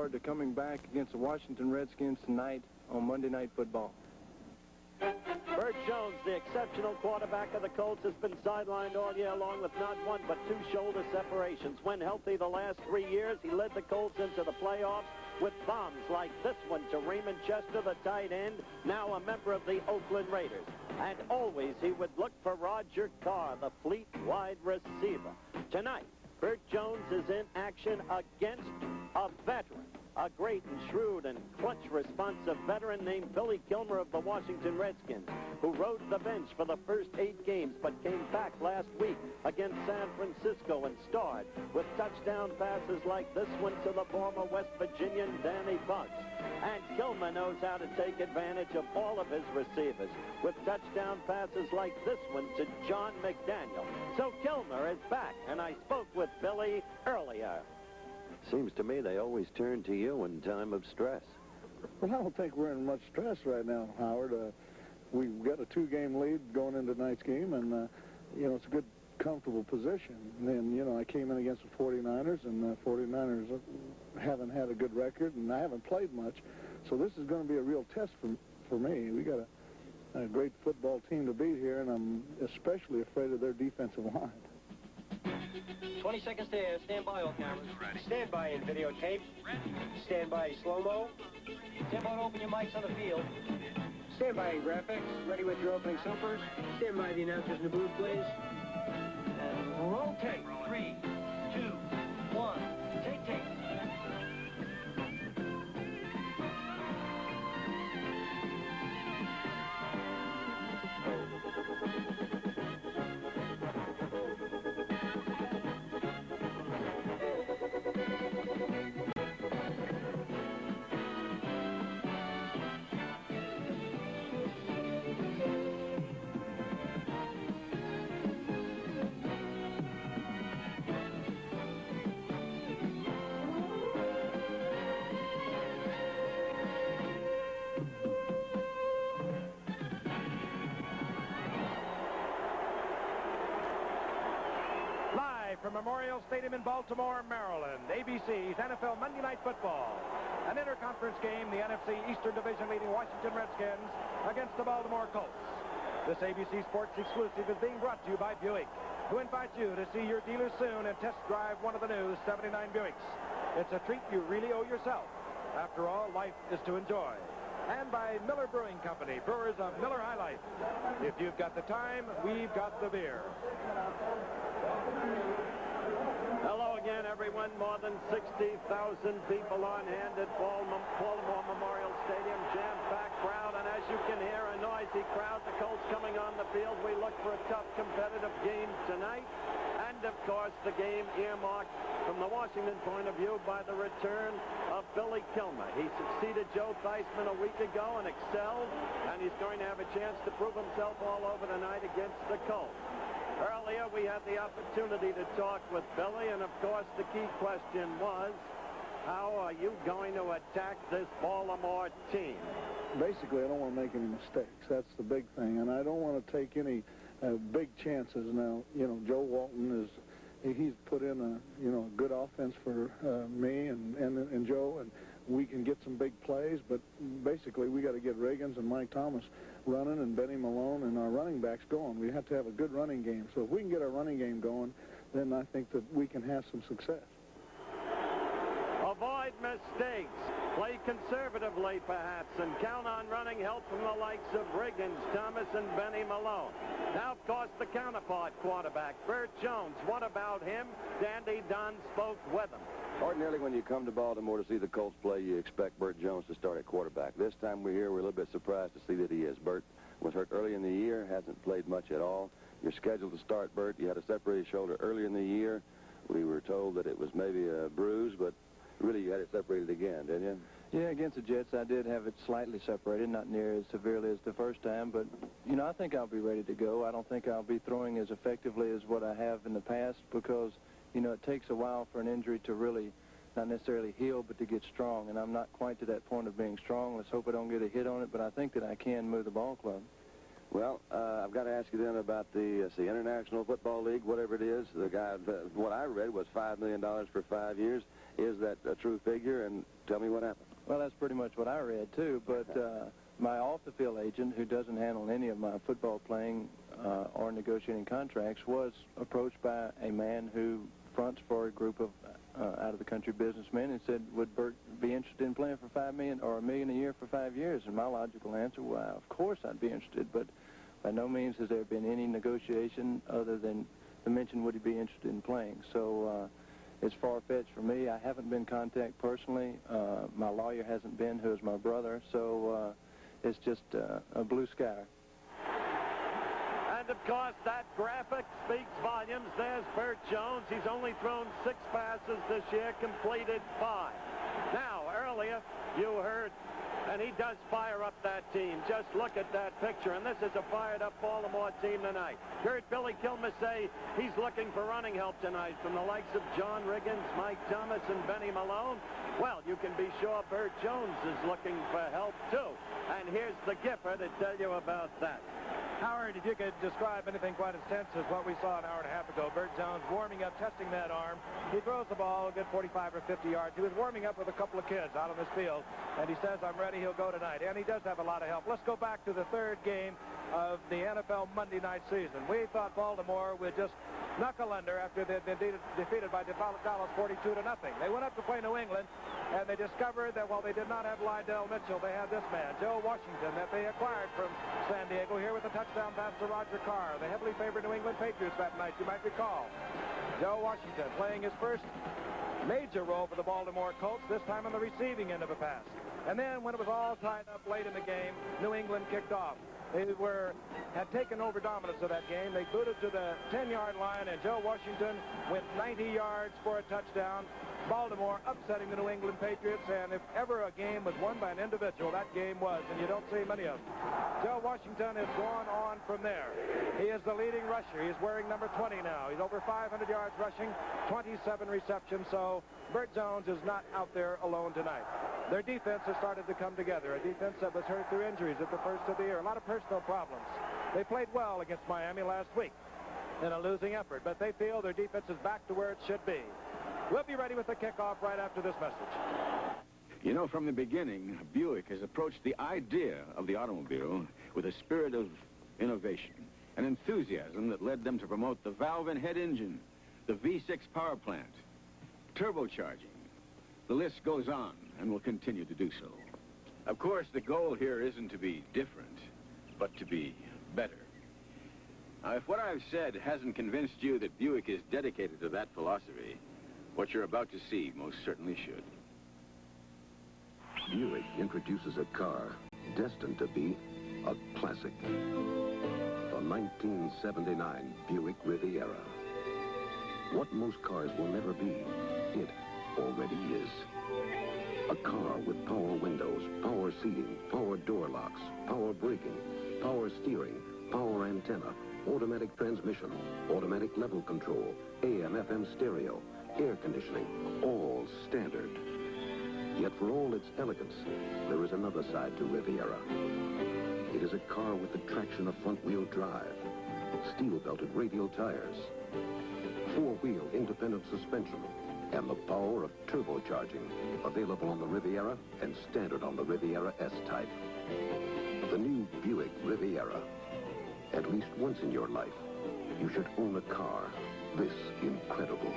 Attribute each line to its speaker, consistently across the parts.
Speaker 1: forward to coming back against the Washington Redskins tonight on Monday Night Football.
Speaker 2: Bert Jones, the exceptional quarterback of the Colts, has been sidelined all year long with not one but two shoulder separations. When healthy the last 3 years, he led the Colts into the playoffs with bombs like this one to Raymond Chester, the tight end, now a member of the Oakland Raiders. And always he would look for Roger Carr, the fleet wide receiver. Tonight, Bert Jones is in action against a veteran, a great and shrewd and clutch responsive veteran named Billy Kilmer of the Washington Redskins, who rode the bench for the first 8 games but came back last week against San Francisco and starred with touchdown passes like this one to the former West Virginian Danny Bugs. And Kilmer knows how to take advantage of all of his receivers with touchdown passes like this one to John McDaniel. So Kilmer is back, and I spoke with Billy earlier.
Speaker 3: Seems to me they always turn to you in time of stress.
Speaker 4: Well, I don't think we're in much stress right now, Howard. We've got a 2-game lead going into tonight's game, and, you know, it's a good, comfortable position. And then, you know, I came in against the 49ers, and the 49ers haven't had a good record, and I haven't played much. So this is going to be a real test for me. We got a great football team to beat here, and I'm especially afraid of their defensive line.
Speaker 5: 20 seconds to air. Stand by, all cameras.
Speaker 6: Ready. Stand by in videotape.
Speaker 5: Ready.
Speaker 6: Stand by slow-mo.
Speaker 5: Stand by to open your mics on the field.
Speaker 6: Stand by in graphics. Ready with your opening supers. Stand by the announcers in the booth, please.
Speaker 5: And roll tape. 3, 2, 1. Take tape.
Speaker 7: From Memorial Stadium in Baltimore, Maryland, ABC's NFL Monday Night Football. An interconference game, the NFC Eastern Division leading Washington Redskins against the Baltimore Colts. This ABC Sports exclusive is being brought to you by Buick, who invite you to see your dealer soon and test drive one of the new 79 Buicks. It's a treat you really owe yourself. After all, life is to enjoy. And by Miller Brewing Company, brewers of Miller High Life. If you've got the time, we've got the beer.
Speaker 2: Hello again, everyone. More than 60,000 people on hand at Baltimore Memorial Stadium. Jam-packed crowd, and as you can hear, a noisy crowd. The Colts coming on the field. We look for a tough, competitive game tonight. And, of course, the game earmarked from the Washington point of view by the return of Billy Kilmer. He succeeded Joe Theismann a week ago and excelled, and he's going to have a chance to prove himself all over tonight against the Colts. Earlier, we had the opportunity to talk with Billy, and, of course, the key question was, how are you going to attack this Baltimore team?
Speaker 4: Basically, I don't want to make any mistakes. That's the big thing, and I don't want to take any big chances now. You know, Joe Walton he's put in a good offense for me and Joe, and we can get some big plays, but basically we got to get Reagans and Mike Thomas running and Benny Malone and our running backs going. We have to have a good running game. So if we can get our running game going, then I think that we can have some success.
Speaker 2: Avoid mistakes. Play conservatively, perhaps, and count on running help from the likes of Riggins, Thomas, and Benny Malone. Now, of course, the counterpart quarterback, Bert Jones. What about him? Dandy Don spoke with him.
Speaker 3: Ordinarily, when you come to Baltimore to see the Colts play, you expect Bert Jones to start at quarterback. This time we're here, we're a little bit surprised to see that he is. Bert was hurt early in the year, hasn't played much at all. You're scheduled to start, Bert. You had a separated shoulder earlier in the year. We were told that it was maybe a bruise, but really you had it separated again, didn't you?
Speaker 1: Yeah, against the Jets, I did have it slightly separated, not near as severely as the first time, but, you know, I think I'll be ready to go. I don't think I'll be throwing as effectively as what I have in the past because, you know, it takes a while for an injury to really not necessarily heal, but to get strong, and I'm not quite to that point of being strong. Let's hope I don't get a hit on it, but I think that I can move the ball club.
Speaker 3: Well, I've got to ask you then about the International Football League, whatever it is. The guy, what I read was $5 million for 5 years. is that a true figure? And tell me what happened.
Speaker 1: Well, that's pretty much what I read, too. But my off-the-field agent, who doesn't handle any of my football playing or negotiating contracts, was approached by a man who fronts for a group of out-of-the-country businessmen and said, would Bert be interested in playing for $5 million or $1 million a year for 5 years? And my logical answer, well, of course I'd be interested, but by no means has there been any negotiation other than the mention would he be interested in playing. So it's far-fetched for me. I haven't been contacted personally. My lawyer hasn't been, who is my brother, so it's just a blue sky.
Speaker 2: And, of course, that graphic speaks volumes. There's Bert Jones. He's only thrown 6 passes this year, completed 5. Now, earlier, you heard, and he does fire up that team. Just look at that picture, and this is a fired-up Baltimore team tonight. Heard Billy Kilmer say he's looking for running help tonight from the likes of John Riggins, Mike Thomas, and Benny Malone. Well, you can be sure Bert Jones is looking for help, too. And here's the Gipper to tell you about that.
Speaker 7: Howard, if you could describe anything quite as tense as what we saw an hour and a half ago, Bert Jones warming up, testing that arm. He throws the ball a good 45 or 50 yards. He was warming up with a couple of kids out on this field, and he says, I'm ready, he'll go tonight. And he does have a lot of help. Let's go back to the 3rd game of the NFL Monday night season. We thought Baltimore would just knuckle under after they'd been defeated by Dallas 42-0. They went up to play New England, and they discovered that while they did not have Lydell Mitchell, they had this man, Joe Washington, that they acquired from San Diego here with a touchdown pass to Roger Carr, the heavily favored New England Patriots that night, you might recall. Joe Washington playing his first major role for the Baltimore Colts, this time on the receiving end of a pass. And then when it was all tied up late in the game, New England kicked off. They had taken over dominance of that game. They booted to the 10-yard line, and Joe Washington went 90 yards for a touchdown. Baltimore upsetting the New England Patriots, and if ever a game was won by an individual, that game was, and you don't see many of them. Joe Washington has gone on from there. He is the leading rusher. He's wearing number 20 now. He's over 500 yards rushing, 27 receptions, so Bert Jones is not out there alone tonight. Their defense has started to come together, a defense that was hurt through injuries at the first of the year, a lot of personal problems. They played well against Miami last week in a losing effort, but they feel their defense is back to where it should be. We'll be ready with the kickoff right after this message.
Speaker 8: You know, from the beginning, Buick has approached the idea of the automobile with a spirit of innovation, an enthusiasm that led them to promote the valve and head engine, the V6 power plant, turbocharging. The list goes on and will continue to do so. Of course, the goal here isn't to be different, but to be better. Now, if what I've said hasn't convinced you that Buick is dedicated to that philosophy, what you're about to see most certainly should.
Speaker 9: Buick introduces a car destined to be a classic. The 1979 Buick Riviera. What most cars will never be, it already is. A car with power windows, power seating, power door locks, power braking, power steering, power antenna, automatic transmission, automatic level control, AM/FM stereo, air conditioning, all standard. Yet for all its elegance, there is another side to Riviera. It is a car with the traction of front-wheel drive, steel-belted radial tires, four-wheel independent suspension, and the power of turbocharging, available on the Riviera and standard on the Riviera S-Type. The new Buick Riviera. At least once in your life, you should own a car this incredible.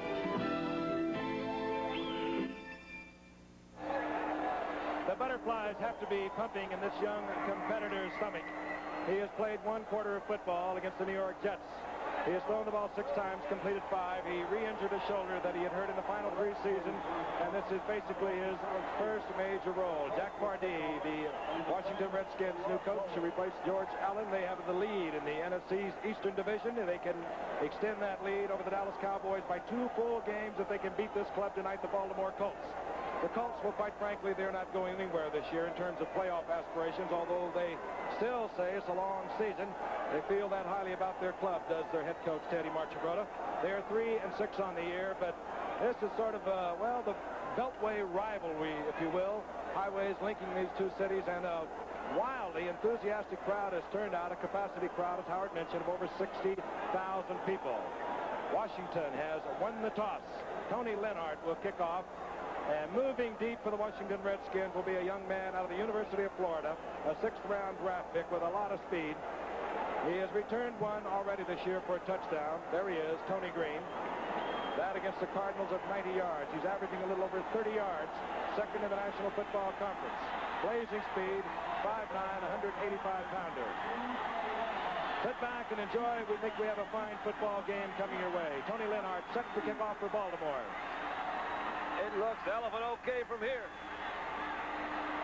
Speaker 7: The butterflies have to be pumping in this young competitor's stomach. He has played 1 quarter of football against the New York Jets. He has thrown the ball 6 times, completed 5. He re-injured a shoulder that he had hurt in the final preseason, and this is basically his first major role. Jack Pardee, the Washington Redskins' new coach, who replaced George Allen. They have the lead in the NFC's Eastern Division, and they can extend that lead over the Dallas Cowboys by 2 full games if they can beat this club tonight, the Baltimore Colts. The Colts, well, quite frankly, they're not going anywhere this year in terms of playoff aspirations, although they still say it's a long season. They feel that highly about their club, does their head coach, Teddy Marchibroda. They're 3-6 on the year, but this is sort of, well, the Beltway rivalry, if you will. Highways linking these 2 cities, and a wildly enthusiastic crowd has turned out, a capacity crowd, as Howard mentioned, of over 60,000 people. Washington has won the toss. Tony Lennart will kick off. And moving deep for the Washington Redskins will be a young man out of the University of Florida, a 6th-round draft pick with a lot of speed. He has returned one already this year for a touchdown. There he is, Tony Green. That against the Cardinals at 90 yards. He's averaging a little over 30 yards, second in the National Football Conference. Blazing speed, 5'9", 185-pounder. Sit back and enjoy. We think we have a fine football game coming your way. Tony Linhart set to kick off for Baltimore.
Speaker 10: It looks hell of an okay from here.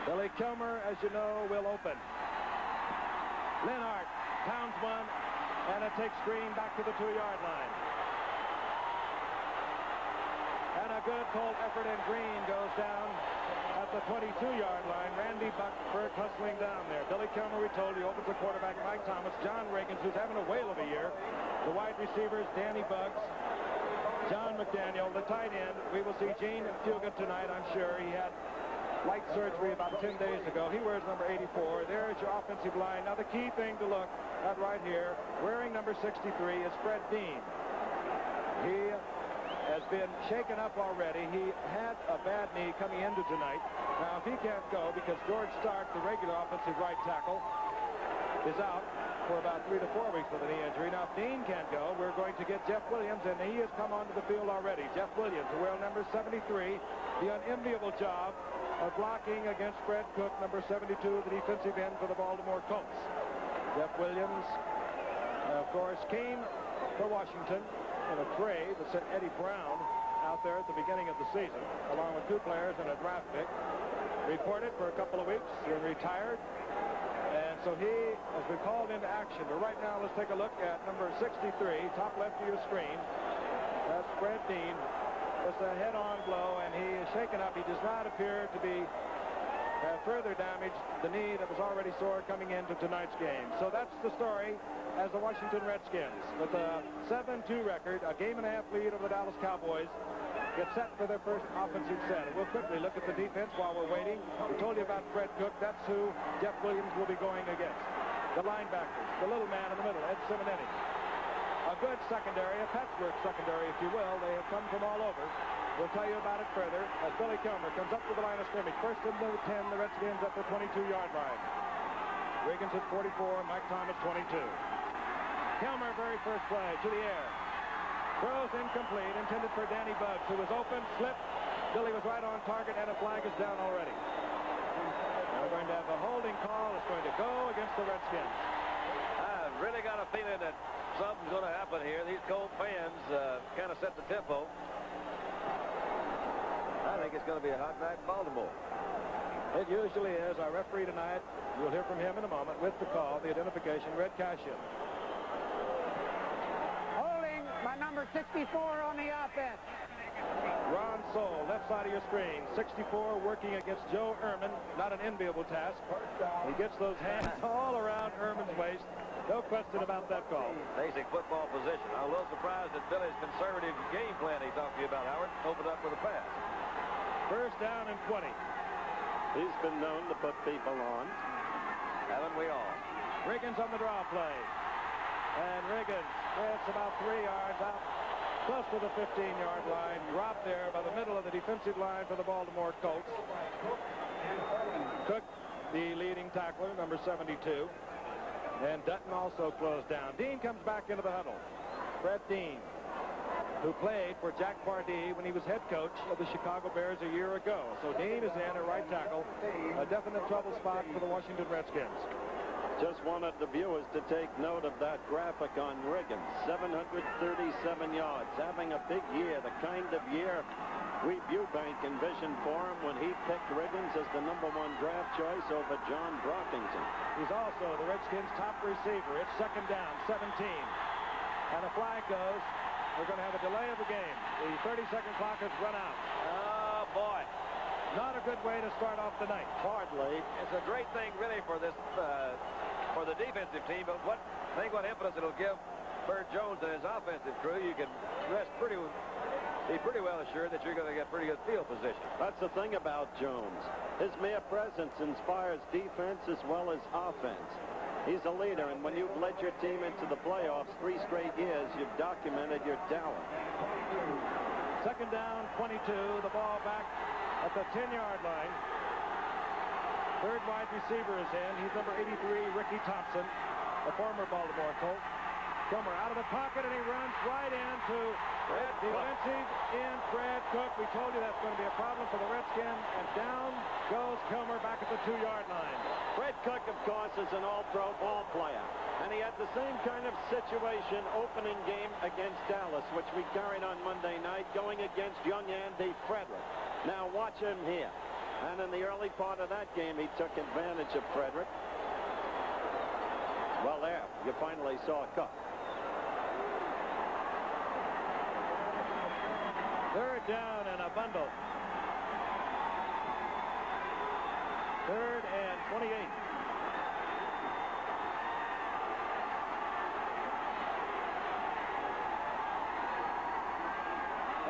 Speaker 7: Billy Kilmer, as you know, will open. Linhart pounds one, and it takes Green back to the 2-yard line. And a good cold effort, and Green goes down at the 22-yard line. Randy Buckberg hustling down there. Billy Kilmer, we told you, opens the quarterback, Mike Thomas, John Riggins, who's having a whale of a year. The wide receivers, Danny Buggs, John McDaniel, the tight end. We will see Gene Fugit tonight, I'm sure. He had light surgery about 10 days ago. He wears number 84. There's your offensive line. Now, the key thing to look at right here, wearing number 63, is Fred Dean. He has been shaken up already. He had a bad knee coming into tonight. Now, if he can't go, because George Stark, the regular offensive right tackle, is out for about 3 to 4 weeks with a knee injury. Now, if Dean can't go, we're going to get Jeff Williams, and he has come onto the field already. Jeff Williams, who wears number 73, the unenviable job of blocking against Fred Cook, number 72, the defensive end for the Baltimore Colts. Jeff Williams, of course, came for Washington in a trade that sent Eddie Brown out there at the beginning of the season, along with 2 players and a draft pick. Reported for a couple of weeks, then retired. And so he has been called into action. But right now, let's take a look at number 63, top left of your screen. That's Fred Dean. It's a head-on blow, and he is shaken up. He does not appear to be further damaged the knee that was already sore coming into tonight's game. So that's the story as the Washington Redskins, with a 7-2 record, a game-and-a-half lead over the Dallas Cowboys, get set for their first offensive set. And we'll quickly look at the defense while we're waiting. We told you about Fred Cook. That's who Jeff Williams will be going against. The linebackers, the little man in the middle, Ed Simonetti. A good secondary, a patchwork secondary, if you will. They have come from all over. We'll tell you about it further as Billy Kilmer comes up to the line of scrimmage. First and 10, the Redskins at the 22-yard line. Riggins at 44, Mike Thomas 22. Kilmer, very first play, to the air. Throws incomplete, intended for Danny Buggs, who was open, slipped. Billy was right on target, and a flag is down already. Now we're going to have a holding call. It's going to go against the Redskins.
Speaker 10: I've really got a feeling that something's going to happen here. These Colt fans kind of set the tempo. I think it's going to be a hot night in Baltimore.
Speaker 7: It usually is. Our referee tonight, you'll hear from him in a moment with the call, the identification, Red Cashion.
Speaker 6: Holding by number 64 on the offense.
Speaker 7: Ron Soule, left side of your screen. 64 working against Joe Ehrman. Not an enviable task. He gets those hands all around Ehrman's waist. No question about that call.
Speaker 10: Basic football position. I'm a little surprised at Billy's conservative game plan he talked to you about, Howard. Opened up with a pass.
Speaker 7: First down and 20.
Speaker 2: He's been known to put people on.
Speaker 10: Haven't we all?
Speaker 7: Riggins on the draw play. And Riggins gets about 3 yards out, close to the 15-yard line. Dropped there by the middle of the defensive line for the Baltimore Colts. Cook, the leading tackler, number 72. And Dutton also closed down. Dean comes back into the huddle. Fred Dean, who played for Jack Pardee when he was head coach of the Chicago Bears a year ago. So Dean is in at right tackle. A definite trouble spot for the Washington Redskins.
Speaker 2: Just wanted the viewers to take note of that graphic on Riggins. 737 yards, having a big year, the kind of year we Eubank envisioned for him when he picked Riggins as the #1 draft choice over John Brockington.
Speaker 7: He's also the Redskins' top receiver. It's second down, 17. And a flag goes. We're going to have a delay of the game. The 30-second clock has run out.
Speaker 10: Oh, boy.
Speaker 7: Not a good way to start off the night.
Speaker 10: Hardly. It's a great thing, really, for this, for the defensive team. But what impetus it'll give Bert Jones and his offensive crew. You can be pretty well assured that you're going to get pretty good field position.
Speaker 2: That's the thing about Jones. His mere presence inspires defense as well as offense. He's a leader, and when you've led your team into the playoffs 3 straight years, you've documented your talent.
Speaker 7: Second down, 22. The ball back at the 10-yard line. Third wide receiver is in. He's number 83, Ricky Thompson, a former Baltimore Colt. Kilmer out of the pocket, and he runs right into defensive end Fred Cook. We told you that's going to be a problem for the Redskins, and down goes Kilmer back at the 2-yard line.
Speaker 2: Fred Cook, of course, is an all-pro ball player, and he had the same kind of situation opening game against Dallas, which we carried on Monday night, going against young Andy Frederick. Now watch him here. And in the early part of that game, he took advantage of Frederick. Well, there, you finally saw Cook.
Speaker 7: Third down and a bundle. Third and 28.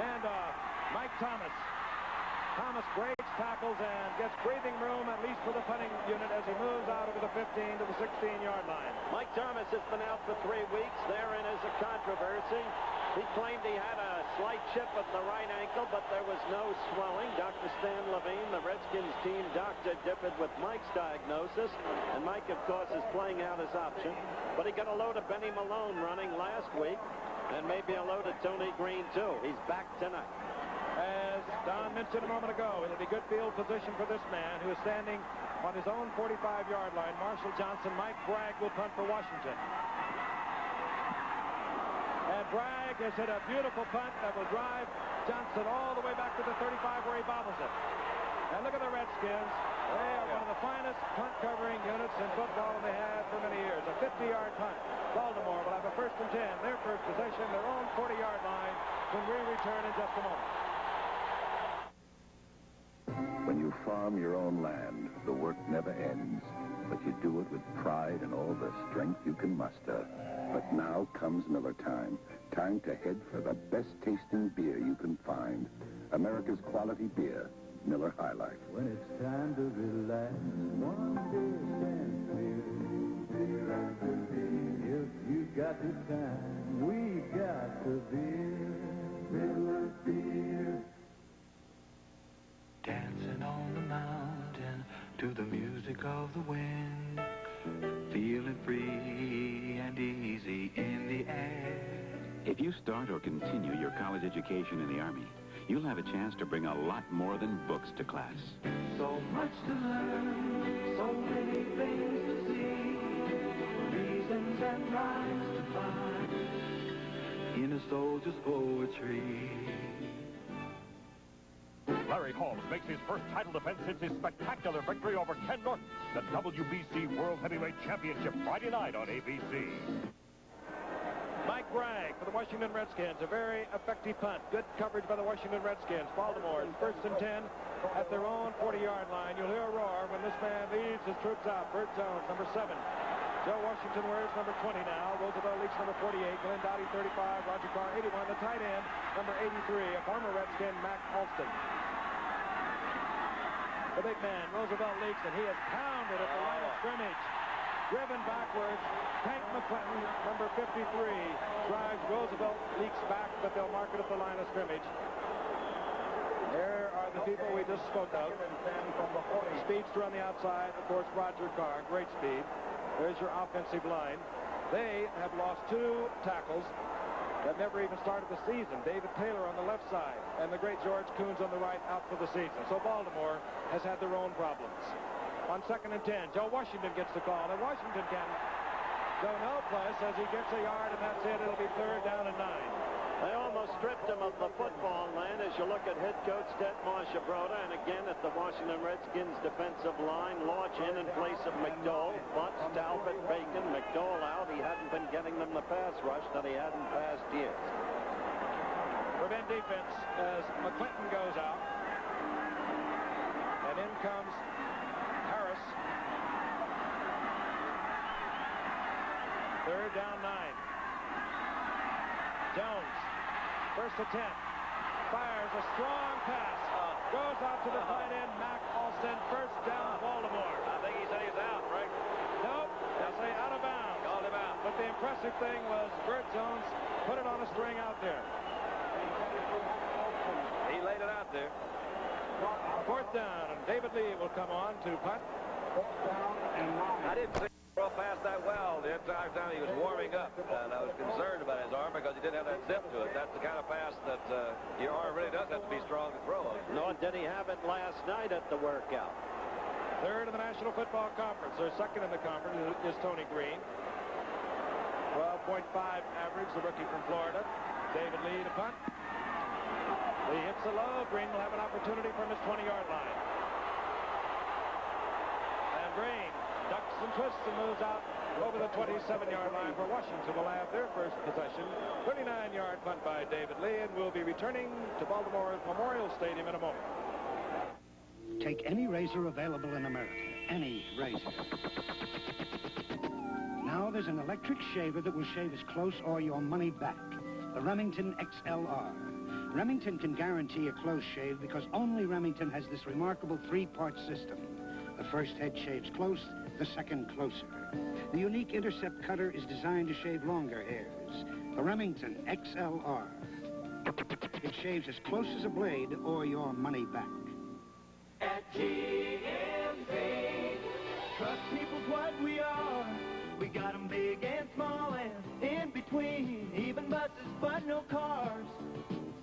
Speaker 7: And Mike Thomas. Thomas breaks tackles and gets breathing room, at least for the punting unit, as he moves out over the 15 to the 16-yard line.
Speaker 2: Mike Thomas has been out for 3 weeks. Therein is a controversy. He claimed he had a slight chip at the right ankle, but there was no swelling. Dr. Stan Levine, the Redskins team doctor, differed with Mike's diagnosis, and Mike, of course, is playing out his option. But he got a load of Benny Malone running last week, and maybe a load of Tony Green, too. He's back tonight.
Speaker 7: As Don mentioned a moment ago, it'll be good field position for this man who is standing on his own 45-yard line. Marshall Johnson. Mike Bragg will punt for Washington. And Bragg has hit a beautiful punt that will drive Johnson all the way back to the 35 where he bobbles it. And look at the Redskins. They are one of the finest punt covering units in football, and they have for many years. A 50-yard punt. Baltimore will have a 1st and 10. Their first possession, their own 40-yard line, when we return in just a moment.
Speaker 11: When you farm your own land, the work never ends, but you do it with pride and all the strength you can muster. But now comes Miller time. Time to head for the best-tasting beer you can find. America's quality beer, Miller High Life.
Speaker 12: When it's time to relax, one beer stands clear. Beer after beer. If you got the time, we got the beer. Miller beer.
Speaker 13: Dancing on the mountain to the music of the wind, feeling free and easy in the air.
Speaker 8: If you start or continue your college education in the Army, you'll have a chance to bring a lot more than books to class.
Speaker 13: So much to learn, so many things to see, reasons and rhymes to find in a soldier's poetry.
Speaker 14: Larry Holmes makes his first title defense since his spectacular victory over Ken Norton, the WBC World Heavyweight Championship, Friday night on ABC.
Speaker 7: Mike Bragg for the Washington Redskins. A very effective punt. Good coverage by the Washington Redskins. Baltimore is 1st and 10 at their own 40-yard line. You'll hear a roar when this man leads his troops out. Bert Jones, number 7. Joe Washington wears number 20 now. Roosevelt Leaks, number 48. Glenn Doughty, 35. Roger Carr, 81. The tight end, number 83. A former Redskin, Mac Alston. The big man, Roosevelt Leaks, and he has pounded at the line of scrimmage. Driven backwards. Hank McClinton, number 53, drives Roosevelt Leaks back, but they'll mark it at the line of scrimmage. There are the people we just spoke of. Speedster on the outside, of course, Roger Carr, great speed. There's your offensive line. They have lost 2 tackles that never even started the season. David Taylor on the left side and the great George Coons on the right out for the season. So Baltimore has had their own problems. On 2nd and 10, Joe Washington gets the call, and Washington can go no place as he gets a yard, and that's it. It'll be 3rd down and 9.
Speaker 2: They almost stripped him of the football, Len, as you look at head coach Ted Marshabroda, and again at the Washington Redskins defensive line. Lodge in place of McDowell. Butts, Talbot, Bacon, McDowell out. He hadn't been getting them the pass rush that he had in past years.
Speaker 7: Prevent defense as McClinton goes out. And in comes Harris. 3rd down 9. Jones. 1st and 10. Fires a strong pass. Goes out to the tight end, Mac Alston. 1st down, Baltimore.
Speaker 10: I think he said he's out, right?
Speaker 7: Nope. They'll say out of bounds.
Speaker 10: Called him out.
Speaker 7: But the impressive thing was Bert Jones put it on a string out there.
Speaker 10: He laid it out there.
Speaker 7: 4th down, and David Lee will come on to punt.
Speaker 10: I didn't see him throw past that well the entire time he was warming up, and I was concerned about his arm because he didn't have that zip to it. That's the kind of pass that your arm really does have to be strong to throw on.
Speaker 2: Nor did he have it last night at the workout.
Speaker 7: 3rd in the National Football Conference. Their 2nd in the conference is Tony Green. 12.5 average, the rookie from Florida. David Lee to punt. Lee hits the low. Green will have an opportunity from his 20-yard line. And Green ducks and twists and moves out over the 27-yard line for Washington. Will have their first possession. 39-yard punt by David Lee, and will be returning to Baltimore's Memorial Stadium in a moment.
Speaker 15: Take any razor available in America. Any razor. Now there's an electric shaver that will shave as close or your money back. The Remington XLR. Remington can guarantee a close shave because only Remington has this remarkable 3-part system. The first head shaves close, the second closer. The unique intercept cutter is designed to shave longer hairs. The Remington XLR. It shaves as close as a blade or your money back.
Speaker 13: At GMC, trust people's what we are. We got them big and small and in between, even buses but no cars.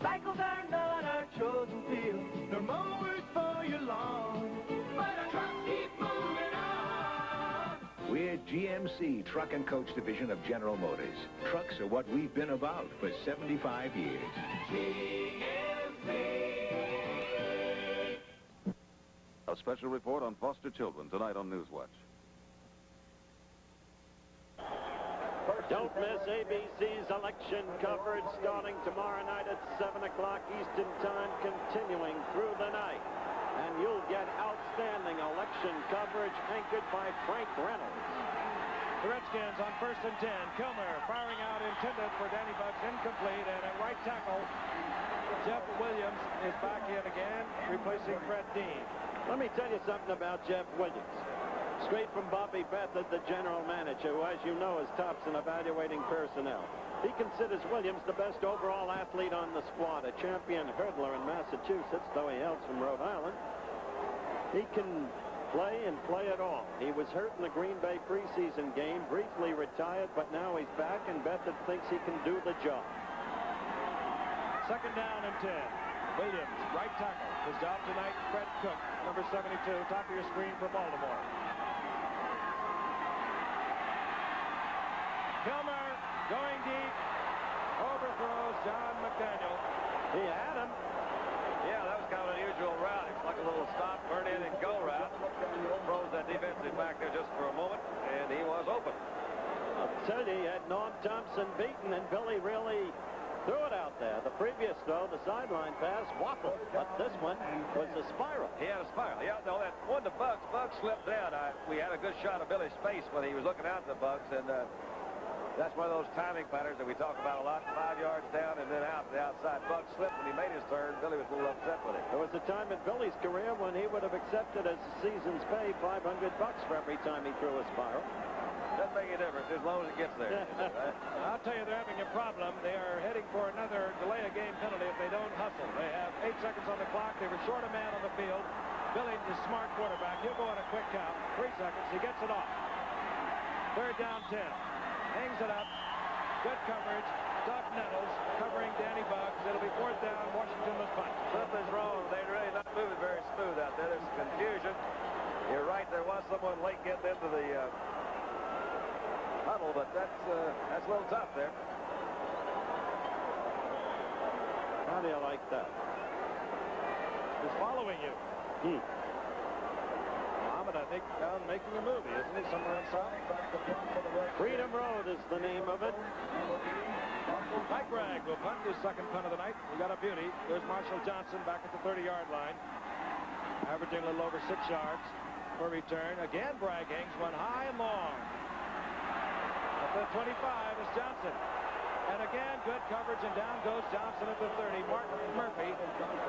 Speaker 13: Cycles are not our chosen field, nor mowers for your lawn, but our trucks keep moving on.
Speaker 16: We're GMC Truck and Coach Division of General Motors. Trucks are what we've been about for 75 years.
Speaker 13: GMC.
Speaker 17: A special report on foster children tonight on Newswatch.
Speaker 2: Don't miss ABC's election coverage starting tomorrow night at 7 o'clock Eastern Time, continuing through the night. And you'll get outstanding election coverage anchored by Frank Reynolds.
Speaker 7: The Redskins on 1st and 10. Kilmer firing out, intended for Danny Bugs, incomplete, and at right tackle, Jeff Williams is back in again, replacing Fred Dean.
Speaker 2: Let me tell you something about Jeff Williams. Straight from Bobby Bethard, the general manager, who, as you know, is tops in evaluating personnel. He considers Williams the best overall athlete on the squad, a champion hurdler in Massachusetts, though he hails from Rhode Island. He can play and play it all. He was hurt in the Green Bay preseason game, briefly retired, but now he's back, and Bethard thinks he can do the job.
Speaker 7: 2nd down and 10. Williams, right tackle. His job tonight, Fred Cook, number 72, top of your screen for Baltimore. Kilmer going deep, overthrows John McDaniel.
Speaker 2: He had him.
Speaker 10: Yeah, that was kind of an unusual route. It's like a little stop, burn in, and go route. Froze that defensive back there just for a moment, and he was open.
Speaker 2: I'll tell you, he had Norm Thompson beaten, and Billy really threw it out there. The previous throw, the sideline pass, waffled, but this one was a spiral.
Speaker 10: He had a spiral. Yeah, no, that one to Bugs. Bugs slipped down. We had a good shot of Billy's face when he was looking out at the Bugs, and that's one of those timing patterns that we talk about a lot. 5 yards down and then out to the outside. Bugs slipped when he made his turn. Billy was a little upset with it.
Speaker 2: There was a time in Billy's career when he would have accepted as a season's pay $500 for every time he threw a spiral.
Speaker 10: Doesn't make a difference as long as it gets there. Right?
Speaker 7: I'll tell you, they're having a problem. They are heading for another delay of game penalty if they don't hustle. They have 8 seconds on the clock. They were short a man on the field. Billy is a smart quarterback. He'll go on a quick count. 3 seconds. He gets it off. 3rd down 10. Hangs it up. Good coverage. Doug Nettles covering Danny Bugs. It'll be 4th down. Washington must punt.
Speaker 10: Something's wrong. They're really not moving very smooth out there. There's some confusion. You're right. There was someone late getting into the huddle, but that's a little tough there.
Speaker 2: How do you like that?
Speaker 7: He's following you. Muhammad, I think, down making a movie, isn't he? Somewhere inside.
Speaker 2: Freedom Road is the name of it.
Speaker 7: Mike Bragg will punt his 2nd punt of the night. We got a beauty. There's Marshall Johnson back at the 30-yard line, averaging a little over 6 yards for return. Again, Bragg hangs one high and long. At the 25 is Johnson. And again, good coverage, and down goes Johnson at the 30. Martin Murphy,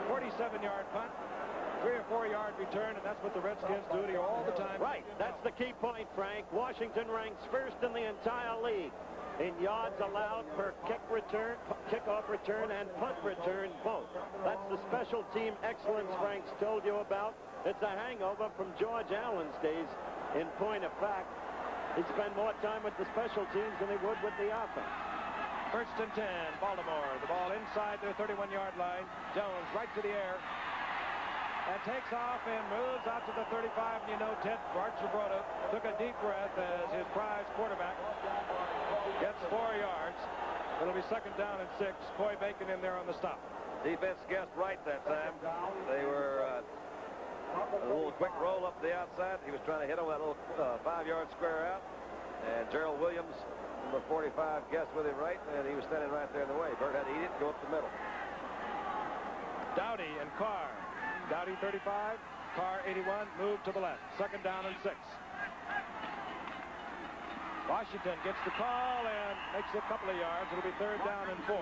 Speaker 7: 47-yard punt. 3 or 4 yard return, and that's what the Redskins do to you all the time.
Speaker 2: Right. That's the key point, Frank. Washington ranks 1st in the entire league in yards allowed per kickoff return, and punt return both. That's the special team excellence Frank's told you about. It's a hangover from George Allen's days. In point of fact, he'd spend more time with the special teams than he would with the offense.
Speaker 7: First and 10, Baltimore. The ball inside their 31-yard line. Jones right to the air. And takes off and moves out to the 35. And you know Ted Barcherbroda took a deep breath as his prize quarterback gets 4 yards. It'll be second down and 6. Coy Bacon in there on the stop.
Speaker 10: Defense guessed right that time. They were a little quick roll up the outside. He was trying to hit him with that little 5-yard square out. And Gerald Williams, number 45, guessed with him right, and he was standing right there in the way. Burt had to eat it and go up the middle.
Speaker 7: Dowdy and Carr. Dowdy 35, Carr 81, move to the left. Second down and 6. Washington gets the call and makes a couple of yards. It'll be third down and 4.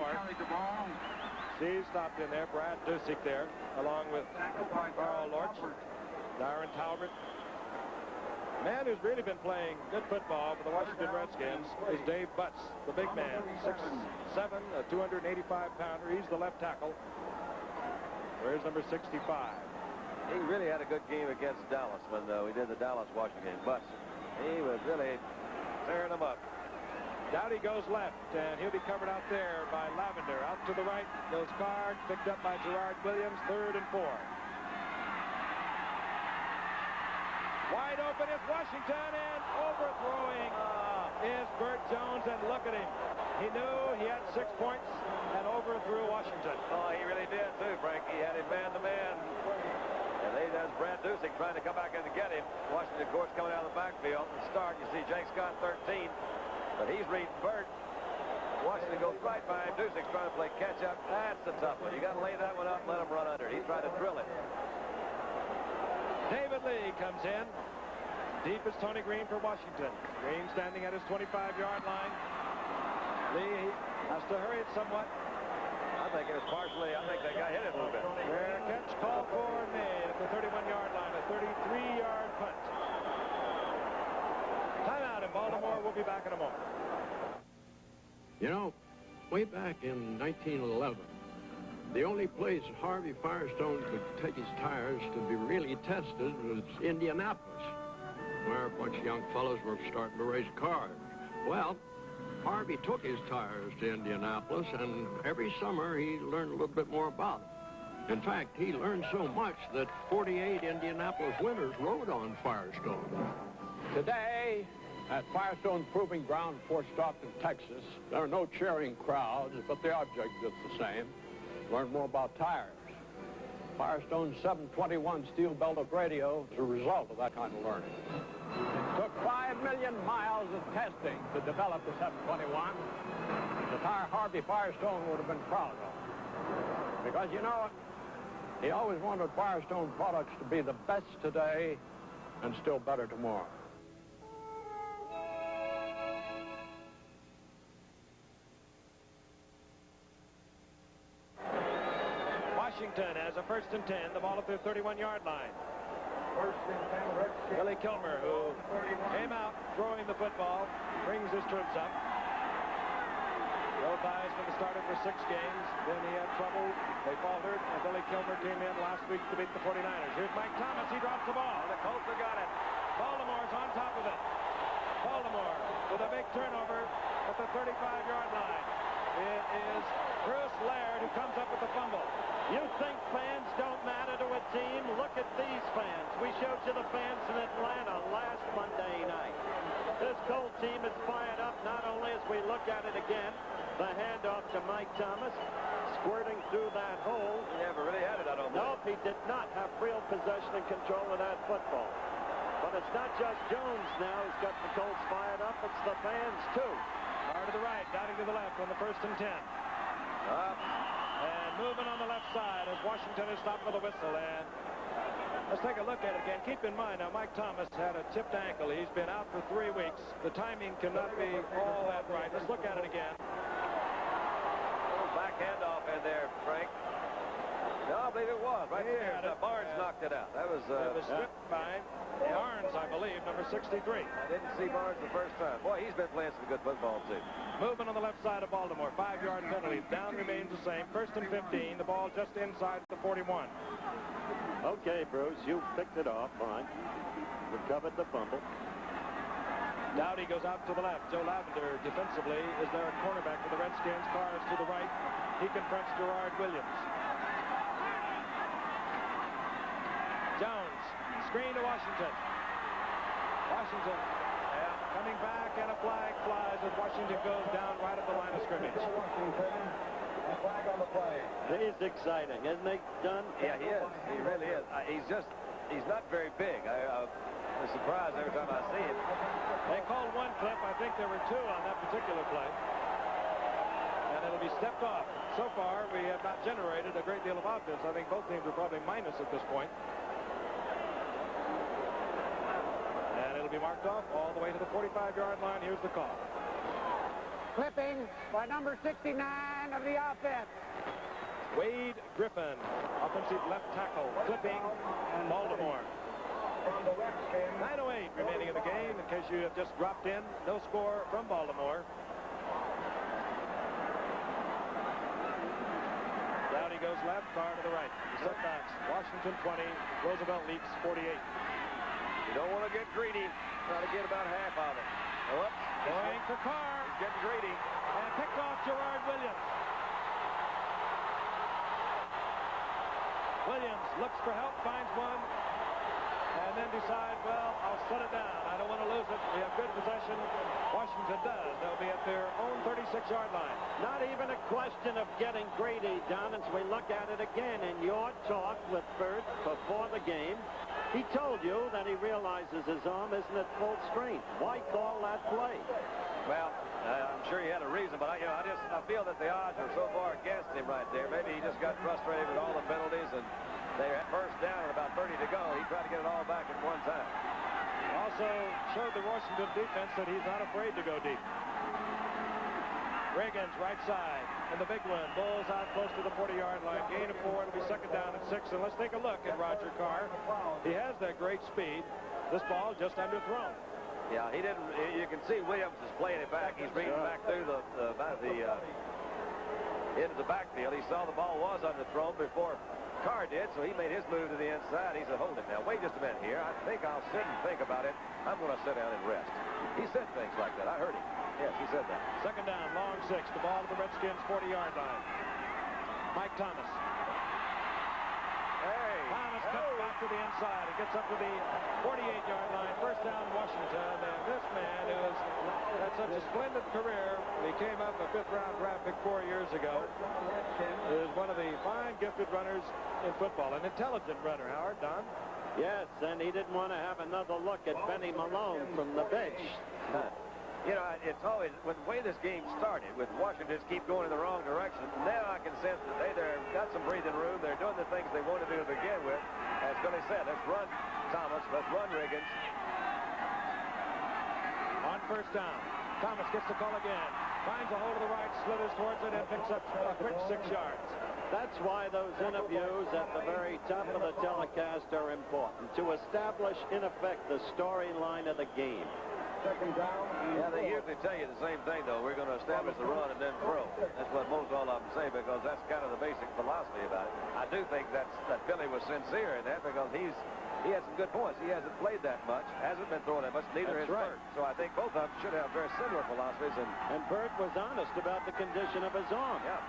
Speaker 7: Steve stopped in there. Brad Dusick there, along with Carl Lorch, Darren Talbot. Man who's really been playing good football for the Washington Redskins is Dave Butts, the big man, 6'7", a 285-pounder. He's the left tackle. Where's number 65?
Speaker 10: He really had a good game against Dallas when we did the Dallas-Washington game. But he was really tearing them up.
Speaker 7: Dowdy goes left, and he'll be covered out there by Lavender. Out to the right goes Carr, picked up by Gerard Williams, third and 4. Wide open is Washington, and overthrowing is Burt Jones, and look at him. He knew he had 6 points and overthrew Washington.
Speaker 10: Oh, he really did, too, Frank. He had him man-to-man. And that's Brad Dusick trying to come back in to get him. Washington, of course, coming out of the backfield. And start, you see Jake Scott 13, but he's reading Burt. Washington goes right by him. Dusick's trying to play catch-up. That's a tough one. You got to lay that one up and let him run under it. He tried to drill it.
Speaker 7: David Lee comes in. Deep is Tony Green for Washington. Green standing at his 25-yard line. Lee has to hurry it somewhat.
Speaker 10: I think it was partially, I think that guy hit it a little bit.
Speaker 7: Fair catch call for made at the 31-yard line, a 33-yard punt. Timeout in Baltimore. We'll be back in a moment.
Speaker 18: You know, way back in 1911, the only place Harvey Firestone could take his tires to be really tested was Indianapolis, where a bunch of young fellows were starting to race cars. Well, Harvey took his tires to Indianapolis, and every summer he learned a little bit more about it. In fact, he learned so much that 48 Indianapolis winners rode on Firestone.
Speaker 19: Today, at Firestone's Proving Ground, Fort Stockton, Texas, there are no cheering crowds, but the object is the same. Learn more about tires. Firestone's 721 steel belted radio is a result of that kind of learning. It took 5 million miles of testing to develop the 721. The tire Harvey Firestone would have been proud of. Because, you know, he always wanted Firestone products to be the best today and still better tomorrow.
Speaker 7: Washington has a first and 10, the ball at their 31-yard line. Billy Kilmer, who came out throwing the football, brings his troops up. Joe Theismann started for 6 games. Then he had trouble. They faltered, and Billy Kilmer came in last week to beat the 49ers. Here's Mike Thomas. He drops the ball.
Speaker 10: The Colts have got it.
Speaker 7: Baltimore's on top of it. Baltimore with a big turnover at the 35-yard line. It is Bruce Laird who comes up with the fumble.
Speaker 2: You think fans don't matter to a team? Look at these fans. We showed you the fans in Atlanta last Monday night. This Colt team is fired up not only as we look at it again, the handoff to Mike Thomas, squirting through that hole.
Speaker 10: He never really had it, I don't think.
Speaker 2: Nope, he did not have real possession and control of that football. But it's not just Jones now who's got the Colts fired up, it's the fans too.
Speaker 7: Far to the right, Dowdy to the left on the first and 10. And moving on the left side as Washington is stopped for the whistle. And let's take a look at it again. Keep in mind, now Mike Thomas had a tipped ankle. He's been out for 3 weeks. The timing cannot be all that right. Let's look at it again.
Speaker 10: Little back handoff in there, Frank. No, believe it was. Right there. Barnes knocked it out. That was...
Speaker 7: it was stripped by Barnes, I believe, number 63.
Speaker 10: I didn't see Barnes the first time. Boy, he's been playing some good football, too.
Speaker 7: Movement on the left side of Baltimore. 5-yard penalty. Down remains the same. First and 15. The ball just inside the 41.
Speaker 2: Okay, Bruce, you picked it off. Fine. Recovered the fumble.
Speaker 7: Dowdy goes out to the left. Joe Lavender defensively is there a cornerback for the Redskins. Carr is to the right. He confronts Gerard Williams. Jones, screen to Washington. Washington coming back, and a flag flies as Washington goes down right at the line of scrimmage.
Speaker 10: Flag on the play.
Speaker 2: He's exciting, isn't he, John?
Speaker 10: Yeah, he is. He really is. He's not very big. I'm surprised every time I see him.
Speaker 7: They called one clip. I think there were two on that particular play. And it'll be stepped off. So far, we have not generated a great deal of offense. I think both teams are probably minus at this point. And it'll be marked off all the way to the 45-yard line. Here's the call.
Speaker 6: Clipping by number 69 of the offense.
Speaker 7: Wade Griffin, offensive left tackle, clipping Baltimore. 9:08 remaining in the game, in case you have just dropped in. No score from Baltimore. Dowdy goes left, Carr to the right. The setbacks, Washington 20, Roosevelt Leaks 48.
Speaker 10: You don't want to get greedy. Try to get about half of it. Whoops.
Speaker 7: Going to Carr.
Speaker 10: He's getting greedy.
Speaker 7: And picked off Gerard Williams. Williams looks for help, finds one, and then decides, well, I'll set it down. I don't want to lose it. We have good possession. Washington does. They'll be at their own 36-yard line.
Speaker 2: Not even a question of getting greedy, Don, as we look at it again. In your talk with Bert before the game, he told you that he realizes his arm isn't at full strength. Why call that play?
Speaker 10: Well, I'm sure he had a reason, but I feel that the odds are so far against him right there. Maybe he just got frustrated with all the penalties, and they had first down and about 30 to go. He tried to get it all back at one time.
Speaker 7: Also showed the Washington defense that he's not afraid to go deep. Reagan's right side, and the big one. Bulls out close to the 40-yard line. Gain of 4. It'll be second down and 6. And let's take a look at Roger Carr. He has that great speed. This ball just underthrown.
Speaker 10: Yeah, he didn't. You can see Williams is playing it back. He's reading back through the into the backfield. He saw the ball was underthrown before Carr did, so he made his move to the inside. He said, hold it now. Wait just a minute here. I think I'll sit and think about it. I'm going to sit down and rest. He said things like that. I heard him. Yes, he said that.
Speaker 7: Second down, long 6. The ball to the Redskins' 40-yard line. Mike Thomas. Thomas cuts back to the inside. He gets up to the 48-yard line. First down, Washington. And this man who has had such a splendid career, he came up a 5th-round draft pick 4 years ago, is one of the fine, gifted runners in football. An intelligent runner, Howard. Don?
Speaker 2: Yes, and he didn't want to have another look at Benny Malone from the bench.
Speaker 10: You know, it's always, with the way this game started, with Washington just keep going in the wrong direction, now I can sense that they've got some breathing room. They're doing the things they want to do to begin with. As Billy said, let's run Thomas, let's run Riggins.
Speaker 7: On first down, Thomas gets the call again. Finds a hole to the right, slithers towards it, and picks up a quick 6 yards.
Speaker 2: That's why those interviews at the very top of the telecast are important, to establish, in effect, the storyline of the game.
Speaker 10: Second down. Yeah, they usually tell you the same thing, though. We're going to establish the run and then throw. That's what most all of them say, because that's kind of the basic philosophy about it. I do think that Billy was sincere in that, because he had some good points. He hasn't played that much, hasn't been throwing that much, neither has Bert. So I think both of them should have very similar philosophies.
Speaker 2: And Bert was honest about the condition of his arm.
Speaker 10: Yeah.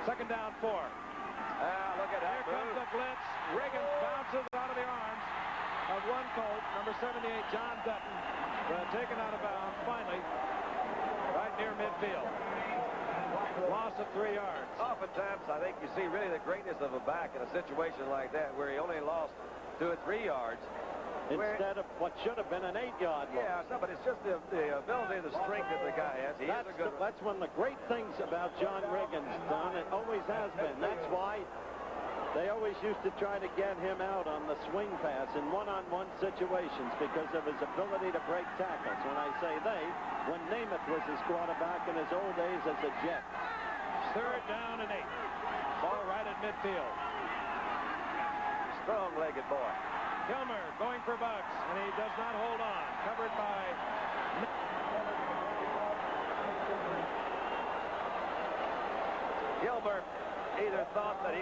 Speaker 7: Second down, 4.
Speaker 10: Look at that.
Speaker 7: Here comes the blitz. Riggins bounces out of the arms of one Colt, number 78, John Dutton. Taken out of bounds, finally, right near midfield. Loss of 3 yards.
Speaker 10: Oftentimes, I think you see really the greatness of a back in a situation like that, where he only lost 2 or 3 yards.
Speaker 2: Instead of what should have been an 8-yard loss.
Speaker 10: Yeah, no, but it's just the ability, the strength that the guy has.
Speaker 2: That's one of the great things about John Riggins, Don. It always has been. That's why they always used to try to get him out on the swing pass in one-on-one situations because of his ability to break tackles. When I say they, when Namath was his quarterback in his old days as a Jet.
Speaker 7: Third down and 8. Ball right at midfield.
Speaker 10: strong-legged boy.
Speaker 7: Kilmer going for Bucks, and he does not hold on. Covered by...
Speaker 10: Gilbert either thought that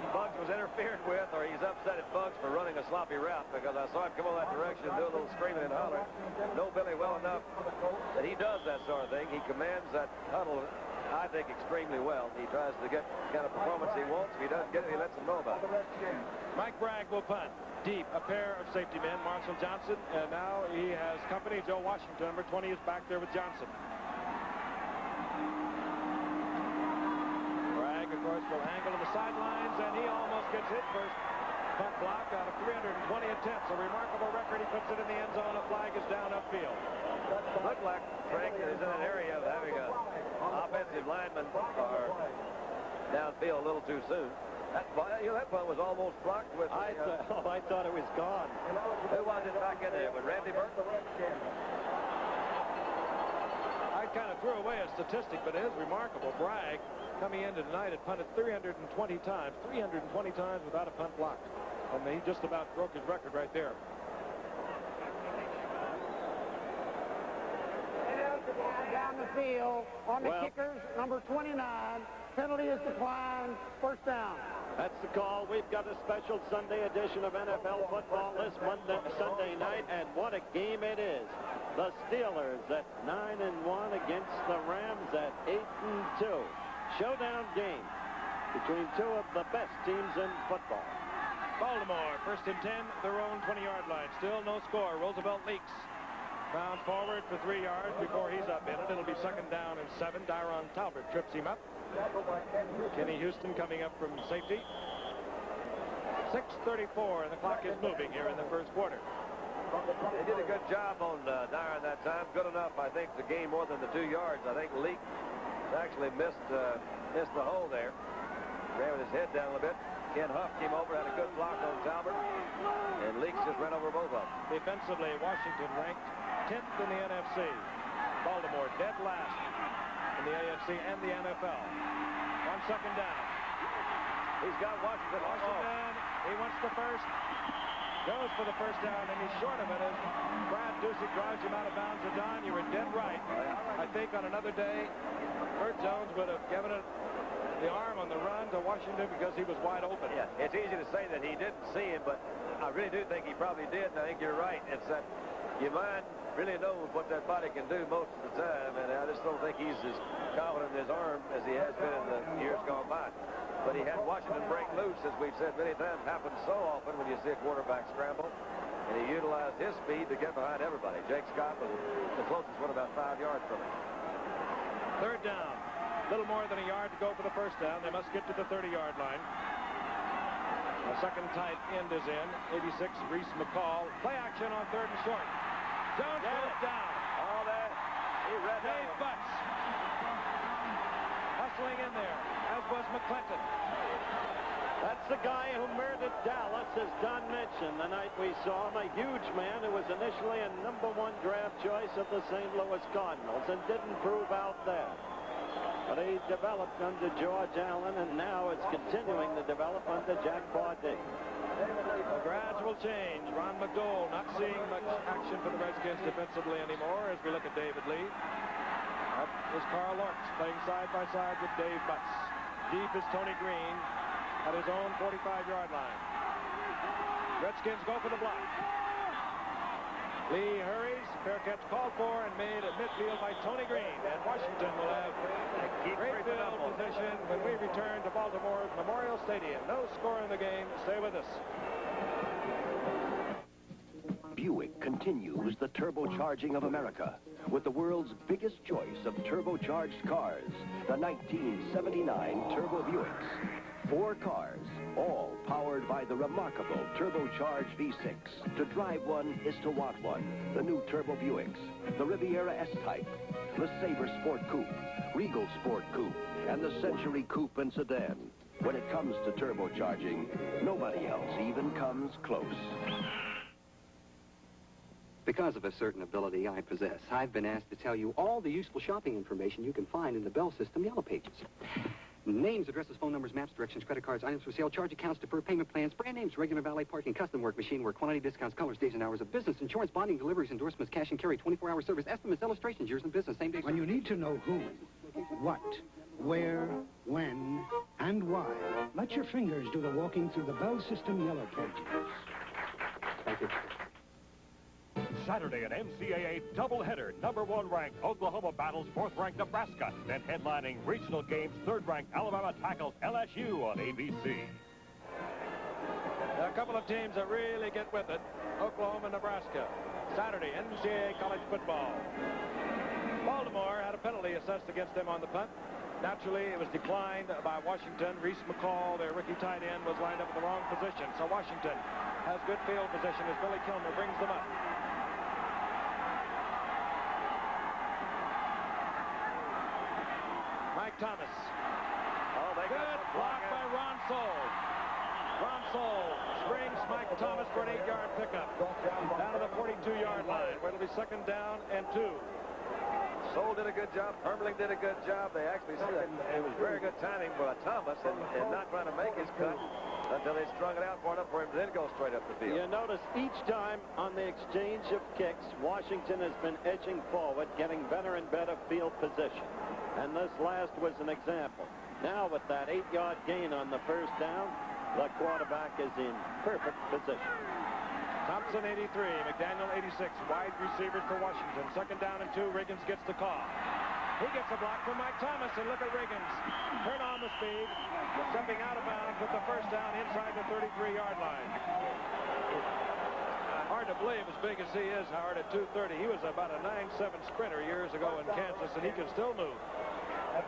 Speaker 10: Bucks was interfered with, or he's upset at Bucks for running a sloppy route, because I saw him come over that direction and do a little screaming and hollering. Know Billy well enough that he does that sort of thing. He commands that huddle, I think, extremely well. He tries to get the kind of performance he wants. If he doesn't get it, he lets them know about it.
Speaker 7: Mike Bragg will punt. Deep, a pair of safety men, Marshall Johnson, and now he has company. Joe Washington, number 20, is back there with Johnson. Bragg, of course, will angle to the sidelines, and he almost gets hit first. Punt block out of 320 attempts. A remarkable record. He puts it in the end zone. A flag is down upfield.
Speaker 10: Looked like Frank is in an area of having an offensive lineman or downfield a little too soon. That punt was almost blocked with...
Speaker 2: I thought it was gone.
Speaker 10: Who was it back in there? With Randy Burton?
Speaker 7: I kind of threw away a statistic, but it is remarkable. Bragg, coming into tonight, had punted 320 times. 320 times without a punt block. And he just about broke his record right there.
Speaker 20: Down the field on the kickers, number 29. Penalty is declined. First down.
Speaker 2: That's the call. We've got a special Sunday edition of NFL football this Sunday night, and what a game it is. The Steelers at 9-1 against the Rams at 8-2. Showdown game between two of the best teams in football.
Speaker 7: Baltimore, first and 10, their own 20-yard line. Still no score. Roosevelt leaks. Bounds forward for 3 yards before he's up in it. It'll be second down and 7. Dyron Talbot trips him up. Kenny Houston coming up from safety. 6:34, and the clock is moving here in the first quarter.
Speaker 10: They did a good job on Dyron that time. Good enough, I think, to gain more than the 2 yards. I think Leak actually missed the hole there. Ran with his head down a little bit. Ken Huff came over, had a good block on Talbot, and Leaks just ran over both of them.
Speaker 7: Defensively, Washington ranked 10th in the NFC. Baltimore dead last in the AFC and the NFL. On second down.
Speaker 10: He's got Washington.
Speaker 7: He wants the first. Goes for the first down, and he's short of it as Brad Dusick drives him out of bounds. Don, you were dead right. I think on another day, Bert Jones would have given it the arm on the run to Washington because he was wide open.
Speaker 10: Yeah, it's easy to say that he didn't see him, but I really do think he probably did, and I think you're right. It's that your mind really knows what that body can do most of the time, and I just don't think he's as confident in his arm as he has been in the years gone by. But he had Washington break loose, as we've said many times, happens so often when you see a quarterback scramble, and he utilized his speed to get behind everybody. Jake Scott was the closest one, about 5 yards from him.
Speaker 7: Third down. A little more than a yard to go for the first down. They must get to the 30-yard line. The second tight end is in. 86, Reese McCall. Play action on third and short. Jones goes down.
Speaker 10: All that. He read
Speaker 7: Dave Butts hustling in there, as was McClinton.
Speaker 2: That's the guy who murdered Dallas, as Don mentioned the night we saw him. A huge man who was initially a #1 draft choice of the St. Louis Cardinals and didn't prove out there. But he developed under George Allen, and now it's continuing to develop under Jack Pardee.
Speaker 7: A gradual change. Ron McDowell not seeing much action for the Redskins defensively anymore as we look at David Lee. Up is Carl Lortz playing side by side with Dave Butts. Deep is Tony Green at his own 45-yard line. Redskins go for the block. Lee hurries. Fair catch called for and made at midfield by Tony Green. And Washington will have great field position when we return to Baltimore's Memorial Stadium. No score in the game. Stay with us.
Speaker 21: Buick continues the turbocharging of America with the world's biggest choice of turbocharged cars, the 1979 Turbo Buicks. 4 cars, all powered by the remarkable turbocharged V6. To drive one is to want one. The new Turbo Buicks, the Riviera S-Type, the Sabre Sport Coupe, Regal Sport Coupe, and the Century Coupe and Sedan. When it comes to turbocharging, nobody else even comes close.
Speaker 22: Because of a certain ability I possess, I've been asked to tell you all the useful shopping information you can find in the Bell System Yellow Pages. Names, addresses, phone numbers, maps, directions, credit cards, items for sale, charge accounts, deferred payment plans, brand names, regular valet parking, custom work, machine work, quantity discounts, colors, days and hours of business, insurance, bonding, deliveries, endorsements, cash and carry, 24-hour service, estimates, illustrations, years in business, same day.
Speaker 15: When you need to know who, what, where, when, and why, let your fingers do the walking through the Bell System Yellow Pages.
Speaker 22: Thank you.
Speaker 14: Saturday, an NCAA doubleheader. Number 1 ranked Oklahoma battles 4th ranked Nebraska. Then headlining regional games, 3rd ranked Alabama tackles LSU on ABC.
Speaker 7: A couple of teams that really get with it. Oklahoma, Nebraska. Saturday, NCAA college football. Baltimore had a penalty assessed against them on the punt. Naturally, it was declined by Washington. Reese McCall, their rookie tight end, was lined up in the wrong position. So Washington has good field position as Billy Kilmer brings them up. Mike Thomas.
Speaker 10: Oh, they got
Speaker 7: good block by Ron Soule. Ron Soule springs Mike Thomas for an 8-yard pickup. Down to the 42-yard line, where it'll be 2nd down and 2.
Speaker 10: Soule did a good job. Ermeling did a good job. They actually said it was very good timing by Thomas and not trying to make his cut until they strung it out far enough for him to then go straight up the field.
Speaker 2: You notice each time on the exchange of kicks, Washington has been edging forward, getting better and better field position. And this last was an example. Now with that 8-yard gain on the 1st down, the quarterback is in perfect position.
Speaker 7: Thompson 83, McDaniel 86, wide receivers for Washington. 2nd down and 2, Riggins gets the call. He gets a block from Mike Thomas, and look at Riggins. Turn on the speed, stepping out of bounds with the 1st down inside the 33-yard line. Hard to believe, as big as he is, Howard, at 230. He was about a 9'7" sprinter years ago in Kansas, and he can still move.
Speaker 10: I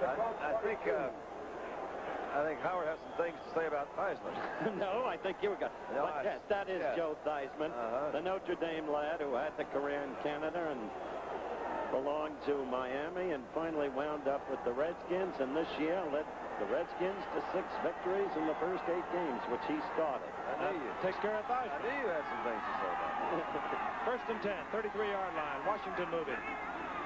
Speaker 10: think Howard has some things to say about Theismann.
Speaker 2: No, I think you got.
Speaker 10: No,
Speaker 2: that is Joe Theismann, the Notre Dame lad who had the career in Canada and belonged to Miami and finally wound up with the Redskins, and this year led the Redskins to 6 victories in the first 8 games, which he started.
Speaker 7: Takes care of Theismann.
Speaker 10: I knew you had some things to say about that.
Speaker 7: 1st and 10, 33-yard line. Washington moving.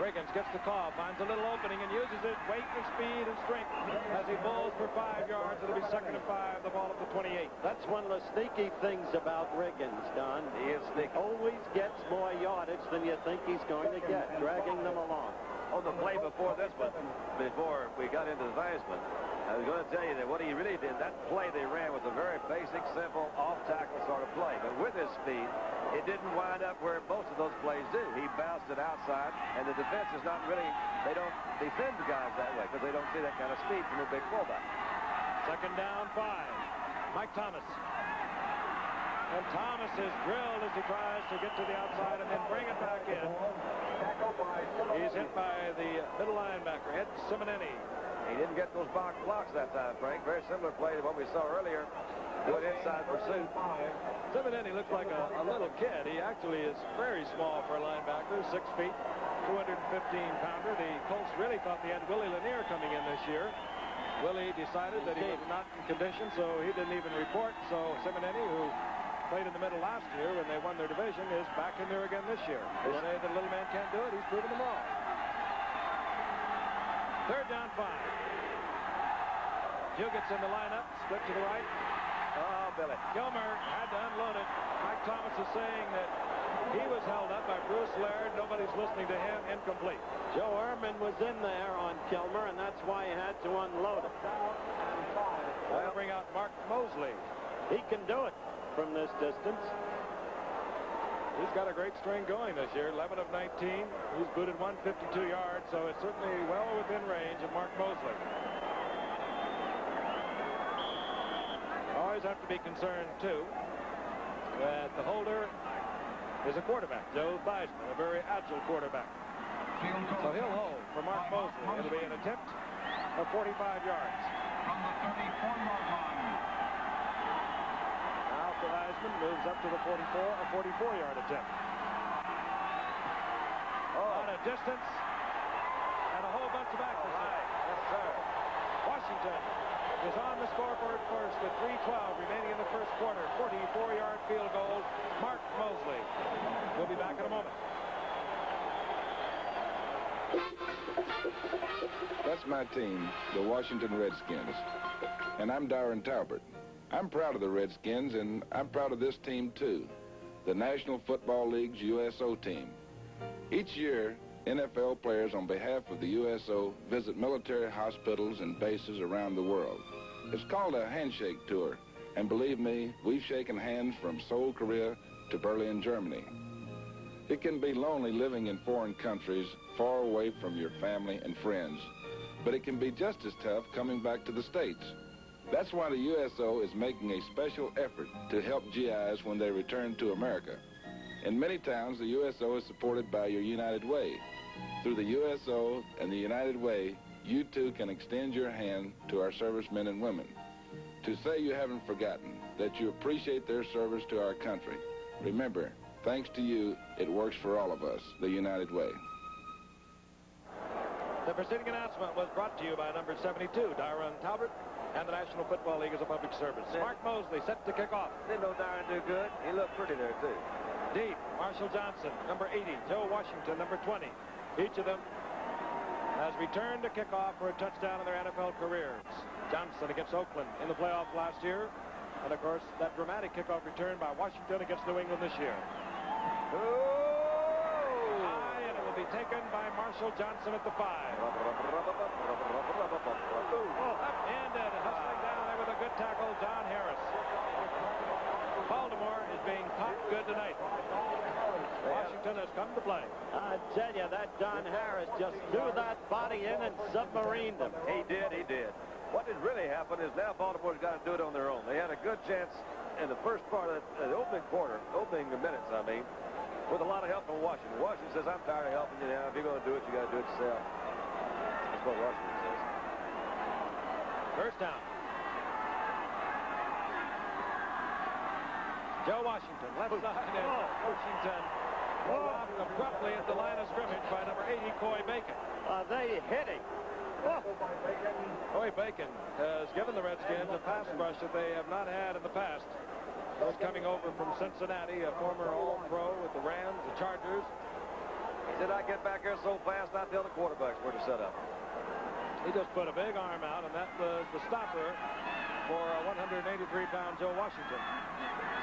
Speaker 7: Riggins gets the call, finds a little opening, and uses his weight and speed and strength as he bowls for 5 yards. It'll be 2nd and 5, the ball at the 28.
Speaker 2: That's one of the sneaky things about Riggins, Don.
Speaker 10: He is sneaky.
Speaker 2: Always gets more yardage than you think he's going to get, dragging them along.
Speaker 10: On the play before this one, before we got into the Theismann, I was going to tell you that what he really did, that play they ran was a very basic, simple, off-tackle sort of play. But with his speed, it didn't wind up where most of those plays do. He bounced it outside, and the defense is not really, they don't defend the guys that way because they don't see that kind of speed from a big fullback.
Speaker 7: 2nd down, 5. Mike Thomas. And Thomas is drilled as he tries to get to the outside and then bring it back in. He's hit by the middle linebacker, Ed Simonelli.
Speaker 10: He didn't get those box blocks that time, Frank. Very similar play to what we saw earlier. Good inside pursuit.
Speaker 7: Simonelli looks like a little kid. He actually is very small for a linebacker, 6 feet, 215-pounder. The Colts really thought they had Willie Lanier coming in this year. Willie decided that he was not in condition, so he didn't even report. So Simonelli, who played in the middle last year when they won their division, is back in there again this year. They say the little man can't do it. He's proven them wrong. 3rd down, 5. Hugett's in the lineup, split to the right.
Speaker 10: Oh, Billy.
Speaker 7: Kilmer had to unload it. Mike Thomas is saying that he was held up by Bruce Laird. Nobody's listening to him. Incomplete.
Speaker 2: Joe Ehrman was in there on Kilmer, and that's why he had to unload it.
Speaker 7: They'll bring out Mark Mosley.
Speaker 2: He can do it from this distance.
Speaker 7: He's got a great string going this year, 11 of 19. He's booted 152 yards, so it's certainly well within range of Mark Mosley. Always have to be concerned, too, that the holder is a quarterback, Joe Theismann, a very agile quarterback. So he'll hold for Mark Mosley. It'll be an attempt of 45 yards.
Speaker 13: From the 34-yard line.
Speaker 7: Now Theismann moves up to the 44, a 44-yard attempt. On a distance, and a whole bunch of accuracy.
Speaker 10: Yes, sir.
Speaker 7: Washington is on the scoreboard first with 3:12 remaining in the first quarter. 44-yard field goal. Mark Mosley. We'll be back in a moment.
Speaker 4: That's my team, the Washington Redskins. And I'm Darren Talbert. I'm proud of the Redskins, and I'm proud of this team, too, the National Football League's USO team. Each year, NFL players on behalf of the USO visit military hospitals and bases around the world. It's called a handshake tour, and believe me, we've shaken hands from Seoul, Korea to Berlin, Germany. It can be lonely living in foreign countries, far away from your family and friends, but it can be just as tough coming back to the States. That's why the USO is making a special effort to help GIs when they return to America. In many towns, the USO is supported by your United Way. Through the USO and the United Way, you too can extend your hand to our servicemen and women. To say you haven't forgotten, that you appreciate their service to our country. Remember, thanks to you, it works for all of us, the United Way.
Speaker 7: The preceding announcement was brought to you by number 72, Darren Talbert, and the National Football League as a public service. Mark Mosley set to kick off.
Speaker 10: Didn't know Darren do good. He looked pretty there, too.
Speaker 7: Deep, Marshall Johnson, number 80, Joe Washington, number 20. Each of them has returned to kick off for a touchdown in their NFL careers. Johnson against Oakland in the playoffs last year. And, of course, that dramatic kickoff return by Washington against New England this year. High, and it will be taken by Marshall Johnson at the 5. Upended, hustling down there with a good tackle, John Harris. Baltimore is being caught good tonight. Washington has come to play.
Speaker 2: I tell you, that John Harris just threw that body in and submarined him.
Speaker 10: He did, he did. What has really happened is now Baltimore's got to do it on their own. They had a good chance in the first part of the opening quarter, opening minutes, I mean, with a lot of help from Washington. Washington says, I'm tired of helping you now. If you're going to do it, you got to do it yourself. That's what Washington says.
Speaker 7: First down. Joe Washington, left side, and Washington dropped abruptly at the line of scrimmage by number 80, Coy Bacon.
Speaker 2: Are they hitting?
Speaker 7: Coy Bacon has given the Redskins a pass rush that they have not had in the past. He was coming over from Cincinnati, a former All-Pro with the Rams, the Chargers.
Speaker 10: He said, I get back here so fast, I tell the quarterbacks where to set up.
Speaker 7: He just put a big arm out, and that was the stopper for 183-pound Joe Washington.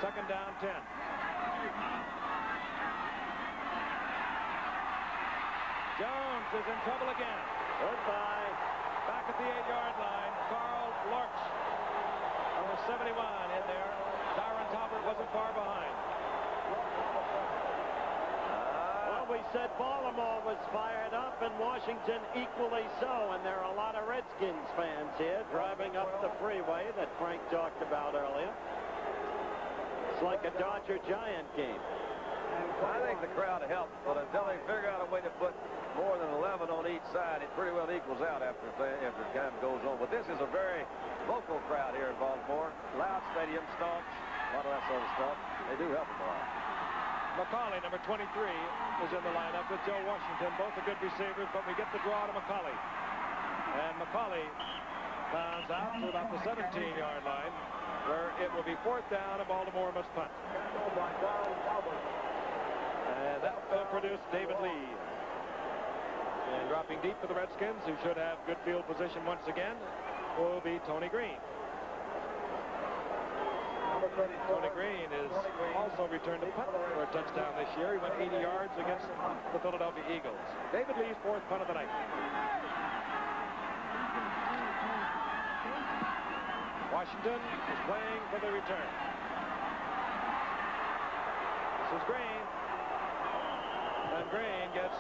Speaker 7: Second down, 10. Jones is in trouble again.
Speaker 2: Goodbye.
Speaker 7: Back at the 8-yard line, Carl Lurch. Number 71 in there. Darren Talbert wasn't far behind.
Speaker 2: Well, we said Baltimore was fired up and Washington equally so, and there are a lot of Redskins fans here driving up the freeway that Frank talked about earlier. It's like a Dodger-Giant game.
Speaker 10: I think the crowd helped, but until they figure out a way to put more than 11 on each side, it pretty well equals out after time goes on. But this is a very vocal crowd here in Baltimore. Loud stadium, stomps, a lot of that sort of stuff. They do help them a lot.
Speaker 7: McCauley, number 23, is in the lineup with Joe Washington. Both are good receivers, but we get the draw to McCauley. And McCauley bounds out to about the 17-yard line, where it will be fourth down and Baltimore must punt. And that will produce David Lee. And dropping deep for the Redskins, who should have good field position once again, will be Tony Green. Tony Green is also returned to punt for a touchdown this year. He went 80 yards against the Philadelphia Eagles. David Lee's fourth punt of the night. Washington is playing for the return. This is Green. And Green gets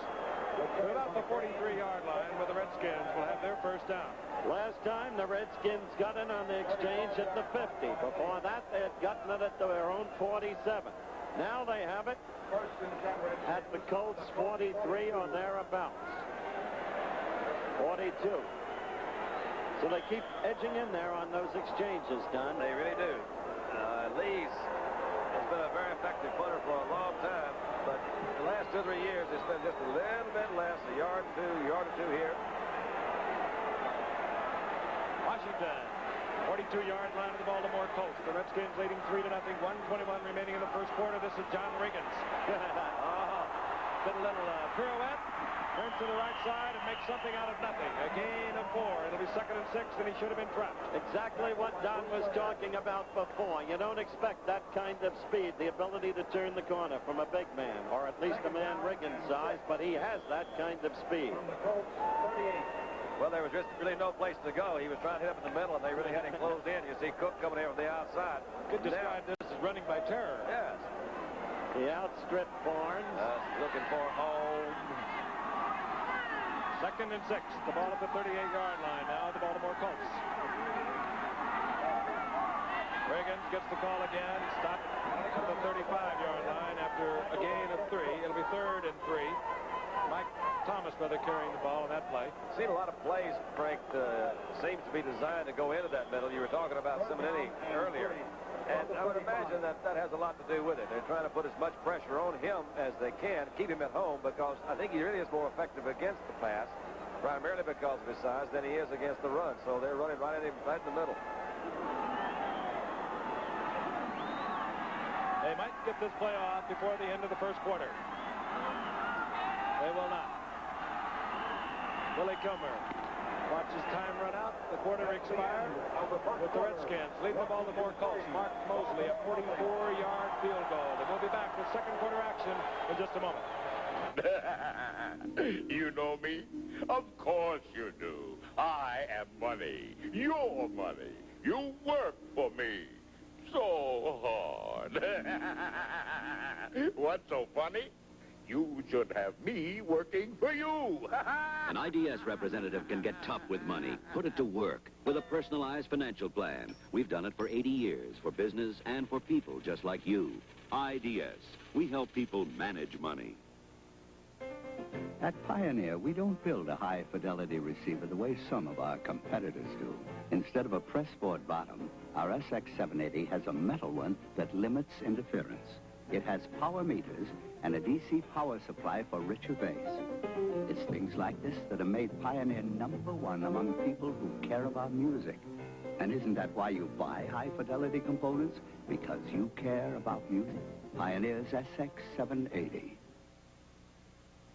Speaker 7: to about the 43-yard line where the Redskins will have their first down.
Speaker 2: Last time the Redskins got in on the exchange at the 50. Before that, they had gotten it at their own 47. Now they have it at the Colts 43 or thereabouts. 42. So they keep edging in there on those exchanges, Don.
Speaker 10: They really do. Lee's has been a very effective punter for a long time, but the last 2 or 3 years, it's been just a little bit less, a yard or two here.
Speaker 7: Washington, 42-yard line of the Baltimore Colts. The Redskins leading 3-0, 1:21 remaining in the first quarter. This is John Riggins. did a little pirouette, turns to the right side and makes something out of nothing. A gain of 4. It'll be 2nd and 6, and he should have been trapped.
Speaker 2: Exactly what Don was talking about before. You don't expect that kind of speed, the ability to turn the corner from a big man, or at least a man Riggins' size, but he has that kind of speed.
Speaker 10: Well, there was just really no place to go. He was trying to hit up in the middle, and they really had him closed in. You see Cook coming here from the outside.
Speaker 7: Could describe this as running by terror.
Speaker 10: Yes.
Speaker 2: He outstripped Barnes.
Speaker 10: Looking for home.
Speaker 7: 2nd and 6. The ball at the 38-yard line now, the Baltimore Colts. Riggins gets the call again. Stopped at the 35-yard line after a gain of 3. It'll be 3rd and 3. Mike Thomas, rather, carrying the ball on that play.
Speaker 10: Seen a lot of plays, Frank, seems to be designed to go into that middle. You were talking about Simonetti earlier. And I would imagine that has a lot to do with it. They're trying to put as much pressure on him as they can, keep him at home, because I think he really is more effective against the pass, primarily because of his size, than he is against the run. So they're running right at him right in the middle.
Speaker 7: They might get this play off before the end of the first quarter. They will not. Willie Kilmer watches time run out. The quarter expired with the Redskins leading the Baltimore Colts. Mark Mosley, a 44-yard field goal. And we'll be back with second quarter action in just a moment.
Speaker 3: You know me? Of course you do. I am money. Your money. You work for me. So hard. What's so funny? You should have me working for you.
Speaker 5: An IDS representative can get tough with money, put it to work, with a personalized financial plan. We've done it for 80 years, for business and for people just like you. IDS. We help people manage money.
Speaker 23: At Pioneer, we don't build a high-fidelity receiver the way some of our competitors do. Instead of a pressboard bottom, our SX780 has a metal one that limits interference. It has power meters and a DC power supply for richer bass. It's things like this that have made Pioneer #1 among people who care about music. And isn't that why you buy high-fidelity components? Because you care about music. Pioneer's SX780.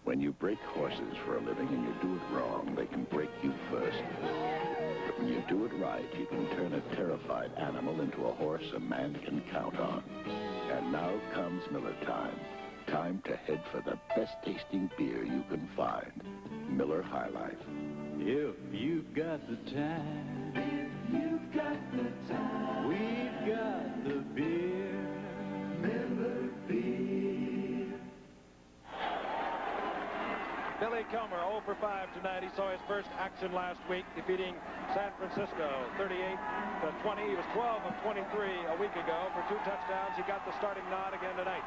Speaker 11: When you break horses for a living and you do it wrong, they can break you first. But when you do it right, you can turn a terrified animal into a horse a man can count on. And now comes Miller time. Time to head for the best-tasting beer you can find. Miller High Life.
Speaker 12: If you've got the time, if you've got the time, we've got the beer, Miller Beer.
Speaker 7: Billy Kilmer, 0 for 5 tonight. He saw his first action last week, defeating San Francisco 38-20. He was 12 of 23 a week ago for 2 touchdowns. He got the starting nod again tonight.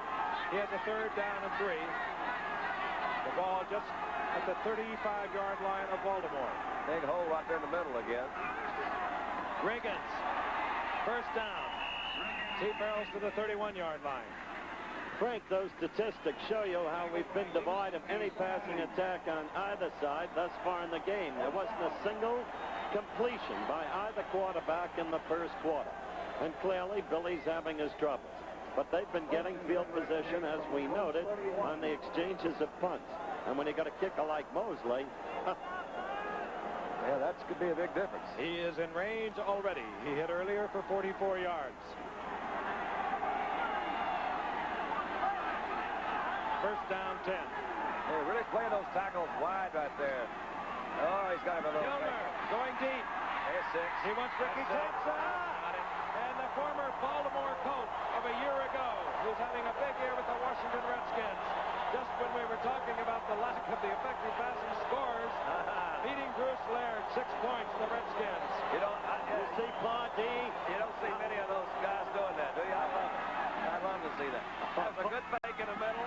Speaker 7: He has a 3rd down and 3. The ball just at the 35-yard line of Baltimore.
Speaker 10: Big hole right there in the middle again.
Speaker 7: Riggins, 1st down. He barrels to the 31-yard line.
Speaker 2: Frank, those statistics show you how we've been devoid of any passing attack on either side thus far in the game. There wasn't a single completion by either quarterback in the first quarter. And clearly, Billy's having his troubles. But they've been getting field position, as we noted, on the exchanges of punts. And when you got a kicker like Mosley,
Speaker 10: yeah, that could be a big difference.
Speaker 7: He is in range already. He hit earlier for 44 yards. 1st down, 10.
Speaker 10: They're really playing those tackles wide right there. Oh, he's got him a little.
Speaker 7: Kilmer going deep.
Speaker 10: There's 6.
Speaker 7: He wants Ricky Thompson. And the former Baltimore Colt of a year ago, who's having a big year with the Washington Redskins. Just when we were talking about the lack of the effective passing scores, beating Bruce Laird, 6 points for the Redskins.
Speaker 10: You don't see Ponty. You don't see many of those guys doing that, do you? I'd love to see that. That was a good fake in the middle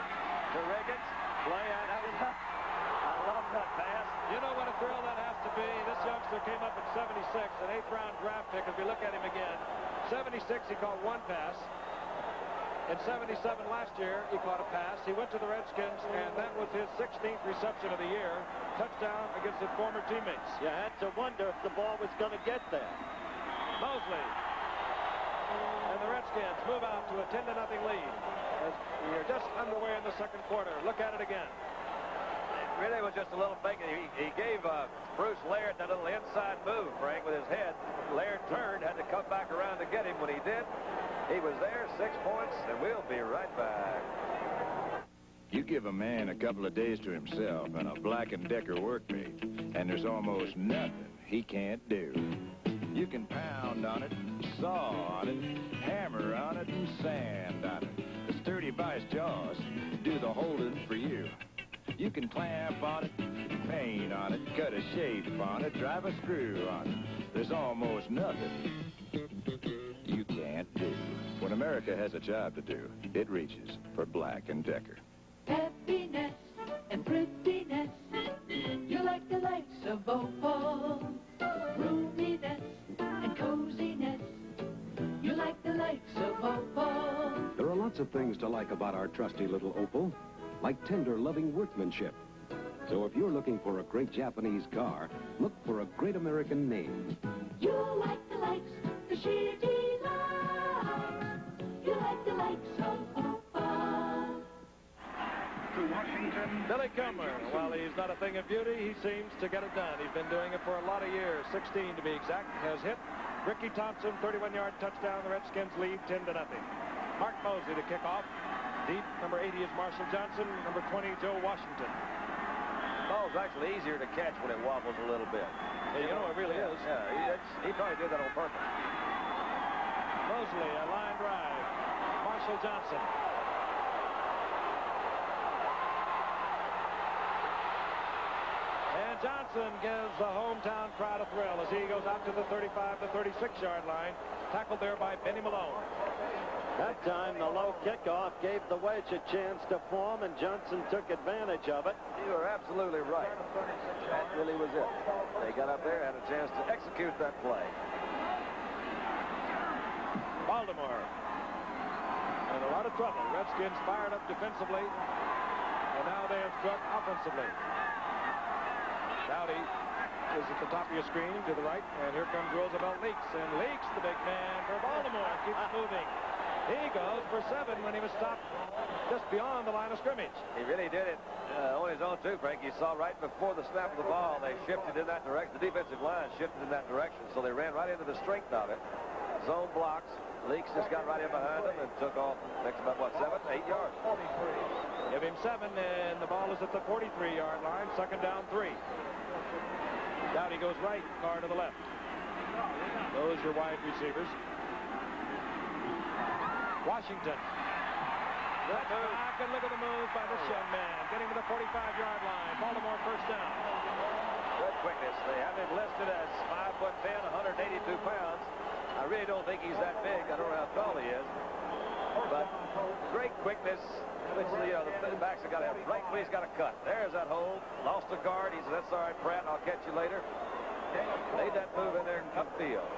Speaker 10: to Riggins. Play action. I love that pass.
Speaker 7: You know what a thrill that has to be. This youngster came up at 76, an 8th-round draft pick. If you look at him again, 76, he caught 1 pass. In 77 last year, he caught a pass. He went to the Redskins, and that was his 16th reception of the year. Touchdown against his former teammates.
Speaker 2: You had to wonder if the ball was going to get there.
Speaker 7: Mosley. And the Redskins move out to a 10-0 lead. as we are just underway in the second quarter. Look at it again.
Speaker 10: It really was just a little fake. He gave Bruce Laird that little inside move, Frank, with his head. Laird turned, had to come back around to get him. When he did, he was there, 6 points, and we'll be right back.
Speaker 4: You give a man a couple of days to himself and a Black & Decker workmate, and there's almost nothing he can't do. You can pound on it, saw on it, hammer on it, and sand on it. The sturdy vice jaws do the holding for you. You can clamp on it, paint on it, cut a shape on it, drive a screw on it. There's almost nothing you can't do. When America has a job to do, it reaches for Black & Decker.
Speaker 13: Happiness and prettiness, you like the likes of Opal. Roominess and coziness, you like the likes of Opal.
Speaker 1: There are lots of things to like about our trusty little Opal, like tender, loving workmanship. So if you're looking for a great Japanese car, look for a great American name.
Speaker 13: You like the likes, the shitty likes. You like the likes of Opal.
Speaker 15: To Washington,
Speaker 7: Billy Kilmer, while he's not a thing of beauty, he seems to get it done. He's been doing it for a lot of years, 16 to be exact, has hit. Ricky Thompson, 31-yard touchdown. The Redskins lead 10-0. Mark Mosley to kick off. Deep, number 80 is Marshall Johnson. Number 20, Joe Washington.
Speaker 10: Ball's actually easier to catch when it wobbles a little bit.
Speaker 7: Yeah, you know, it really is.
Speaker 10: Yeah, he probably did that on purpose.
Speaker 7: Mosley, a line drive. Marshall Johnson. And Johnson gives the hometown crowd a thrill as he goes out to the 35 to 36-yard line. Tackled there by Benny Malone.
Speaker 2: That time, the low kickoff gave the wedge a chance to form, and Johnson took advantage of it.
Speaker 10: You are absolutely right. That really was it. They got up there, had a chance to execute that play.
Speaker 7: Baltimore in a lot of trouble. Redskins fired up defensively, and now they have struck offensively. Dowdy is at the top of your screen to the right, and here comes Roosevelt Leaks, and Leaks, the big man for Baltimore, keeps moving. He goes for 7 when he was stopped just beyond the line of scrimmage.
Speaker 10: He really did it on his own, too, Frank. You saw right before the snap of the ball, they shifted in that direction. The defensive line shifted in that direction, so they ran right into the strength of it. Zone blocks. Leaks just got right in behind him and took off next about, 7 to 8 yards.
Speaker 7: Give him 7, and the ball is at the 43-yard line. Second down, 3. Dowdy goes right, Carr to the left. Those are wide receivers. Washington. Good move. Back and look at the move by this young man. Getting to the 45-yard line. Baltimore first down.
Speaker 10: Good quickness. They have him listed as 5'10", 182 pounds. I really don't think he's that big. I don't know how tall he is. But great quickness, which the backs have got to have. Right when he's got a cut. There's that hole. Lost a guard. He said, that's all right, Pratt. I'll catch you later. Made that move in there upfield.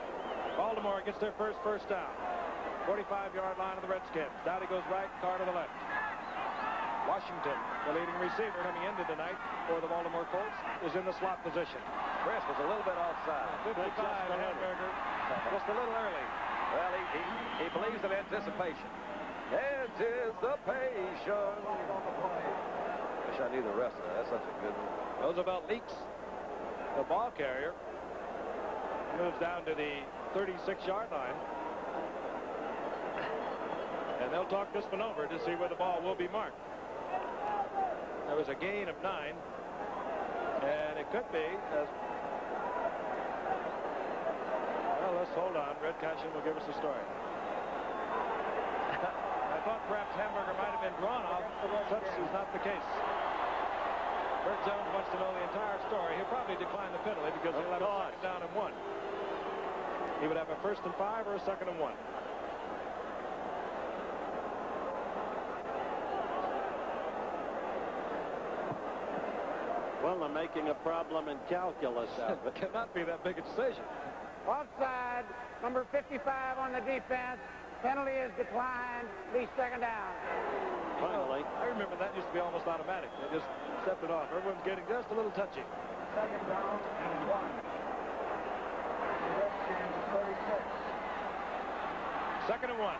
Speaker 7: Baltimore gets their first down. 45-yard line of the Redskins. Dowdy goes right, Carr to the left. Washington, the leading receiver coming into tonight for the Baltimore Colts, is in the slot position.
Speaker 10: Chris was a little bit offside.
Speaker 7: 55, Hamburger, just a little early.
Speaker 10: Well, he believes in anticipation. Anticipation. Wish I knew the rest of that. That's such a good one.
Speaker 7: Roosevelt Leaks, the ball carrier, moves down to the 36-yard line. And they'll talk this one over to see where the ball will be marked. There was a gain of 9. And it could be as... Well, let's hold on. Red Cashin will give us the story. I thought perhaps Hamburger might have been drawn off. Such is not the case. Bert Jones wants to know the entire story. He'll probably decline the penalty because he'll have a second down and 1. He would have a 1st and 5 or a 2nd and 1.
Speaker 2: Well, they're making a problem in calculus out of it.
Speaker 7: Cannot be that big a decision.
Speaker 20: Offside, number 55 on the defense. Penalty is declined. Be second down.
Speaker 2: Finally.
Speaker 7: I remember that used to be almost automatic. They just stepped it off. Everyone's getting just a little touchy.
Speaker 12: Second down and 1. Redskins 36.
Speaker 7: Second and 1.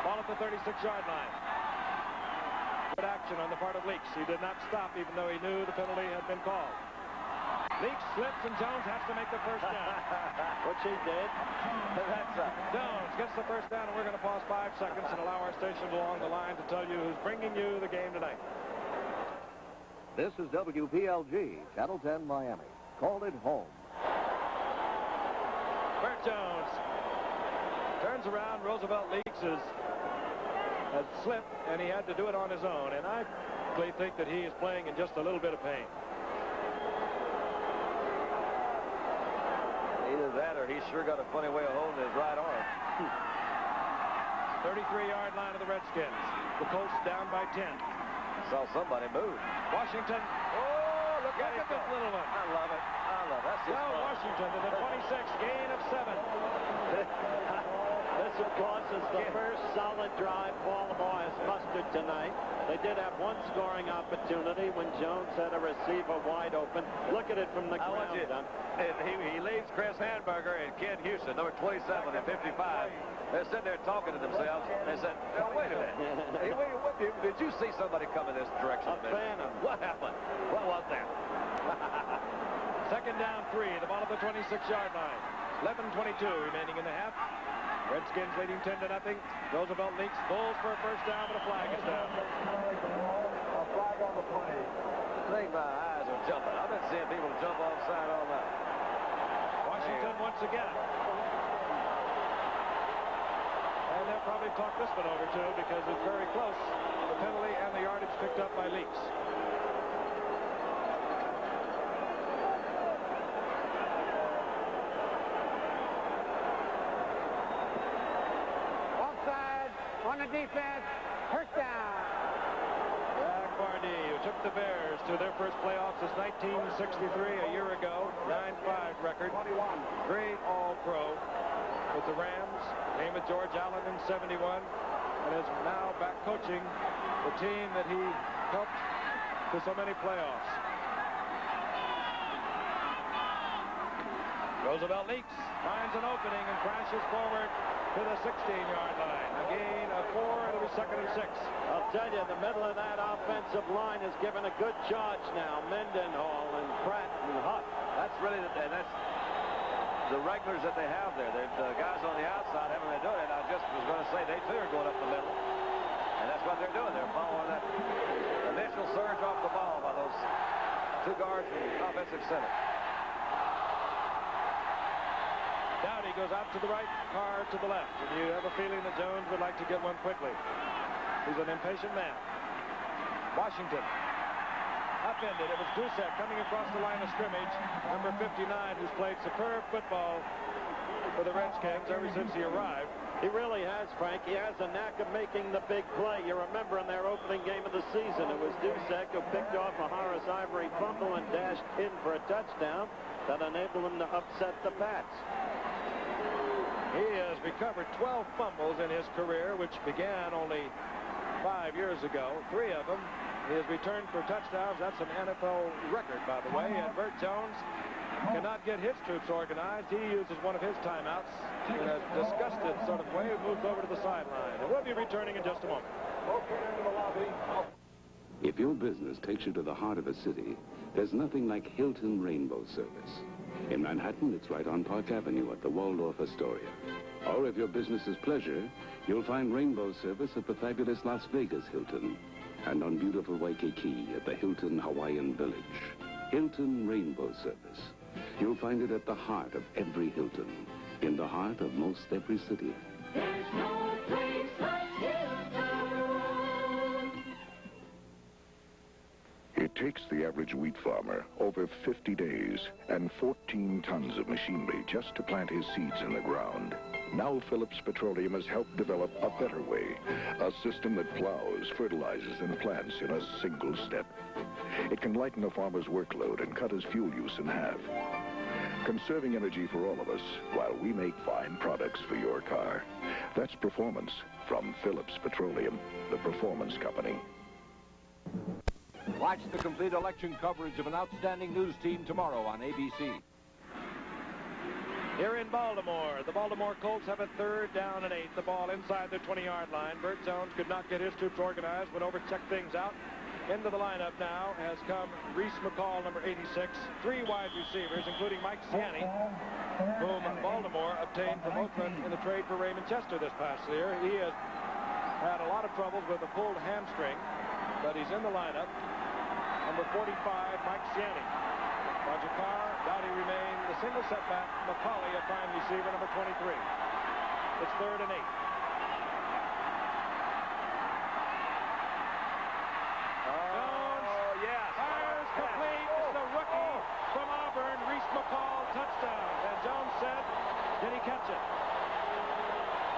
Speaker 7: Ball at the 36-yard line. Good action on the part of Leaks. He did not stop even though he knew the penalty had been called. Leaks slips and Jones has to make the first down.
Speaker 2: Which he did.
Speaker 7: Jones gets the first down, and we're going to pause 5 seconds and allow our stations along the line to tell you who's bringing you the game tonight.
Speaker 8: This is WPLG, Channel 10 Miami. Called it home.
Speaker 7: Bert Jones turns around. Roosevelt Leaks has slipped, and he had to do it on his own. And I really think that he is playing in just a little bit of pain.
Speaker 10: Either that or he's sure got a funny way of holding his right arm.
Speaker 7: 33-yard line of the Redskins. The Colts down by 10.
Speaker 10: Saw somebody move.
Speaker 7: Washington.
Speaker 10: Oh, look at
Speaker 7: this little one.
Speaker 10: I love it. I love it. That's just fun.
Speaker 7: Washington to the 26, gain of 7.
Speaker 2: This, of course, is the first solid drive Baltimore has mustered tonight. They did have one scoring opportunity when Jones had a receiver wide open. Look at it from the ground.
Speaker 10: He leaves Chris Hamburger and Ken Houston, number 27 and 55. They're sitting there talking to themselves. They said, "No, wait a minute. Hey, did you see somebody come in this direction?
Speaker 2: A phantom.
Speaker 10: What happened? What was that?"
Speaker 7: Second down 3. The ball at the 26-yard line. 11:22 remaining in the half. Redskins leading 10-0. Roosevelt Leaks pulls for a first down, but a flag is down.
Speaker 10: A flag on the play. I think my eyes are jumping. I've been seeing people jump offside all night.
Speaker 7: Washington once again. And they'll probably talk this one over too because it's very close. The penalty and the yardage picked up by Leaks.
Speaker 20: Offside on the defense. First down.
Speaker 7: Jack Barney, who took the Bears to their first playoffs since 1963, a year ago. 9-5 record. Great All-Pro with the Rams. Came with George Allen in 71 and is now back coaching the team that he helped to so many playoffs. Roosevelt Leaks finds an opening and crashes forward to the 16-yard line. A gain of 4, it'll be 2nd and 6.
Speaker 2: I'll tell you, the middle of that offensive line is given a good charge now. Mendenhall and Pratt and Huff.
Speaker 10: That's really the regulars that they have there. The guys on the outside having to do it. I just was going to say they too are going up the middle. And that's what they're doing. They're following that initial surge off the ball by those 2 guards and offensive center.
Speaker 7: Dowdy goes out to the right, Carr to the left. And you have a feeling that Jones would like to get one quickly. He's an impatient man. Washington. Upended. It was Dusek coming across the line of scrimmage. Number 59, who's played superb football for the Redskins ever since he arrived.
Speaker 2: He really has, Frank. He has a knack of making the big play. You remember in their opening game of the season, it was Dusek who picked off a Horace Ivory fumble and dashed in for a touchdown that enabled him to upset the Pats.
Speaker 7: He has recovered 12 fumbles in his career, which began only 5 years ago. 3 of them he has returned for touchdowns. That's an NFL record, by the way. And Bert Jones cannot get his troops organized. He uses one of his timeouts in a disgusted sort of way, moves over to the sideline. And we'll be returning in just a moment.
Speaker 9: If your business takes you to the heart of a city, there's nothing like Hilton Rainbow Service. In Manhattan, it's right on Park Avenue at the Waldorf Astoria. Or if your business is pleasure, you'll find Rainbow Service at the fabulous Las Vegas Hilton and on beautiful Waikiki at the Hilton Hawaiian Village. Hilton Rainbow Service. You'll find it at the heart of every Hilton, in the heart of most every city.
Speaker 13: There's no place like Hilton.
Speaker 11: It takes the average wheat farmer over 50 days and 14 tons of machinery just to plant his seeds in the ground. Now Phillips Petroleum has helped develop a better way, a system that plows, fertilizes, and plants in a single step. It can lighten a farmer's workload and cut his fuel use in half, conserving energy for all of us while we make fine products for your car. That's performance from Phillips Petroleum, the performance company.
Speaker 16: Watch the complete election coverage of an outstanding news team tomorrow on ABC.
Speaker 7: Here in Baltimore, the Baltimore Colts have a 3rd down and 8. The ball inside the 20-yard line. Bert Jones could not get his troops organized, went over, checked things out. Into the lineup now has come Reese McCall, number 86, 3 wide receivers, including Mike Siani, whom Baltimore obtained from Oakland in the trade for Raymond Chester this past year. He has had a lot of troubles with a pulled hamstring, but he's in the lineup. Number 45, Mike Siani. Roger Carr, Dowdy remained. The single setback, McCauley, a prime receiver, number 23. It's 3rd and 8. Jones,
Speaker 10: yes.
Speaker 7: Fires complete. It's the rookie from Auburn, Reese McCall, touchdown. And Jones said, did he catch it?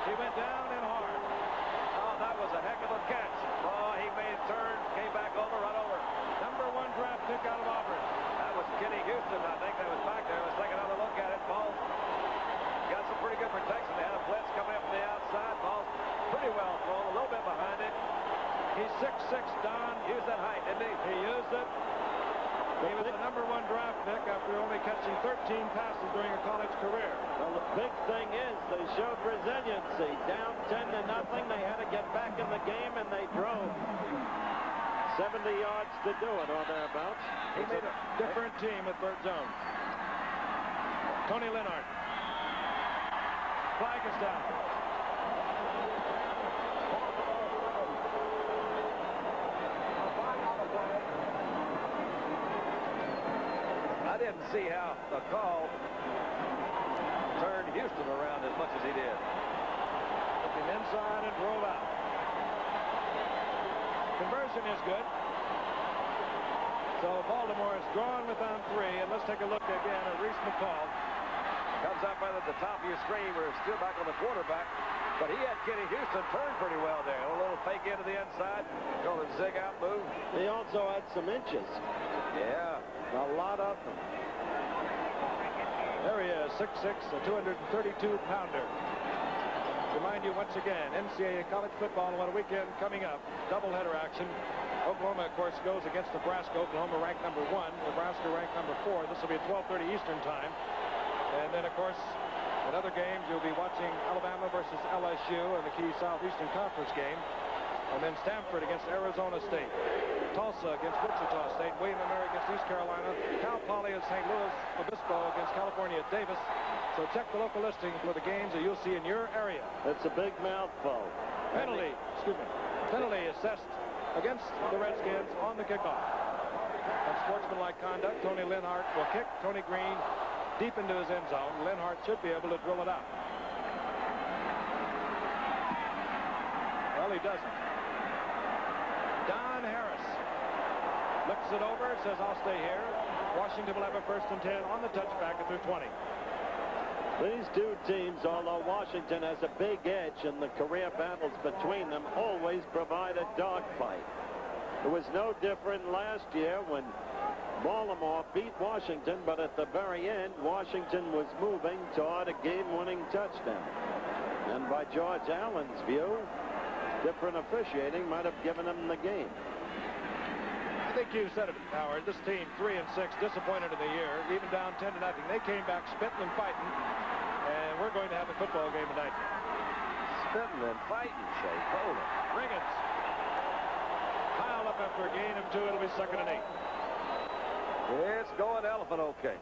Speaker 7: He went down and hard.
Speaker 10: Oh, that was a heck of a catch. Oh, he made a turn, came back over, run over.
Speaker 7: Number 1 draft pick out of Auburn.
Speaker 10: That was Kenny Houston, I think, that was back there. Let's take another look at it. Ball got some pretty good protection. They had a blitz coming up from the outside. Ball's pretty well thrown, a little bit behind it.
Speaker 7: He's 6'6", Don.
Speaker 10: Used that height, didn't he?
Speaker 7: He used it. He was the number 1 draft pick after only catching 13 passes during a college career.
Speaker 2: Well, the big thing is they showed resiliency. Down 10-0, they had to get back in the game, and they drove 70 yards to do it or thereabouts.
Speaker 7: He made a different team with Bert Jones. Tony Linhart. Flag is down.
Speaker 10: I didn't see how the call turned Houston around as much as he did.
Speaker 7: Took him inside and drove out. Conversion is good. So Baltimore is drawn with on 3, and let's take a look again at Reese McCall.
Speaker 10: Comes up right at the top of your screen. We're still back on the quarterback, but he had Kenny Houston turned pretty well there. A little fake into the inside, called a zig out move.
Speaker 2: He also had some inches.
Speaker 10: Yeah.
Speaker 2: A lot of them.
Speaker 7: There he is, 6'6", a 232-pounder. Remind you once again, NCAA college football on a weekend coming up. Doubleheader action. Oklahoma, of course, goes against Nebraska. Oklahoma ranked number 1. Nebraska ranked number 4. This will be at 12:30 Eastern time. And then, of course, in other games, you'll be watching Alabama versus LSU in the key Southeastern Conference game. And then Stanford against Arizona State. Tulsa against Wichita State. William & Mary against East Carolina. Cal Poly at St. Louis Obispo against California at Davis. So check the local listing for the games that you'll see in your area.
Speaker 2: That's a big mouthful.
Speaker 7: Penalty assessed against the Redskins on the kickoff. Unsportsmanlike conduct. Tony Linhart will kick Tony Green deep into his end zone. Linhart should be able to drill it out. Well, he doesn't. Don Harris looks it over, says, I'll stay here. Washington will have a 1st and 10 on the touchback at their 20.
Speaker 2: These two teams, although Washington has a big edge in the career battles between them, always provide a dogfight. It was no different last year when Baltimore beat Washington, but at the very end, Washington was moving toward a game-winning touchdown. And by George Allen's view, different officiating might have given him the game.
Speaker 7: I think you said it, Howard. This team, 3-6, disappointed in the year, even down 10-0. They came back spitting and fighting, and we're going to have a football game tonight.
Speaker 10: Spitting and fighting, Shea Poland.
Speaker 7: Riggins piled up after a gain of 2. It'll be 2nd and 8.
Speaker 10: It's going elephant okay.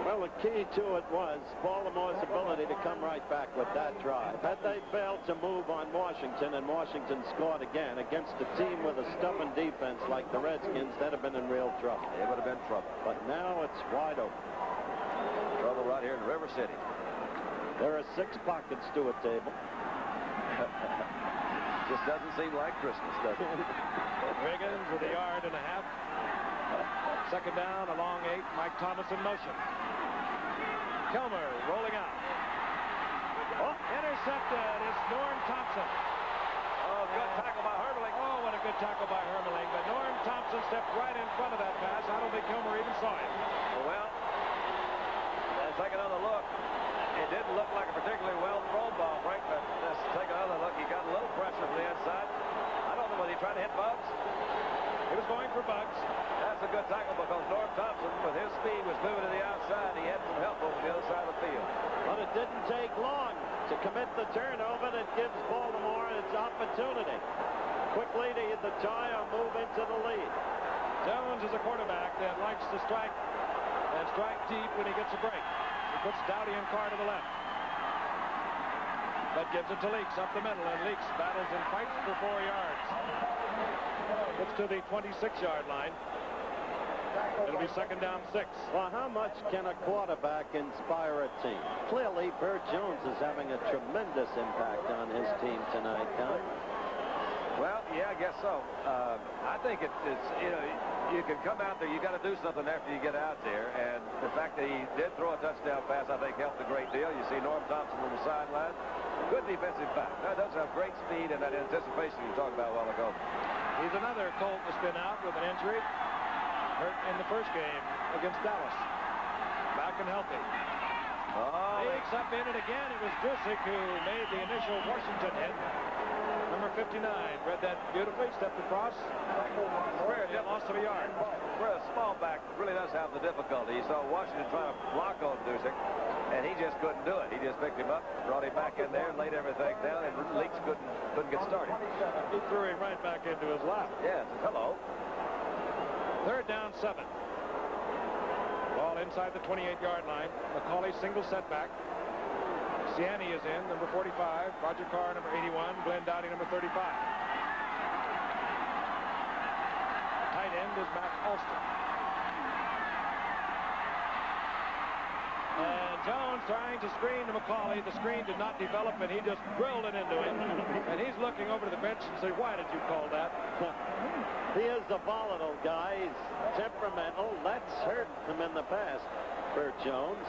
Speaker 2: Well, the key to it was Baltimore's ability to come right back with that drive. Had they failed to move on Washington, and Washington scored again against a team with a stubborn defense like the Redskins, they'd have been in real trouble.
Speaker 10: It would have been trouble.
Speaker 2: But now it's wide open.
Speaker 10: Trouble right here in River City.
Speaker 2: There are 6 pockets to a table.
Speaker 10: Just doesn't seem like Christmas, does it?
Speaker 7: Riggins with a 1.5 yards. 2nd down, a long 8. Mike Thomas in motion. Kilmer rolling out. Oh, intercepted. It's Norm Thompson.
Speaker 10: Oh, good tackle by Hermeling.
Speaker 7: Oh, what a good tackle by Hermeling. But Norm Thompson stepped right in front of that pass. I don't think Kilmer even saw it.
Speaker 10: Well, let's take another look. It didn't look like a particularly well-thrown ball, Frank, but let's take another look. He got a little pressure from the inside. I don't know whether he tried to hit Bugs. He was going for Bugs. That's a good tackle because Norm Thompson, with his speed, was moving to the outside. He had some help over the other side of the field.
Speaker 2: But it didn't take long to commit the turnover that gives Baltimore its opportunity. Quickly to hit the tie or move into the lead.
Speaker 7: Jones is a quarterback that likes to strike and strike deep when he gets a break. He puts Dowdy and Carr to the left. But gives it to Leaks up the middle, and Leaks battles and fights for 4 yards. Gets to the 26-yard line. It'll be second down 6.
Speaker 2: Well, how much can a quarterback inspire a team? Clearly, Bert Jones is having a tremendous impact on his team tonight, Don.
Speaker 10: Well, yeah, I guess so. I think it's, you know, you can come out there, you got to do something after you get out there, and the fact that he did throw a touchdown pass, I think, helped a great deal. You see Norm Thompson on the sideline. Good defensive back. That does have great speed and that anticipation you talked about a while ago.
Speaker 7: He's another Colt that's been out with an injury. Hurt in the first game against Dallas. Back and healthy. Leaks up in it again. It was Jusic who made the initial Washington hit. Number 59 read that beautifully, stepped across. Lost of a yard.
Speaker 10: For a small back, really does have the difficulty. You saw Washington trying to block on Jusic, and he just couldn't do it. He just picked him up, brought him back in there, laid everything down, and Leaks couldn't get started.
Speaker 7: He threw him right back into his lap.
Speaker 10: Yeah, hello.
Speaker 7: Third down 7. Ball inside the 28-yard line. McCauley single setback. Ciani is in, number 45. Roger Carr, number 81. Glenn Dowdy, number 35. Tight end is Matt Alston. And Jones trying to screen to McCauley. The screen did not develop, and he just drilled it into him. And he's looking over to the bench and saying, why did you call that?
Speaker 2: He is a volatile guy. He's temperamental. That's hurt him in the past, Bert Jones.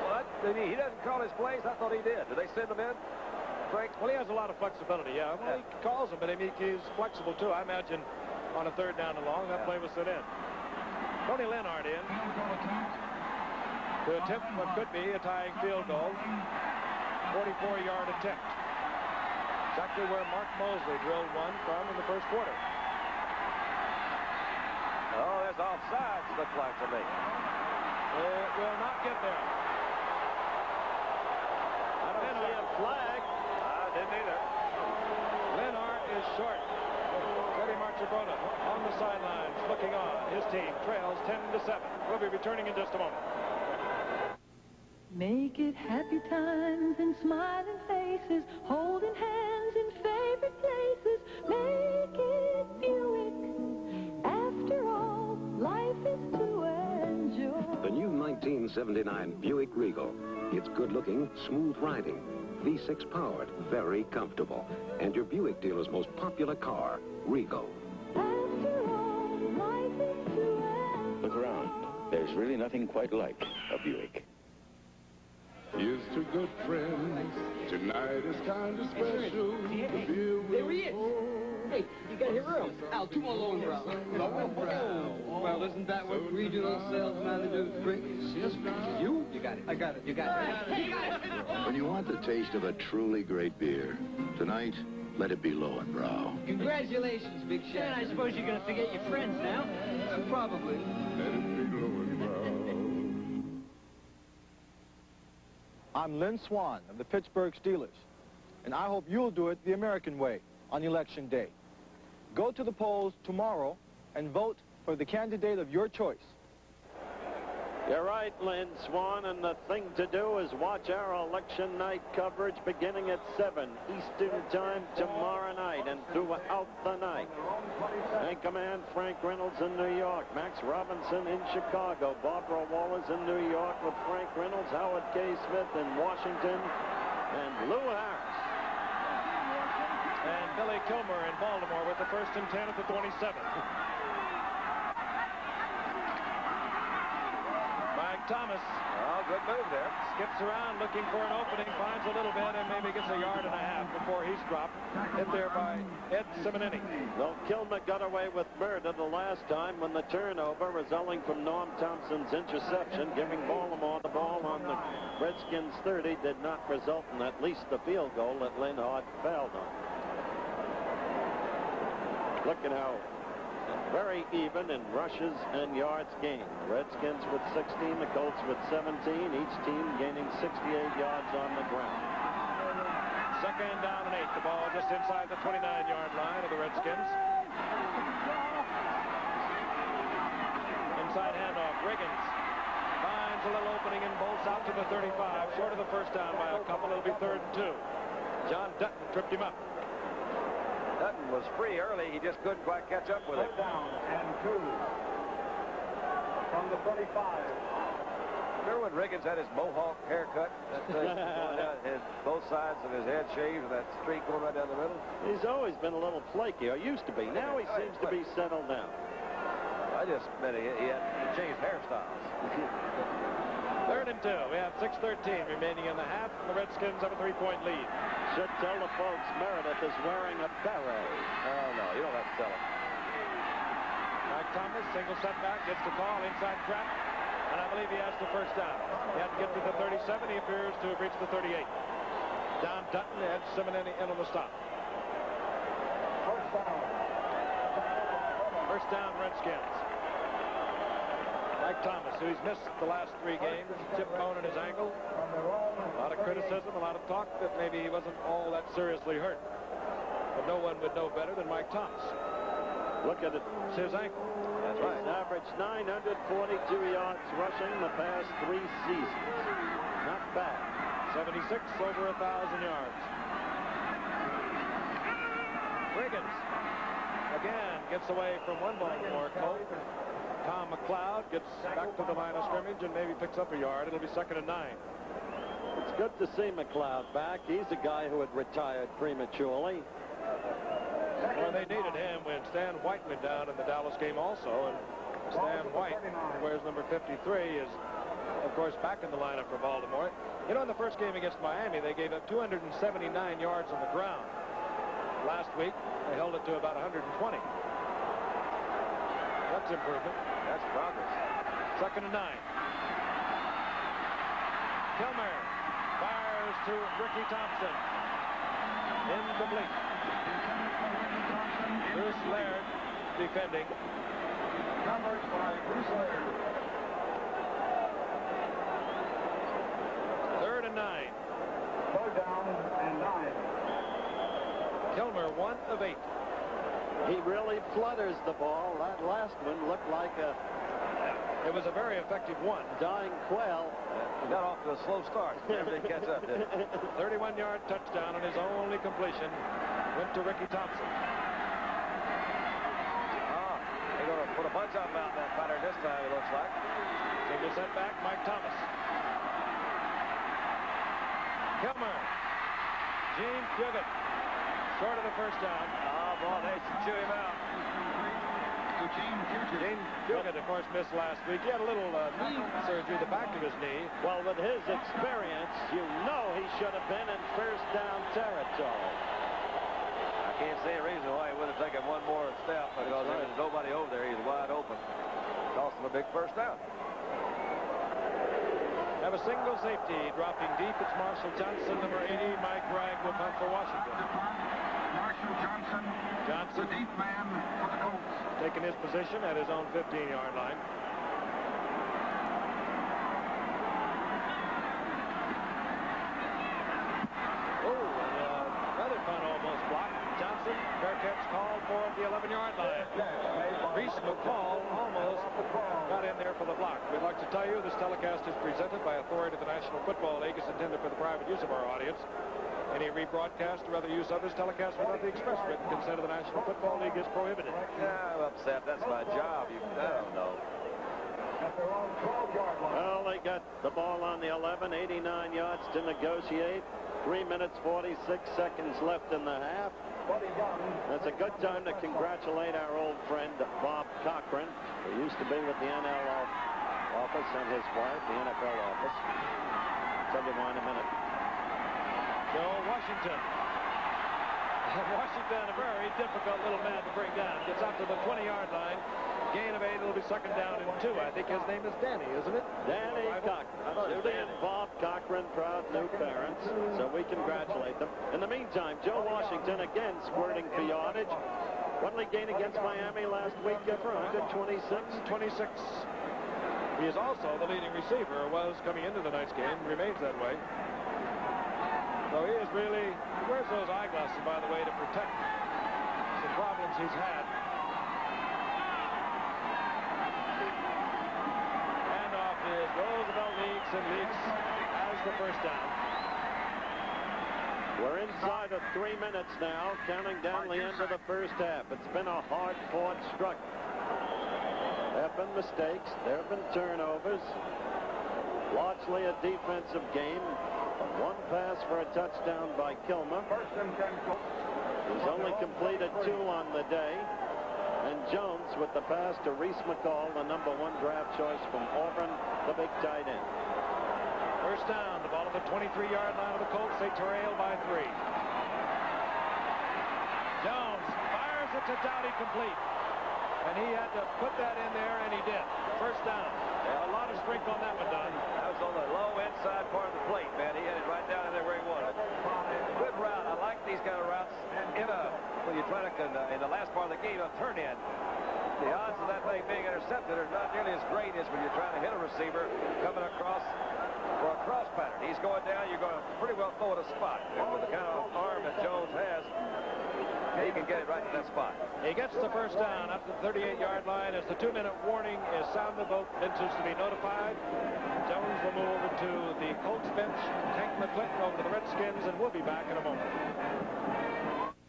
Speaker 10: What? He doesn't call his plays? I thought he did. Did they send him in? Frank?
Speaker 7: Well, he has a lot of flexibility, yeah. Well, he calls them, but I mean, he's flexible, too. I imagine on a third down and long, that play was set in. Tony Leonard in to attempt what could be a tying field goal. 44-yard attempt. Exactly where Mark Mosley drilled one from in the first quarter.
Speaker 10: Oh, there's offsides, looks like to me.
Speaker 7: It will not get there.
Speaker 2: I don't see a flag.
Speaker 10: I didn't either.
Speaker 7: Leonard is short. Teddy Marchibroda on the sidelines looking on. His team trails 10-7. We'll be returning in just a moment.
Speaker 16: Make it happy times and smiling faces, holding hands in favorite places. Make it Buick. After all, life is to enjoy.
Speaker 1: The new 1979 Buick Regal. It's good-looking, smooth riding, V6 powered, very comfortable. And your Buick dealer's most popular car, Regal.
Speaker 16: After all, life is to enjoy.
Speaker 11: Look around. There's really nothing quite like a Buick.
Speaker 12: Here's to good friends. Tonight is kind of special.
Speaker 6: There he is. Hey, you got here early. Al, 2 more low and brow. Low and brow. Well, isn't that what regional sales managers bring? Yes, you? You got it. I got it. You got it. You got it.
Speaker 11: When you want the taste of a truly great beer, tonight, let it be low and brow.
Speaker 6: Congratulations, Big Shot. And I suppose you're going to forget your friends now? Probably.
Speaker 12: Let it be low and brow.
Speaker 17: I'm Lynn Swan of the Pittsburgh Steelers, and I hope you'll do it the American way on Election Day. Go to the polls tomorrow and vote for the candidate of your choice.
Speaker 2: You're right, Lynn Swan, and the thing to do is watch our election night coverage beginning at 7 Eastern Time tomorrow night and throughout the night. Anchorman Frank Reynolds in New York, Max Robinson in Chicago, Barbara Wallace in New York with Frank Reynolds, Howard K. Smith in Washington, and Lou Harris.
Speaker 7: And Billy Kilmer in Baltimore with the 1st and 10 at the 27. Mike Thomas.
Speaker 10: Oh, good move there.
Speaker 7: Skips around looking for an opening, finds a little bit, and maybe gets a yard and a half before he's dropped. Hit there by Ed Simonini.
Speaker 2: Well, Kilmer got away with murder the last time when the turnover resulting from Norm Thompson's interception, giving Baltimore the ball on the Redskins 30, did not result in at least the field goal that Lynn Hart fouled on. Look at how very even in rushes and yards gained. Redskins with 16, the Colts with 17, each team gaining 68 yards on the ground.
Speaker 14: Second down and 8. The ball just inside the 29-yard line of the Redskins. Inside handoff. Riggins finds a little opening and bolts out to the 35. Short of the first down by a couple. It'll be 3rd and 2. John Dutton tripped him up.
Speaker 10: Dutton was free early. He just couldn't quite catch up with it.
Speaker 7: 3rd down and 2 from the 35.
Speaker 10: Remember when Riggins had his mohawk haircut? That thing had both sides of his head shaved with that streak going right down the middle?
Speaker 2: He's always been a little flaky, or used to be. Now he seems to be settled down.
Speaker 10: I just meant he changed hairstyles.
Speaker 14: 3rd and 2. We have 6:13 remaining in the half. The Redskins have a 3-point lead.
Speaker 2: Should tell the folks Meredith is wearing a beret.
Speaker 10: Oh, no, you don't have to tell him.
Speaker 14: Mike Thomas, single setback, gets the call, inside trap, and I believe he has the first down. He had to get to the 37. He appears to have reached the 38. Down Dutton, Ed Simonetti in on the stop. First down, Redskins. Mike Thomas, who's missed the last 3 games, chip bone in his ankle. A lot of criticism, a lot of talk that maybe he wasn't all that seriously hurt. But no one would know better than Mike Thomas.
Speaker 2: Look at it.
Speaker 14: It's his ankle.
Speaker 2: That's right. He's averaged 942 yards rushing the past 3 seasons. Not bad.
Speaker 14: 76, over 1,000 yards. Riggins again gets away from one Baltimore Colt. Tom McLeod gets back to the line of scrimmage and maybe picks up a yard. It'll be 2nd and 9.
Speaker 2: It's good to see McLeod back. He's a guy who had retired prematurely.
Speaker 14: Well, they needed him when Stan White went down in the Dallas game also. And Stan White, who wears number 53, is, of course, back in the lineup for Baltimore. You know, in the first game against Miami, they gave up 279 yards on the ground. Last week, they held it to about 120. That's improvement.
Speaker 10: That's progress.
Speaker 14: 2nd and 9. Kilmer fires to Ricky Thompson. Incomplete. Bruce Laird defending.
Speaker 7: Numbers by Bruce Laird.
Speaker 14: 3rd and 9.
Speaker 7: 3rd down and 9.
Speaker 14: Kilmer, 1 of 8.
Speaker 2: He really flutters the ball. That last one looked like a...
Speaker 14: It was a very effective one.
Speaker 2: Dying quail.
Speaker 10: He got off to a slow start. Never did catch up, did he?
Speaker 14: 31-yard touchdown, and his only completion went to Ricky Thompson.
Speaker 10: They're going to put a bunch of them out in that pattern this time, it looks like.
Speaker 14: Single setback, Mike Thomas. Kilmer. Gene Dugan. Short of the first down.
Speaker 10: Oh, boy, they should chew him out.
Speaker 14: Gene Dugan, of course, missed last week. He had a little knee surgery, the back of his knee.
Speaker 2: Well, with his experience, you know he should have been in first down territory.
Speaker 10: I can't see a reason why he would have taken one more step because there's nobody over there. He's wide open. Cost him a big first down.
Speaker 14: Have a single safety dropping deep. It's Marshall Johnson, number 80. Mike Bragg will punt for Washington.
Speaker 7: Marshall Johnson,
Speaker 14: the
Speaker 7: deep man for the Colts.
Speaker 14: Taking his position at his own 15-yard line. Oh, and another punt almost blocked. Johnson, fair catch called for at the 11-yard line. Reese McCall almost got in there for the block. We'd like to tell you this telecast is presented by authority of the National Football League. It's intended for the private use of our audience. Any rebroadcast or other use of this telecast without the express written consent of the National Football League is prohibited.
Speaker 10: Yeah, I'm upset. That's my job. I don't know.
Speaker 2: Well, they got the ball on the 11, 89 yards to negotiate. 3 minutes, 46 seconds left in the half. That's a good time to congratulate our old friend, Bob Cochran, who used to be with the NL office, and his wife, the NFL office. Tell you why in a minute.
Speaker 14: Joe Washington. Washington, a very difficult little man to bring down. Gets out to the 20-yard line. Gain of 8. It'll be 2nd down and 2. I think his name is Danny, isn't it?
Speaker 2: Danny Cochran. And Bob Cochran, proud new parents. So we congratulate them. In the meantime, Joe Washington again squirting for yardage. What did he gain against Miami last week, Gipper? 126?
Speaker 14: 26. He is also the leading receiver, was coming into tonight's game, remains that way. So he is really, he wears those eyeglasses, by the way, to protect some problems he's had. Handoff is Roosevelt leaks and leaks as the first down.
Speaker 2: We're inside of 3 minutes now, counting down the end of the first half. It's been a hard-fought struggle. There have been mistakes. There have been turnovers. Largely a defensive game. One pass for a touchdown by Kilmer. He's only completed 2 on the day. And Jones with the pass to Reese McCall, the #1 draft choice from Auburn, the big tight end.
Speaker 14: First down, the ball at the 23-yard line of the Colts. They trail by 3. Jones fires it to Dowdy, complete. And he had to put that in there, and he did. First down. Yeah, a lot of strength on that one, Don.
Speaker 10: That was on the low inside part of the plate, man. He had it right down in there where he wanted. Good route. I like these kind of routes when you're trying to, in the last part of the game, a turn in. The odds of that thing being intercepted are not nearly as great as when you're trying to hit a receiver coming across for a cross pattern. He's going down. You're going to pretty well throw it a spot. And with the kind of arm that Jones has, he can get it right to that spot.
Speaker 14: He gets the first down up to the 38-yard line as the 2-minute warning is sounded. Both benches to be notified. Jones will move over to the Colts bench. Hank McClinton over to the Redskins, and we'll be back in a moment.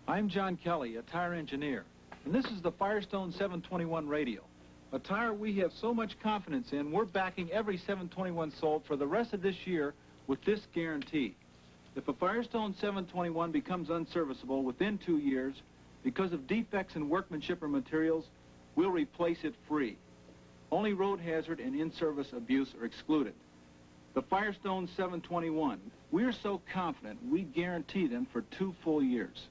Speaker 18: I'm John Kelly, a tire engineer, and this is the Firestone 721 radio. A tire we have so much confidence in, we're backing every 721 sold for the rest of this year with this guarantee. If a Firestone 721 becomes unserviceable within 2 years because of defects in workmanship or materials, we'll replace it free. Only road hazard and in-service abuse are excluded. The Firestone 721, we're so confident we guarantee them for 2 full years.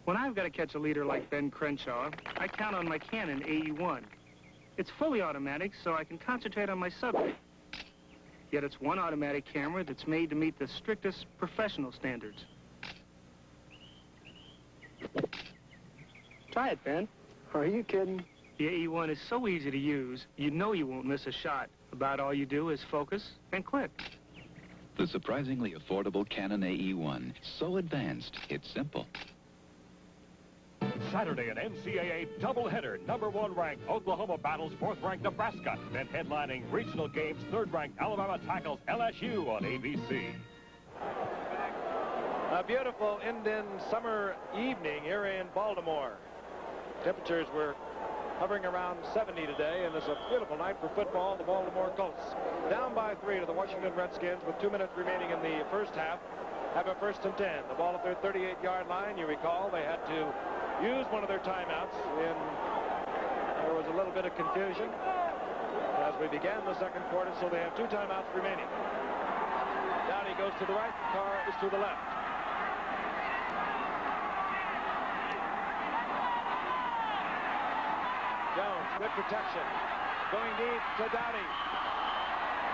Speaker 19: When I've got to catch a leader like Ben Crenshaw, I count on my Canon AE1. It's fully automatic, so I can concentrate on my subject. Yet it's one automatic camera that's made to meet the strictest professional standards. Try it, Ben. Are you kidding? The AE1 is so easy to use, you know you won't miss a shot. About all you do is focus and click.
Speaker 21: The surprisingly affordable Canon AE1. So advanced, it's simple.
Speaker 24: Saturday, an NCAA doubleheader. #1 ranked Oklahoma battles 4th ranked Nebraska. Then headlining regional games, 3rd ranked Alabama tackles LSU on ABC.
Speaker 14: A beautiful Indian summer evening here in Baltimore. Temperatures were hovering around 70 today, and it's a beautiful night for football. The Baltimore Colts down by 3 to the Washington Redskins with 2 minutes remaining in the first half. Have a 1st and 10. The ball at their 38-yard line. You recall they had to use one of their timeouts. There was a little bit of confusion as we began the second quarter, so they have 2 timeouts remaining. Dowdy goes to the right, Carr is to the left. Jones, good protection. Going deep to Dowdy.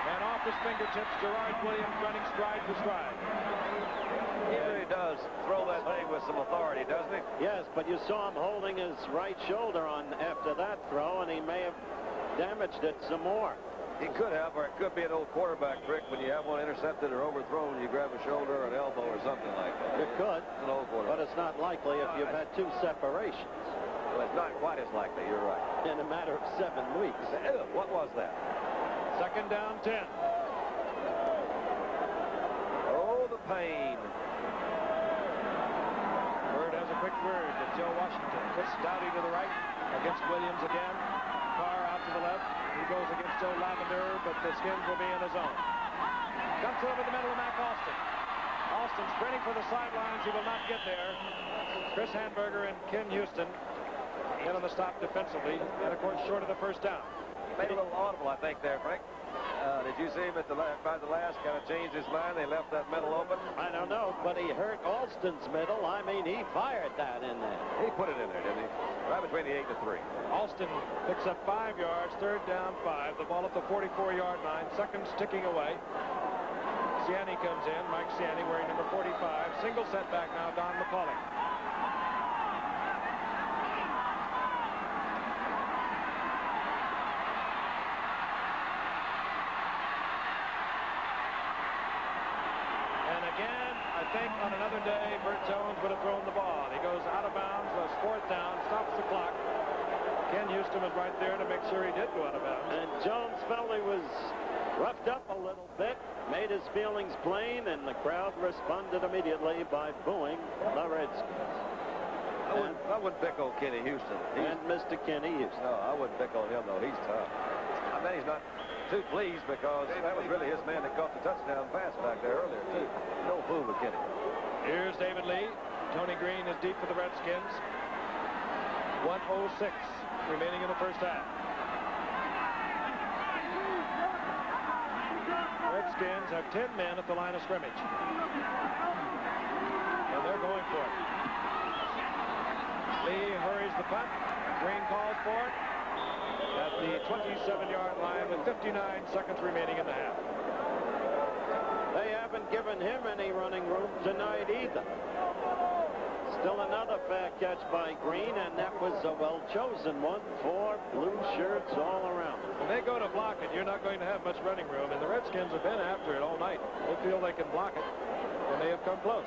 Speaker 14: And off his fingertips, Gerard Williams running stride for stride.
Speaker 10: He really does throw that thing with some authority, doesn't he?
Speaker 2: Yes, but you saw him holding his right shoulder on after that throw, and he may have damaged it some more.
Speaker 10: He could have, or it could be an old quarterback trick. When you have one intercepted or overthrown, you grab a shoulder or an elbow or something like that.
Speaker 2: It could,
Speaker 10: it's an old quarterback.
Speaker 2: But it's not likely if you've had 2 separations.
Speaker 10: Well, it's not quite as likely, you're right.
Speaker 2: In a matter of 7 weeks.
Speaker 10: What was that?
Speaker 14: 2nd down, 10.
Speaker 10: Oh, the pain.
Speaker 14: Bird has a quick word to Joe Washington. Puts Dowdy to the right against Williams again. Carr out to the left. He goes against Joe Lavender, but the Skins will be in his zone. Dumps over the middle of Mac Austin. Austin sprinting for the sidelines. He will not get there. Chris Hamburger and Ken Houston in on the stop defensively, and of course short of the first down.
Speaker 10: He made a little audible, I think, there, Frank. Did you see him at by the last kind of changed his mind? They left that middle open.
Speaker 2: I don't know, but he hurt Alston's middle. I mean, he fired that in there.
Speaker 10: He put it in there, didn't he? Right between the 8 and the 3.
Speaker 14: Alston picks up 5 yards, 3rd down 5. The ball at the 44-yard line. Seconds ticking away. Ciani comes in. Mike Ciani wearing number 45. Single setback now, Don McCauley. think on another day, Bert Jones would have thrown the ball. He goes out of bounds, goes fourth down, stops the clock. Ken Houston was right there to make sure he did go out of bounds.
Speaker 2: And Jones felt he was roughed up a little bit, made his feelings plain, and the crowd responded immediately by booing the Redskins.
Speaker 10: I wouldn't pick on Kenny Houston.
Speaker 2: And Mr. Kenny Houston.
Speaker 10: No, I wouldn't pick on him, though. He's tough. I bet he's not too pleased because that was really his man that caught the touchdown pass back there earlier, too. No fool with Kenny.
Speaker 14: Here's David Lee. Tony Green is deep for the Redskins. 1:06 remaining in the first half. Redskins have 10 men at the line of scrimmage. And they're going for it. Lee hurries the punt. Green calls for it at the 27-yard line with 59 seconds remaining in the half.
Speaker 2: They haven't given him any running room tonight either. Still another fair catch by Green, and that was a well-chosen one for blue shirts all around.
Speaker 14: When they go to block it, you're not going to have much running room, and the Redskins have been after it all night. They feel they can block it, and they have come close.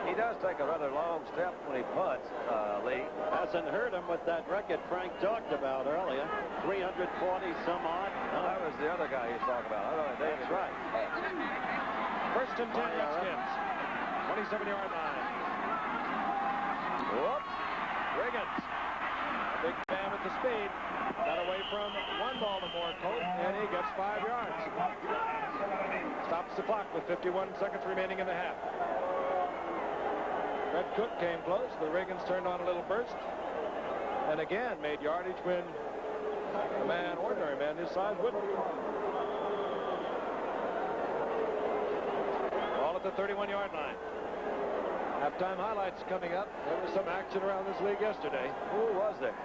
Speaker 10: He does take a rather long step when he punts, Lee.
Speaker 2: Hasn't hurt him with that record Frank talked about earlier. 340 some odd.
Speaker 10: No, that was the other guy he was talking about. I don't know.
Speaker 2: That's right.
Speaker 14: First and 10 Redskins. 27-yard line. Whoops. Riggins. Big man with the speed. Got away from one Baltimore Colt, and he gets 5 yards. Stops the clock with 51 seconds remaining in the half. Red Cook came close. The Riggins turned on a little burst. And again made yardage when a man, ordinary man his size, wouldn't. Ball at the 31-yard line. Halftime highlights coming up. There was some action around this league yesterday.
Speaker 10: Who was there?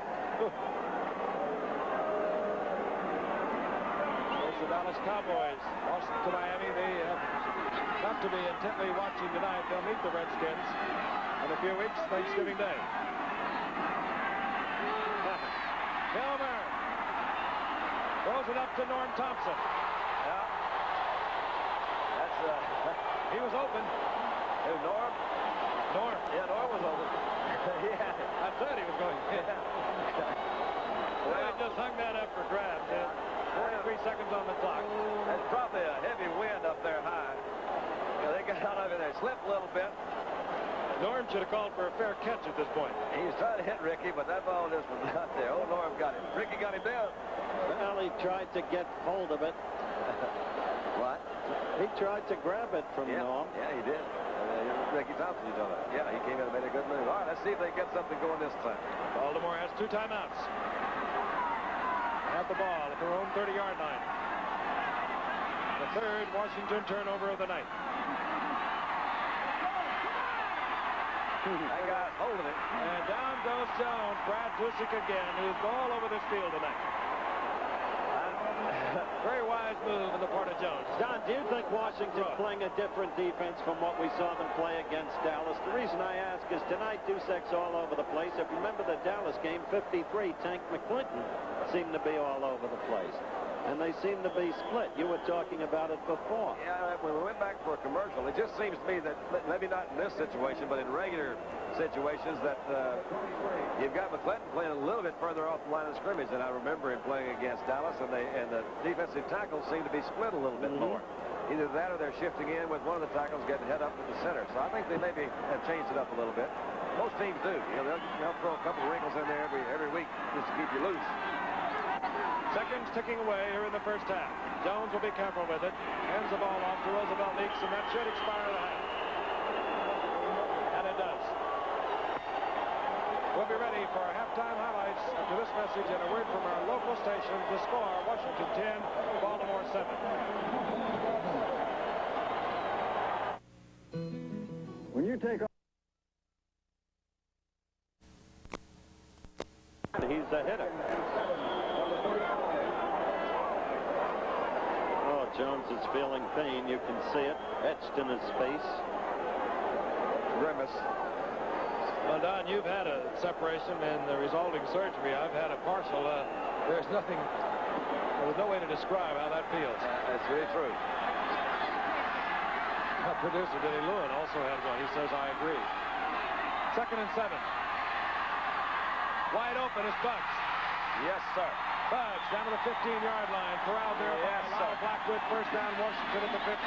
Speaker 14: There's the Dallas Cowboys. Lost to Miami. They have got to be intently watching tonight. They'll meet the Redskins in a few weeks, Thanksgiving Day. Kilmer throws it up to Norm Thompson.
Speaker 10: Yeah. That's
Speaker 14: he was open.
Speaker 10: Who, Norm?
Speaker 14: Norm.
Speaker 10: Yeah, Norm was open. Yeah.
Speaker 14: I said he was going. Well, they just hung that up for grabs. 43 seconds on the clock.
Speaker 10: There's probably a heavy wind up there high. They got out of it. They slipped a little bit.
Speaker 14: Norm should have called for a fair catch at this point.
Speaker 10: He was trying to hit Ricky, but that ball just was out there. Oh, Norm got him. Ricky got him down.
Speaker 2: Well, he tried to get hold of it.
Speaker 10: What?
Speaker 2: He tried to grab it from Norm.
Speaker 10: Yeah, he did. Ricky Thompson, you know that. Yeah, he came in and made a good move. All right, let's see if they get something going this time.
Speaker 14: Baltimore has 2 timeouts. Have the ball at their own 30-yard line. The third Washington turnover of the night.
Speaker 10: That guy's holding it.
Speaker 14: And down goes Jones. Brad Tusick again, who's all over this field tonight. Very wise move on the part of Jones.
Speaker 2: Don, do you think Washington's playing a different defense from what we saw them play against Dallas? The reason I ask is tonight Dusek's all over the place. If you remember the Dallas game, 53, Tank McClinton seemed to be all over the place. And they seem to be split. You were talking about it before.
Speaker 10: Yeah, when we went back for a commercial, it just seems to me that, maybe not in this situation, but in regular situations, that you've got McClinton playing a little bit further off the line of scrimmage than I remember him playing against Dallas, and the defensive tackles seem to be split a little bit more. Either that or they're shifting in with one of the tackles getting head up to the center. So I think they maybe have changed it up a little bit. Most teams do. You know, they'll throw a couple of wrinkles in there every week just to keep you loose.
Speaker 14: Seconds ticking away here in the first half. Jones will be careful with it. Hands the ball off to Roosevelt Leaks, and that should expire the half. And it does. We'll be ready for halftime highlights after this message and a word from our local stations. The score, Washington 10, Baltimore 7.
Speaker 3: When you take off.
Speaker 2: He's a hitter. Oh, Jones is feeling pain. You can see it etched in his face.
Speaker 10: Grimace.
Speaker 14: Well, Don, you've had a separation and the resulting surgery. I've had a partial. There's no way to describe how that feels.
Speaker 10: That's very true.
Speaker 14: producer, Denny Lewin, also has one. He says, I agree. 2nd and 7. Wide open is Bugs.
Speaker 10: Yes, sir.
Speaker 14: Bugs down to the 15-yard line. Corralled there by Lyle Blackwood. First down, Washington at the 15.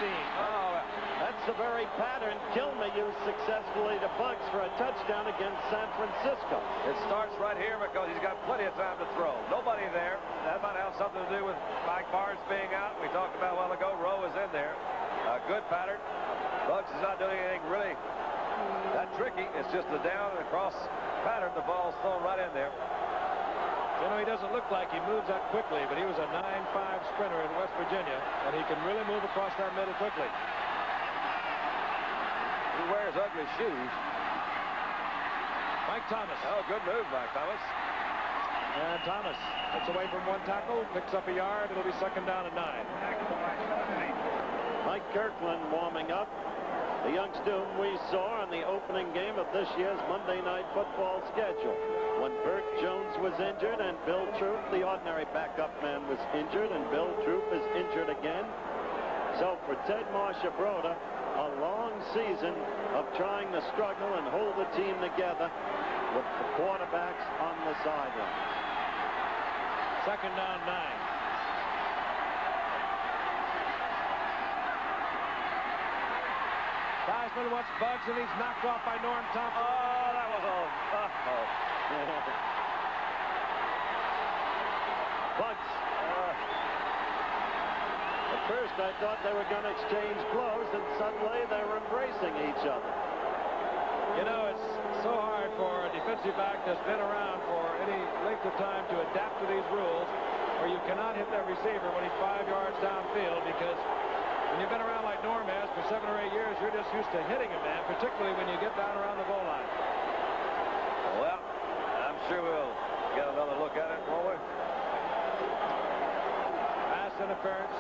Speaker 2: Oh, that's the very pattern Kilmer used successfully to Bugs for a touchdown against San Francisco.
Speaker 10: It starts right here because he's got plenty of time to throw. Nobody there. That might have something to do with Mike Barnes being out. We talked about a while ago. Rowe is in there. A good pattern. Bugs is not doing anything really that tricky. It's just the down and across pattern. The ball's thrown right in there.
Speaker 14: You know, he doesn't look like he moves that quickly, but he was a 9.5 sprinter in West Virginia, and he can really move across that middle quickly.
Speaker 10: He wears ugly shoes.
Speaker 14: Mike Thomas.
Speaker 10: Oh, good move, Mike Thomas.
Speaker 14: And Thomas gets away from one tackle, picks up a yard. It'll be 2nd down and 9.
Speaker 2: Mike Kirkland warming up. The youngster whom we saw in the opening game of this year's Monday Night Football schedule. When Burt Jones was injured and Bill Troop, the ordinary backup man, was injured, and Bill Troop is injured again. So for Ted Marcia-Broda, a long season of trying to struggle and hold the team together with the quarterbacks on the sideline.
Speaker 14: 2nd down, 9. Theismann wants Bugs, and he's knocked off by Norm Thompson.
Speaker 10: Oh, that was a...
Speaker 2: Bugs. At first, I thought they were going to exchange blows, and suddenly they were embracing each other.
Speaker 14: You know, it's so hard for a defensive back that's been around for any length of time to adapt to these rules, where you cannot hit that receiver when he's 5 yards downfield, because when you've been around like Norm has for 7 or 8 years, you're just used to hitting a man, particularly when you get down around the goal line.
Speaker 10: Well, I'm sure we'll get another look at it, won't we?
Speaker 14: Pass interference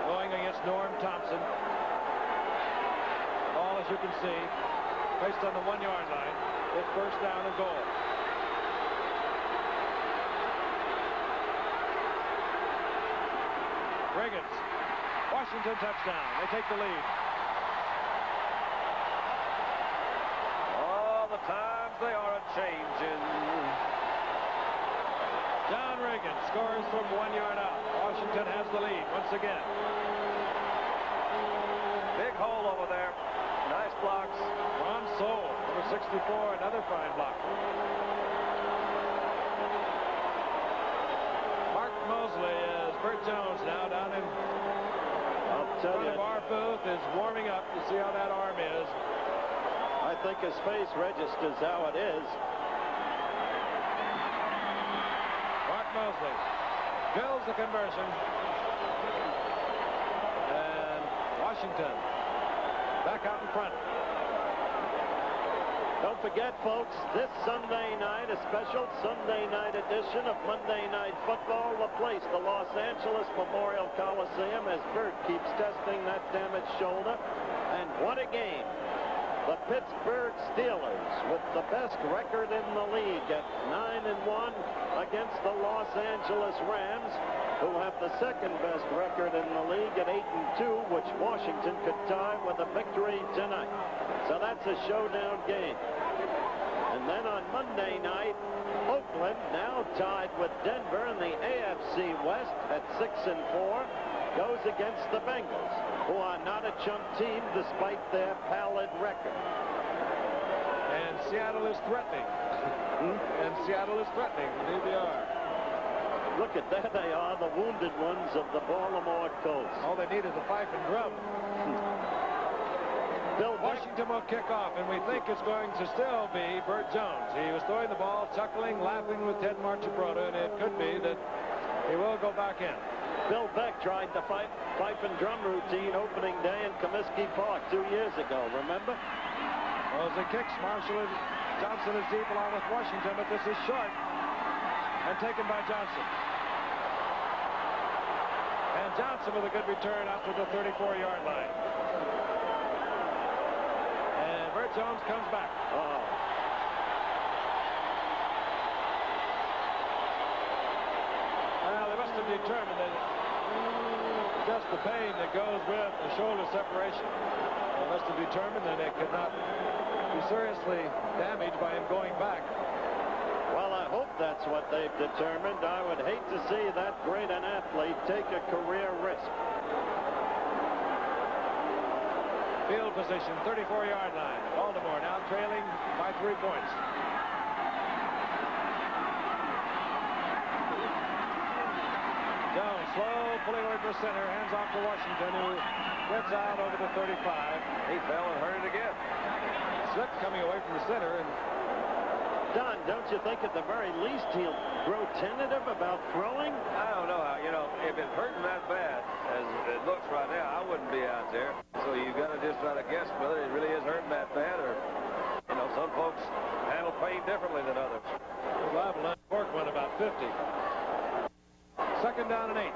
Speaker 14: going against Norm Thompson. Ball, as you can see, placed on the 1-yard line. It's 1st down and goal. Riggins. Washington touchdown. They take the lead.
Speaker 10: All the times they are a-changing.
Speaker 14: John Riggins scores from 1 yard out. Washington has the lead once again.
Speaker 10: Big hole over there. Nice blocks.
Speaker 14: Ron Soule, number 64, another fine block. Mark Mosley is Burt Jones now down in front of our booth, is warming up. You see how that arm is.
Speaker 2: I think his face registers how it is.
Speaker 14: Mark Mosley builds the conversion. And Washington back out in front.
Speaker 2: Don't forget, folks, this Sunday night, a special Sunday night edition of Monday Night Football will place the Los Angeles Memorial Coliseum as Burt keeps testing that damaged shoulder. And what a game. The Pittsburgh Steelers, with the best record in the league at 9-1 against the Los Angeles Rams, who have the second best record in the league at 8-2, which Washington could tie with a victory tonight. So that's a showdown game. And then on Monday night, Oakland, now tied with Denver in the AFC West at 6-4, goes against the Bengals, who are not a chump team despite their pallid record.
Speaker 14: And Seattle is threatening. And Seattle is threatening. Indeed they are.
Speaker 2: Look at there they are, the wounded ones of the Baltimore Colts.
Speaker 14: All they need is a pipe and drum. Washington will kick off, and we think it's going to still be Burt Jones. He was throwing the ball, chuckling, laughing with Ted Marcia-Broda, and it could be that he will go back in.
Speaker 2: Bill Beck tried the pipe and drum routine opening day in Comiskey Park 2 years ago, remember?
Speaker 14: Well, as it kicks, Marshall and Johnson is deep along with Washington, but this is short and taken by Johnson. And Johnson with a good return out to the 34-yard line. And Burt Jones comes back. Well, they must have determined that just the pain that goes with the shoulder separation. And must have determined that it could not be seriously damaged by him going back.
Speaker 2: Well, I hope that's what they've determined. I would hate to see that great an athlete take a career risk.
Speaker 14: Field position, 34-yard line. Baltimore now trailing by 3 points. Jones, slow, pulling away for center, hands off to Washington, who gets out over the 35.
Speaker 10: He fell and hurt it again.
Speaker 14: Slip coming away from the center, and
Speaker 2: Don, don't you think at the very least he'll grow tentative about throwing?
Speaker 10: I don't know how, if it's hurting that bad as it looks right now, I wouldn't be out there. So you got to just try to guess whether it really is hurting that bad or, some folks handle pain differently than others.
Speaker 14: Reliable left fork went about 50. Second down and 8.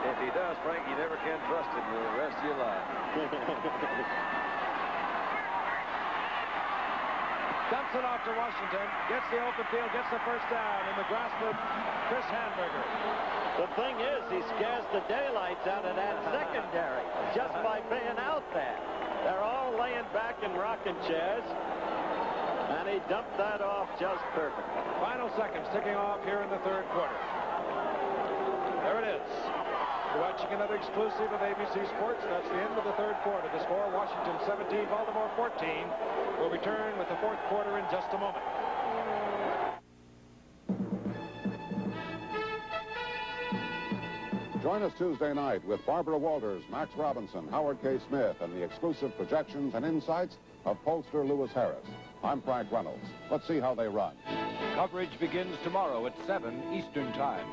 Speaker 10: If he does, Frank, you never can trust him for the rest of your life.
Speaker 14: Dumps it off to Washington, gets the open field, gets the first down in the grasp of Chris Hamburger.
Speaker 2: The thing is, he scares the daylights out of that secondary just by being out there. They're all laying back in rocking chairs, and he dumped that off just perfect.
Speaker 14: Final seconds ticking off here in the third quarter. There it is. You're watching another exclusive of ABC Sports. That's the end of the third quarter. The score, Washington 17, Baltimore 14. We'll return with the fourth quarter in just a moment.
Speaker 4: Join us Tuesday night with Barbara Walters, Max Robinson, Howard K. Smith, and the exclusive projections and insights of pollster Lewis Harris. I'm Frank Reynolds. Let's see how they run.
Speaker 24: Coverage begins tomorrow at 7 Eastern Time.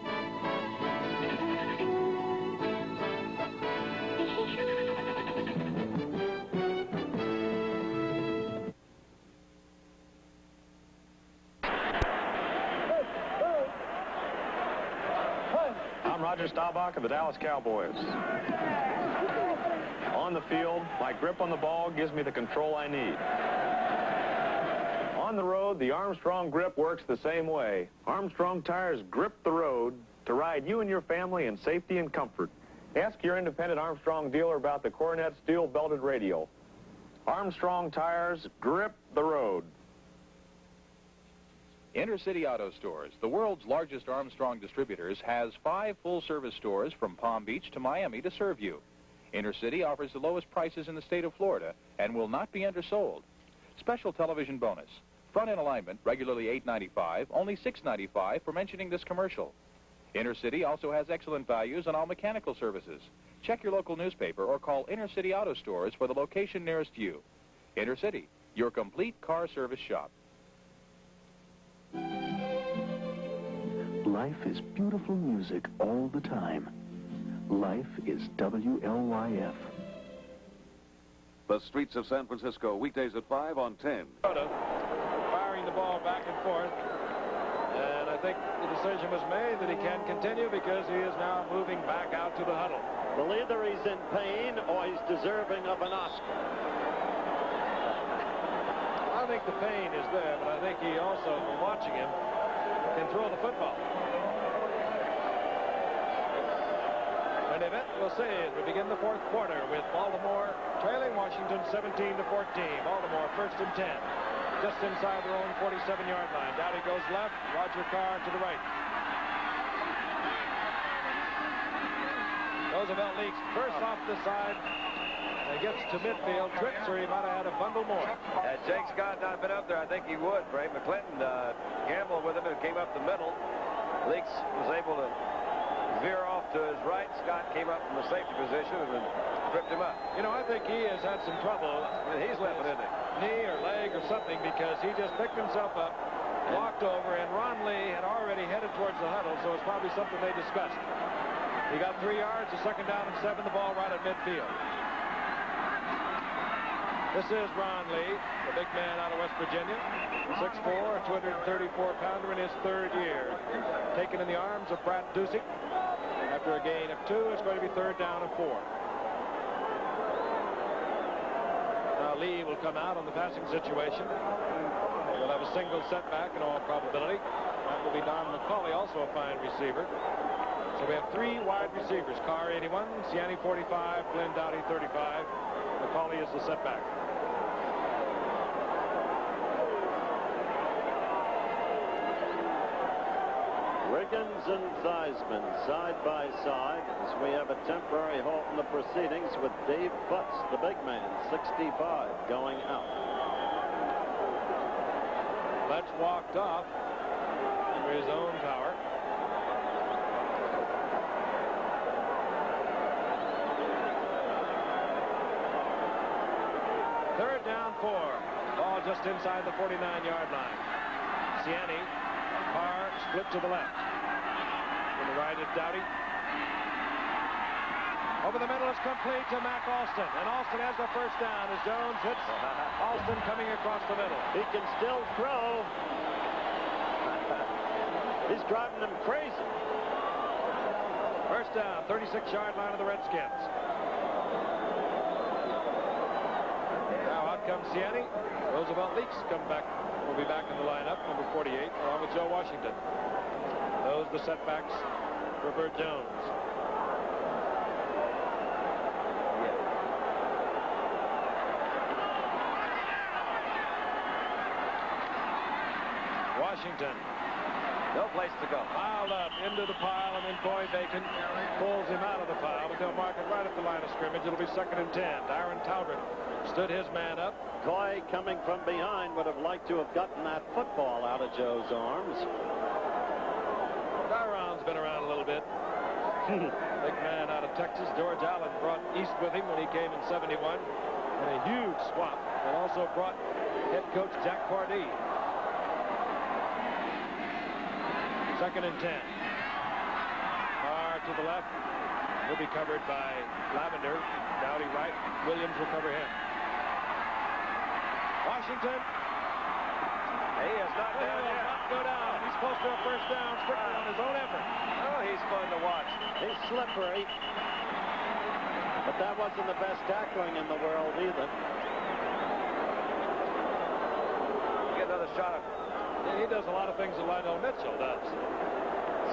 Speaker 5: I'm Roger Staubach of the Dallas Cowboys. On the field, my grip on the ball gives me the control I need. On the road, the Armstrong grip works the same way. Armstrong tires grip the road to ride you and your family in safety and comfort. Ask your independent Armstrong dealer about the Coronet steel belted radial. Armstrong tires grip the road.
Speaker 22: Intercity Auto Stores, the world's largest Armstrong distributors, has 5 full-service stores from Palm Beach to Miami to serve you. Intercity offers the lowest prices in the state of Florida and will not be undersold. Special television bonus. Front-end alignment, regularly $8.95, only $6.95 for mentioning this commercial. Intercity also has excellent values on all mechanical services. Check your local newspaper or call Intercity Auto Stores for the location nearest you. Intercity, your complete car service shop.
Speaker 23: Life is beautiful music all the time. Life is WLYF.
Speaker 9: The streets of San Francisco, weekdays at 5 on 10.
Speaker 14: Firing the ball back and forth. And I think the decision was made that he can continue because he is now moving back out to the huddle.
Speaker 2: Well, either he's in pain or he's deserving of an Oscar.
Speaker 14: I think the pain is there, but I think he also, from watching him, can throw the football. An event we'll see as we begin the fourth quarter with Baltimore trailing Washington 17-14. Baltimore first and 10. Just inside their own 47-yard line. Dowdy goes left, Roger Carr to the right. Roosevelt leaks first off the side. And gets to midfield, trips, or he might have had a bundle more.
Speaker 10: Had Jake Scott not been up there, I think he would. Frank McClinton gambled with him and came up the middle. Leaks was able to veer off to his right. Scott came up from the safety position and tripped him up.
Speaker 14: You know, I think he has had some trouble.
Speaker 10: He's limping, isn't he?
Speaker 14: Knee or leg or something, because he just picked himself up, walked over, and Ron Lee had already headed towards the huddle, so it's probably something they discussed. He got 3 yards, a second down and 7, the ball right at midfield. This is Ron Lee, the big man out of West Virginia, 6'4", 234-pounder in his third year. Taken in the arms of Brad Dusick. After a gain of 2, it's going to be third down and 4. Now Lee will come out on the passing situation. He'll have a single setback in all probability. That will be Don McCauley, also a fine receiver. So we have 3 wide receivers. Carr 81, Ciani 45, Glenn Dowdy 35. McCauley is the setback.
Speaker 2: Riggins and Theismann side by side as we have a temporary halt in the proceedings with Dave Butts, the big man, 65, going out.
Speaker 14: Let's walked off under his own power. Third down, 4. Ball just inside the 49-yard line. Ciani, Parr split to the left. To the right is Dowdy. Over the middle is complete to Mac Alston. And Alston has the first down as Jones hits Alston coming across the middle.
Speaker 2: He can still throw. He's driving them crazy.
Speaker 14: First down, 36-yard line of the Redskins. Now out comes Ciani. Roosevelt Leaks will be back in the lineup, number 48, along with Joe Washington. Those the setbacks for Burt Jones. Washington.
Speaker 10: No place to go.
Speaker 14: Piled up into the pile, and then Boy Bacon pulls him out of the pile, but they'll mark it right at the line of scrimmage. It'll be 2nd and 10. Darren Talbot stood his man up.
Speaker 2: Coy, coming from behind, would have liked to have gotten that football out of Joe's arms.
Speaker 14: Darron's been around a little bit. Big man out of Texas. George Allen brought East with him when he came in 71. And a huge swap. And also brought head coach Jack Pardee. 2nd and 10. Parr to the left. He'll be covered by Lavender. Dowdy right. Williams will cover him. Washington.
Speaker 10: He is not down yet.
Speaker 14: Not go down. He's close to a first down strictly on his own effort.
Speaker 10: Oh, he's fun to watch.
Speaker 2: He's slippery. But that wasn't the best tackling in the world either.
Speaker 10: Get another shot of it.
Speaker 14: He does a lot of things that Lionel Mitchell does.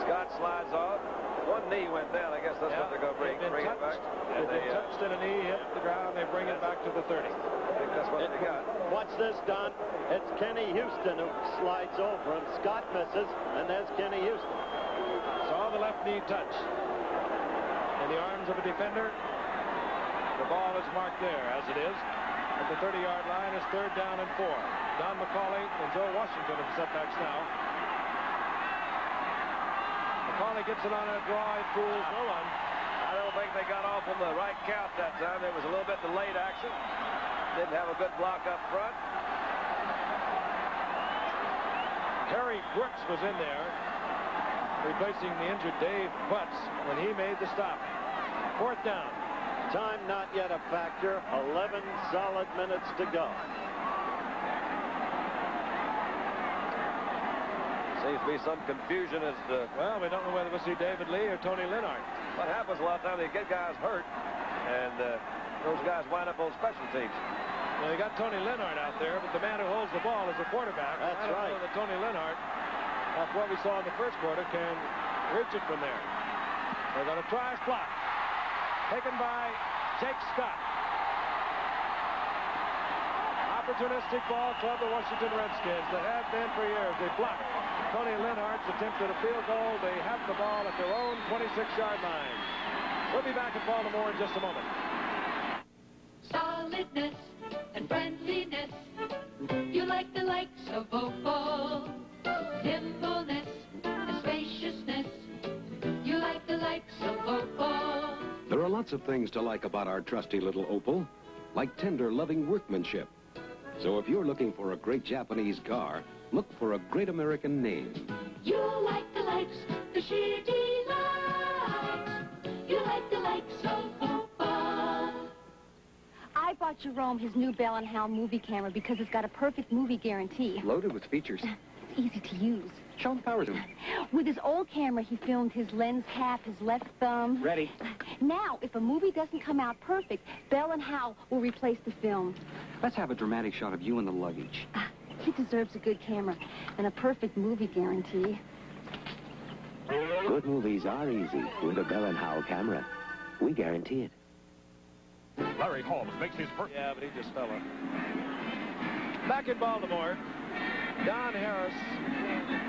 Speaker 10: Scott slides off. One knee went down. I guess that's what they're going to bring it back.
Speaker 14: They've been touched and a knee hit the ground. They bring it back to the 30.
Speaker 10: I think that's what they got.
Speaker 2: Watch this, Don. It's Kenny Houston who slides over him. Scott misses, and there's Kenny Houston.
Speaker 14: Saw the left knee touch. In the arms of a defender. The ball is marked there, as it is. At the 30-yard line is 3rd down and 4. Don McCauley and Joe Washington have setbacks now. McCauley gets it on a draw. It fools no one.
Speaker 10: I don't think they got off on the right count that time. There was a little bit delayed action. Didn't have a good block up front.
Speaker 14: Harry Brooks was in there, replacing the injured Dave Butts when he made the stop. 4th down.
Speaker 2: Time not yet a factor. 11 solid minutes to go.
Speaker 10: Seems to be some confusion as to...
Speaker 14: Well, we don't know whether we'll see David Lee or Tony Lennart.
Speaker 10: What happens a lot of times, they get guys hurt, and those guys wind up on special teams.
Speaker 14: Well, you got Tony Lennart out there, but the man who holds the ball is the quarterback.
Speaker 2: That's
Speaker 14: I don't know that Tony Lennart, after what we saw in the first quarter, can reach it from there. They're going to try a block. Taken by Jake Scott. Opportunistic ball club, the Washington Redskins. They have been for years. They blocked Tony Lennart's attempt at a field goal. They have the ball at their own 26-yard line. We'll be back at Baltimore in just a moment.
Speaker 16: Solidness and friendliness. You like the likes of Opal. Nimbleness and spaciousness. You like the likes of Opal.
Speaker 1: There are lots of things to like about our trusty little Opal, like tender, loving workmanship. So if you're looking for a great Japanese car, look for a great American name.
Speaker 16: You like the likes, the shitty likes. You like the likes of Opal.
Speaker 8: I bought Jerome his new Bell & Howell movie camera because it's got a perfect movie guarantee.
Speaker 13: Loaded with features.
Speaker 8: It's easy to use.
Speaker 13: Show him the power zoom.
Speaker 8: With his old camera, he filmed his lens cap, his left thumb.
Speaker 13: Ready.
Speaker 8: Now, if a movie doesn't come out perfect, Bell & Howell will replace the film.
Speaker 13: Let's have a dramatic shot of you and the luggage.
Speaker 8: He deserves a good camera and a perfect movie guarantee.
Speaker 15: Good movies are easy with a Bell & Howell camera. We guarantee it.
Speaker 24: Larry Holmes makes his first.
Speaker 2: Yeah, but he just fell up. Back in Baltimore, Don Harris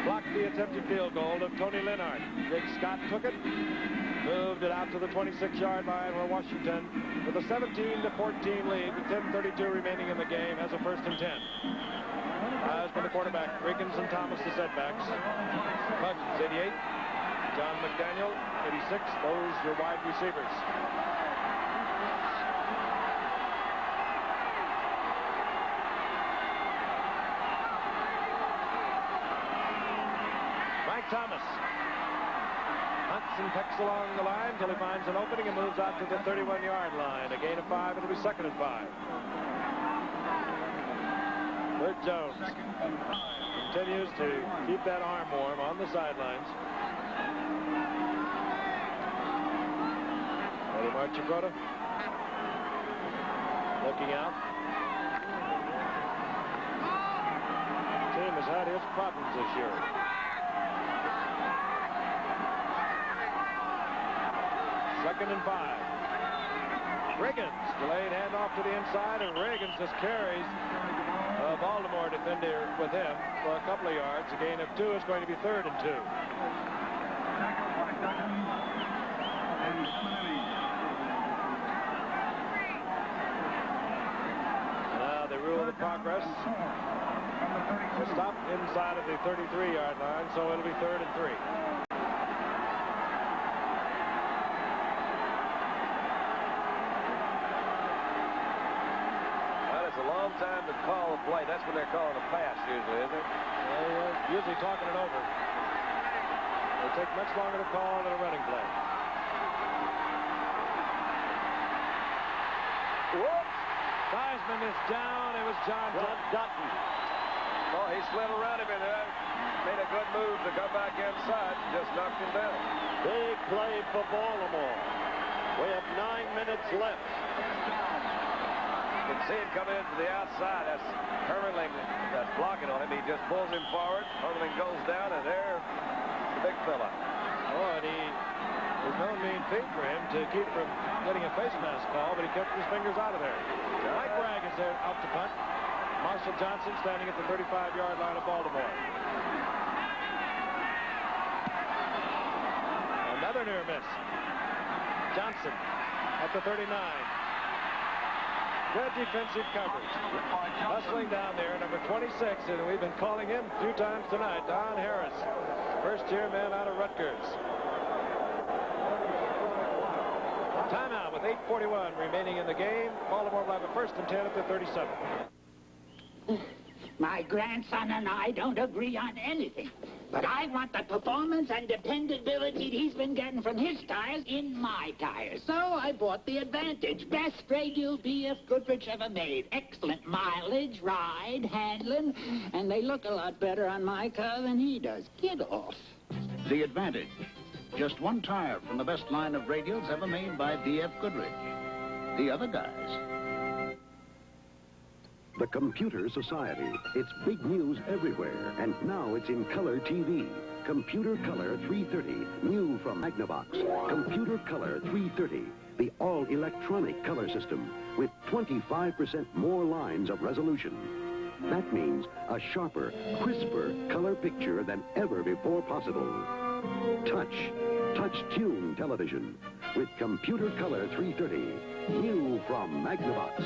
Speaker 2: blocked the attempted field goal of Tony Lennart. Jake Scott took it, moved it out to the 26-yard line where Washington, with a 17-14 lead with 10:32 remaining in the game, has a 1st and 10. As for the quarterback, Riggins and Thomas, the setbacks. Cousins, 88. John McDaniel, 86. Those your wide receivers. Frank Thomas hunts and pecks along the line until he finds an opening and moves out to the 31-yard line. A gain of 5. It'll be 2nd and 5. Bert Jones continues to keep that arm warm on the sidelines. Eddie Marchibroda looking out. The team has had its problems this year. Second and 5. Riggins, delayed handoff to the inside, and Riggins just carries a Baltimore defender with him for a couple of yards. A gain of 2 is going to be 3rd and 2. Now they rule the progress. Will stop inside of the 33-yard line, so it'll be 3rd and 3.
Speaker 10: Time to call a play. That's when they're calling a pass usually, isn't it?
Speaker 2: They're usually talking it over. They take much longer to call than a running play. Whoops! Theismann is down. It was John Dutton.
Speaker 10: Oh, he slid around him and made a good move to go back inside. Just knocked him down.
Speaker 2: Big play for Baltimore. We have 9 minutes left.
Speaker 10: You can see him coming in to the outside. That's Hermanling that's blocking on him. He just pulls him forward. Hermanling goes down, and there's the big fella.
Speaker 2: Oh, and there's no mean feat for him to keep from getting a face mask call, but he kept his fingers out of there. Mike Bragg is there out to punt. Marshall Johnson standing at the 35-yard line of Baltimore. Another near miss. Johnson at the 39. Good defensive coverage. Hustling down there, number 26, and we've been calling him a few times tonight, Don Harris. First-year man out of Rutgers. Timeout with 8:41 remaining in the game. Baltimore will have a 1st and 10 at the 37.
Speaker 6: My grandson and I don't agree on anything. But I want the performance and dependability he's been getting from his tires in my tires. So I bought the Advantage. Best radial BF Goodrich ever made. Excellent mileage, ride, handling, and they look a lot better on my car than he does. Get off.
Speaker 11: The Advantage. Just one tire from the best line of radials ever made by BF Goodrich. The other guys.
Speaker 1: The Computer Society. It's big news everywhere, and now it's in color TV. Computer Color 330, new from Magnavox. Computer Color 330, the all-electronic color system with 25% more lines of resolution. That means a sharper, crisper color picture than ever before possible. Touch-tune television with Computer Color 330, new from Magnavox.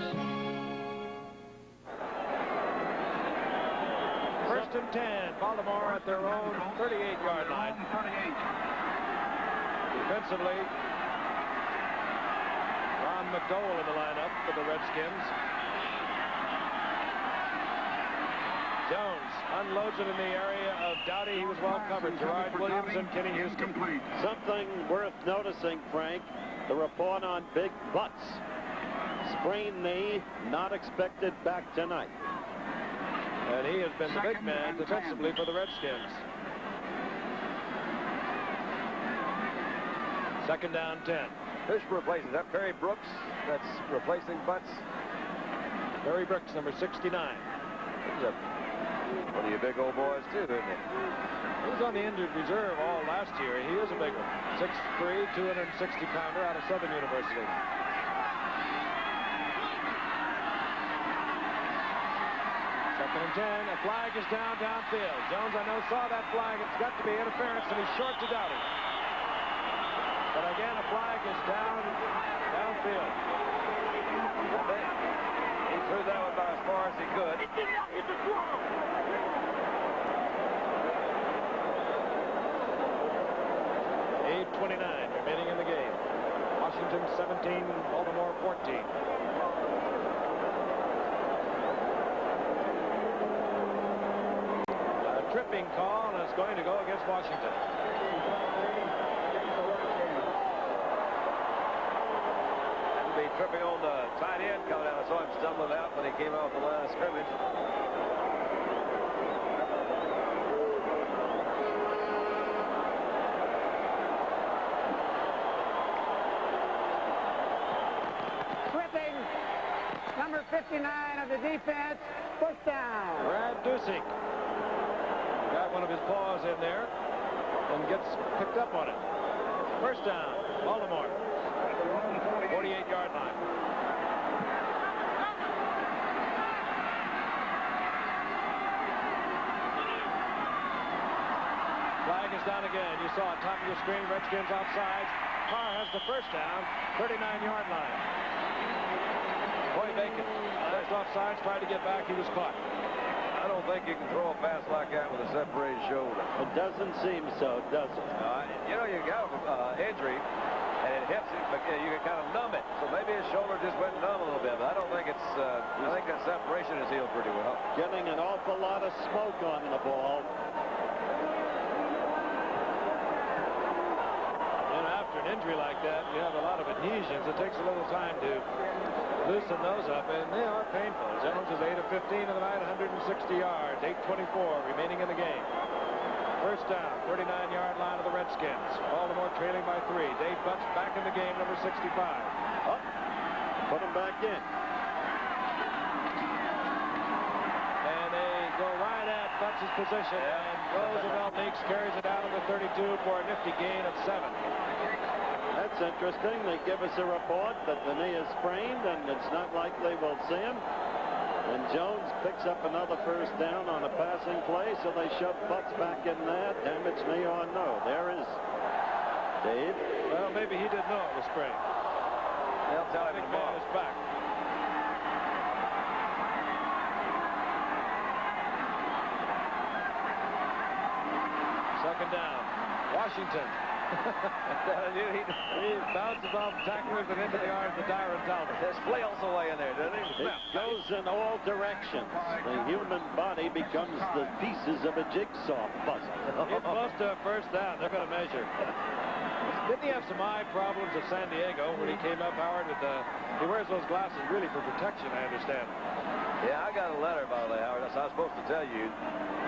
Speaker 2: 1st and 10. Baltimore at their own 38-yard line. Defensively, Ron McDowell in the lineup for the Redskins. Jones unloads it in the area of Dowdy. He was well covered. Gerard Williams and Kenny Houston. Something worth noticing, Frank. The report on Big Butts. Sprained knee, not expected back tonight. And he has been the big man defensively for the Redskins. 2nd down 10.
Speaker 10: Who's replacing that? Perry Brooks that's replacing Butts.
Speaker 2: Perry Brooks, number 69.
Speaker 10: He's one of your big old boys, too, isn't he?
Speaker 2: He was on the injured reserve all last year. He is a big one. 6'3", 260-pounder out of Southern University.
Speaker 7: 10. A flag is downfield. Jones, I know, saw that flag. It's got to be interference, and he's short to Dowdy. But again, a flag is downfield.
Speaker 10: He threw that one about as far as he could.
Speaker 7: 8:29 remaining in the game. Washington 17, Baltimore 14. A tripping call, and it's going to go against Washington.
Speaker 10: That'll be tripping on the tight end coming out. I saw him stumbling out when he came off the line of scrimmage.
Speaker 6: Number 59 of the defense, first down.
Speaker 7: Brad Dusick got one of his paws in there and gets picked up on it. First down, Baltimore, 48-yard line. Flag is down again. You saw it top of the screen, Redskins offsides. Carr has the first down, 39-yard line. Boy Bacon, last offsides, tried to get back. He was caught.
Speaker 10: I don't think you can throw a pass like that with a separated shoulder.
Speaker 2: It doesn't seem so, does it?
Speaker 10: You know, you got an injury, and it hits it, but you can kind of numb it. So maybe his shoulder just went numb a little bit, but I don't think it's, I think that separation is healed pretty well.
Speaker 2: Getting an awful lot of smoke on the ball.
Speaker 7: After an injury like that, you have a lot of adhesions. It takes a little time to loosen those up, and they are painful. Jones is 8 of 15 of the night, 160 yards, 8:24 remaining in the game. First down, 39-yard line of the Redskins. Baltimore trailing by 3. Dave Butts back in the game, number 65.
Speaker 2: Up, put him back in.
Speaker 7: And they go right at Butts' position, and Roosevelt Meeks carries it down to the 32 for a nifty gain of 7.
Speaker 2: That's interesting. They give us a report that the knee is sprained, and it's not likely we'll see him. And Jones picks up another first down on a passing play, so they shove Butts back in there. Damage knee or no. There is Dave.
Speaker 7: Well, maybe he didn't know it was sprained.
Speaker 10: They'll tell him tomorrow.
Speaker 7: Big man is back. Second down. Washington. He bounces off tacklers and into the arms of Tyron Talbot.
Speaker 10: There's flails away in there, doesn't he?
Speaker 2: It goes in all directions. The human body becomes the pieces of a jigsaw puzzle.
Speaker 7: He's close to a first down. They're going to measure. Didn't he have some eye problems at San Diego when he came up, Howard? With he wears those glasses really for protection, I understand.
Speaker 10: Yeah, I got a letter, by the way, Howard. That's what I was supposed to tell you.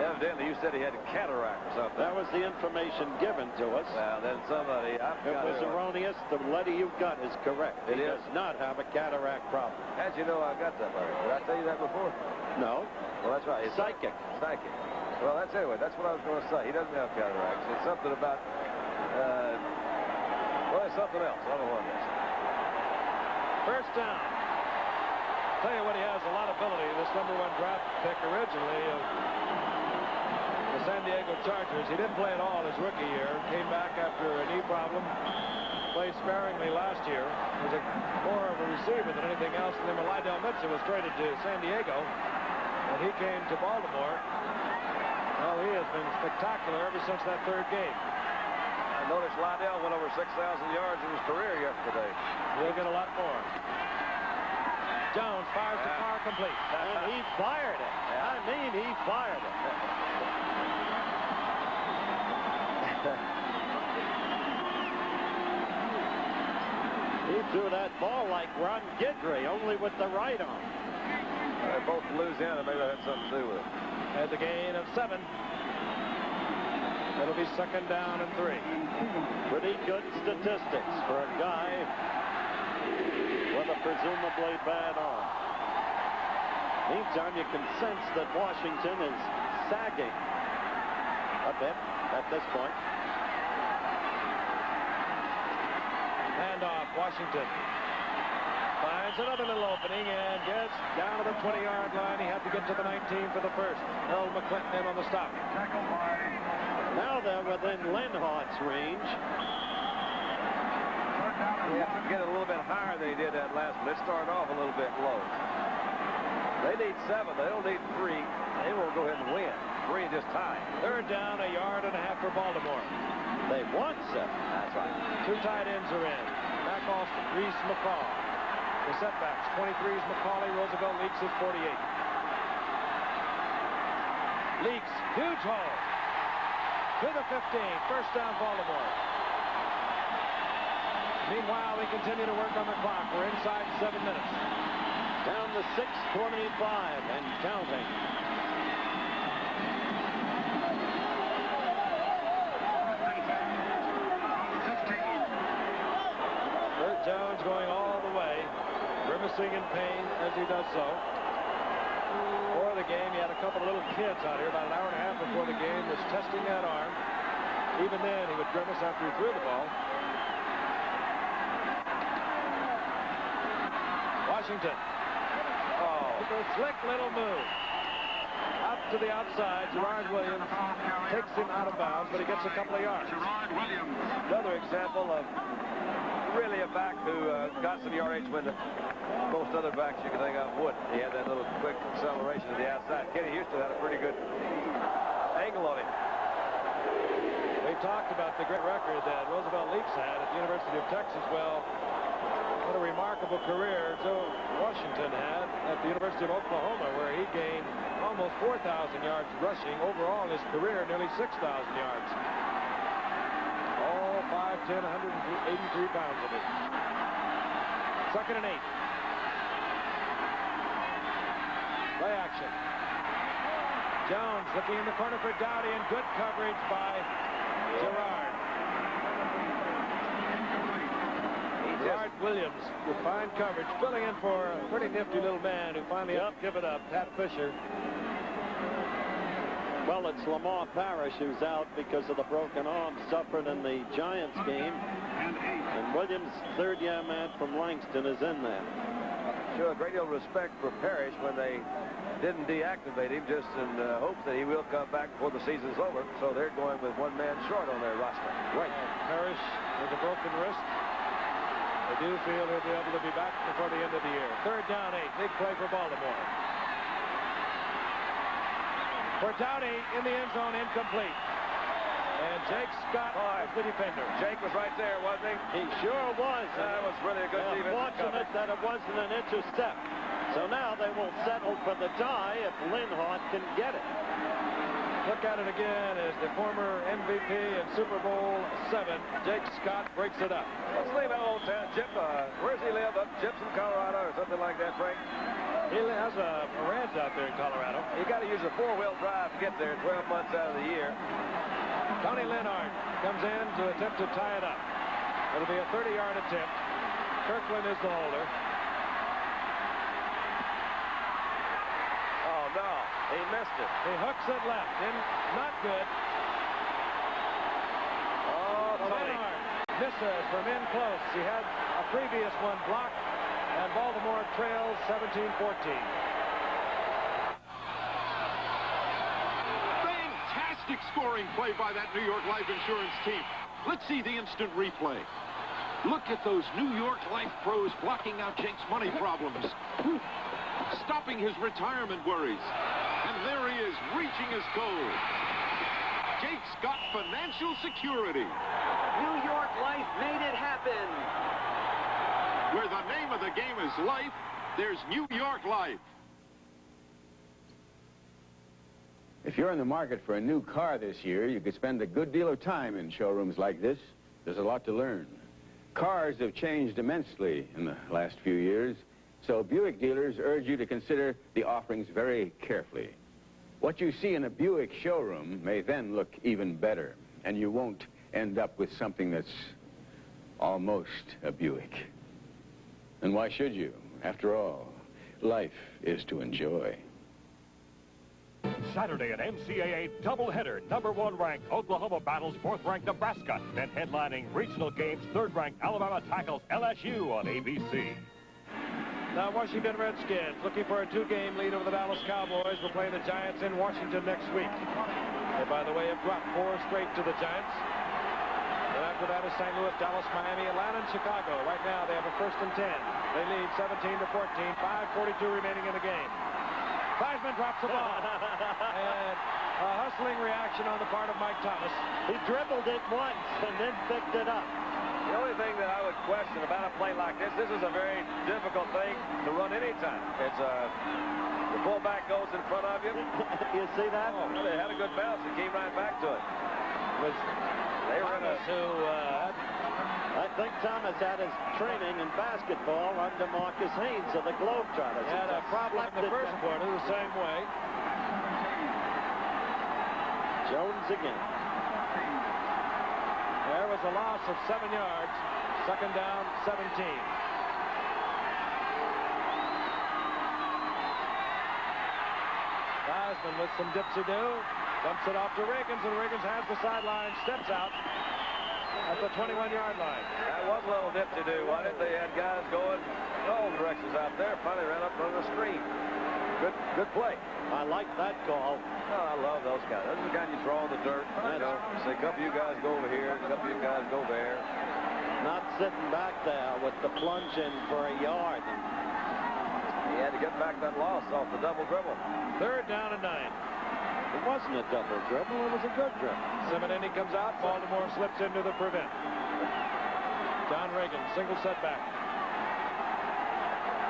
Speaker 10: Evidently, you said he had a cataract or something.
Speaker 2: That was the information given to us.
Speaker 10: Well, then somebody...
Speaker 2: It was erroneous. The letter you got is correct. He does not have a cataract problem.
Speaker 10: How'd you know I got that letter? Did I tell you that before?
Speaker 2: No.
Speaker 10: Well, that's right. It's
Speaker 2: psychic.
Speaker 10: Psychic. Well, that's anyway. That's what I was going to say. He doesn't have cataracts. It's something about... well, it's something else. I don't know what it is.
Speaker 7: First down. Tell you what, he has a lot of ability. This #1 draft pick originally of the San Diego Chargers. He didn't play at all his rookie year. Came back after a knee problem. Played sparingly last year. Was more of a receiver than anything else. And then when Lydell Mitchell was traded to San Diego, and he came to Baltimore, well, he has been spectacular ever since that third game.
Speaker 10: I noticed Lydell went over 6,000 yards in his career yesterday.
Speaker 7: He'll get a lot more. Jones fires the car complete.
Speaker 2: And he fired it. I mean, he fired it. He threw that ball like Ron Guidry, only with the right arm.
Speaker 10: They're both Louisiana. Maybe that had something to do with it.
Speaker 7: At the gain of 7. It'll be second down and 3.
Speaker 2: Pretty good statistics for a guy with a presumably bad arm. Meantime, you can sense that Washington is sagging a bit at this point.
Speaker 7: Handoff, Washington. finds another little opening and gets down to the 20-yard line. He had to get to the 19 for the first. Earl McClinton in on the stop.
Speaker 2: Now they're within Lindhart's range.
Speaker 10: He has to get a little bit higher than he did that last one. It started off a little bit low. They need 7. They don't need 3. They will go ahead and win. 3 and just tie.
Speaker 7: Third down, 1.5 yards for Baltimore.
Speaker 2: They want 7.
Speaker 10: That's right.
Speaker 7: 2 tight ends are in. Mac Austin, Reese McCall. The setbacks, 23 is McCauley. Roosevelt Leaks is 48. Leaks, huge hole. To the 15. First down, Baltimore. Meanwhile, we continue to work on the clock. We're inside 7 minutes.
Speaker 2: Down to 6:25 and counting.
Speaker 7: Bert Jones going all the way, grimacing in pain as he does so. Before the game, he had a couple of little kids out here about an hour and a half before the game, was testing that arm. Even then, he would grimace after he threw the ball. Washington. Oh, a slick little move. Out to the outside. Gerard Williams takes him out of bounds, but he gets a couple of yards.
Speaker 10: Another example of really a back who got some yardage when most other backs you can think of would. He had that little quick acceleration to the outside. Kenny Houston had a pretty good angle on him.
Speaker 7: We talked about the great record that Roosevelt Leaks had at the University of Texas. Well, what a remarkable career Joe Washington had at the University of Oklahoma, where he gained almost 4,000 yards rushing. Overall, in his career, nearly 6,000 yards. All 5'10", 183 pounds of it. 2nd and 8. Play action. Jones looking in the corner for Dowdy, and good coverage by Gerard. Gerard Williams with fine coverage, filling in for a pretty nifty little man who finally give it up, Pat Fisher.
Speaker 2: Well, it's Lamar Parrish who's out because of the broken arm suffered in the Giants game. And Williams, third-year man from Langston, is in there.
Speaker 10: Show a great deal of respect for Parrish when they didn't deactivate him, just in hopes that he will come back before the season's over. So they're going with 1 man short on their roster.
Speaker 7: Right. Parrish with a broken wrist. They do feel he'll be able to be back before the end of the year. 3rd down, 8. Big play for Baltimore. For Dowdy in the end zone, incomplete. And Jake Scott was the defender.
Speaker 10: Jake was right there, wasn't he?
Speaker 2: He sure was.
Speaker 10: That was really a good defense.
Speaker 2: Fortunate that it wasn't an intercept. So now they will settle for the tie if Lindhart can get it.
Speaker 7: Look at it again as the former MVP in Super Bowl 7, Jake Scott, breaks it up.
Speaker 10: Let's leave that old town. Jip, where does he live? Up Gypsum, Colorado, or something like that, Frank?
Speaker 7: He has a ranch out there in Colorado.
Speaker 10: You got to use a 4-wheel drive to get there 12 months out of the year.
Speaker 7: Tony Lindhart comes in to attempt to tie it up. It'll be a 30-yard attempt. Kirkland is the holder.
Speaker 10: Oh, no. He missed it.
Speaker 7: He hooks it left. Not good.
Speaker 10: Oh, Tony.
Speaker 7: Lindhart misses from in close. He had a previous one blocked, and Baltimore trails 17-14.
Speaker 12: Fantastic scoring play by that New York Life Insurance team. Let's see the instant replay. Look at those New York Life pros blocking out Jake's money problems, stopping his retirement worries. And there he is, reaching his goal. Jake's got financial security.
Speaker 15: New York Life made it happen.
Speaker 12: Where the name of the game is life, there's New York Life.
Speaker 17: If you're in the market for a new car this year, you could spend a good deal of time in showrooms like this. There's a lot to learn. Cars have changed immensely in the last few years, so Buick dealers urge you to consider the offerings very carefully. What you see in a Buick showroom may then look even better, and you won't end up with something that's almost a Buick. And why should you? After all, life is to enjoy.
Speaker 24: Saturday, an NCAA doubleheader. #1 ranked Oklahoma battles 4th ranked Nebraska. Then headlining regional games, 3rd ranked Alabama tackles LSU on ABC.
Speaker 7: Now, Washington Redskins looking for a 2-game lead over the Dallas Cowboys. Will play the Giants in Washington next week. They, by the way, have dropped 4 straight to the Giants. And after that is St. Louis, Dallas, Miami, Atlanta, and Chicago. Right now, they have a 1st and 10. They lead 17-14. 5:42 remaining in the game. Theismann drops the ball. And a hustling reaction on the part of Mike Thomas.
Speaker 2: He dribbled it once and then picked it up.
Speaker 10: The only thing that I would question about a play like this is a very difficult thing to run anytime. It's the fullback goes in front of you.
Speaker 2: You see that?
Speaker 10: Oh, they had a good bounce and came right back to it.
Speaker 2: They were I think Thomas had his training in basketball under Marcus Haynes of the Globetrotters.
Speaker 7: He had a problem in the first quarter the same way.
Speaker 2: Jones again.
Speaker 7: There was a loss of 7 yards. 2nd down, 17. Theismann with some dipsy-do. Dumps it off to Riggins, and Riggins has the sideline, steps out at the 21-yard line.
Speaker 10: That was a little dipsy-do, wasn't it? They had guys going all directions out there. Finally ran up on the screen. Good play.
Speaker 2: I like that call.
Speaker 10: Oh, I love those guys. Those are the kind you throw in the dirt. You know, say, a couple of you guys go over here, a couple of you guys go there.
Speaker 2: Not sitting back there with the plunge in for a yard.
Speaker 10: He had to get back that loss off the double dribble.
Speaker 7: 3rd down and 9.
Speaker 2: It wasn't a double dribble. It was a good dribble.
Speaker 7: Simonetti comes out. Baltimore slips into the prevent. John Reagan, single setback.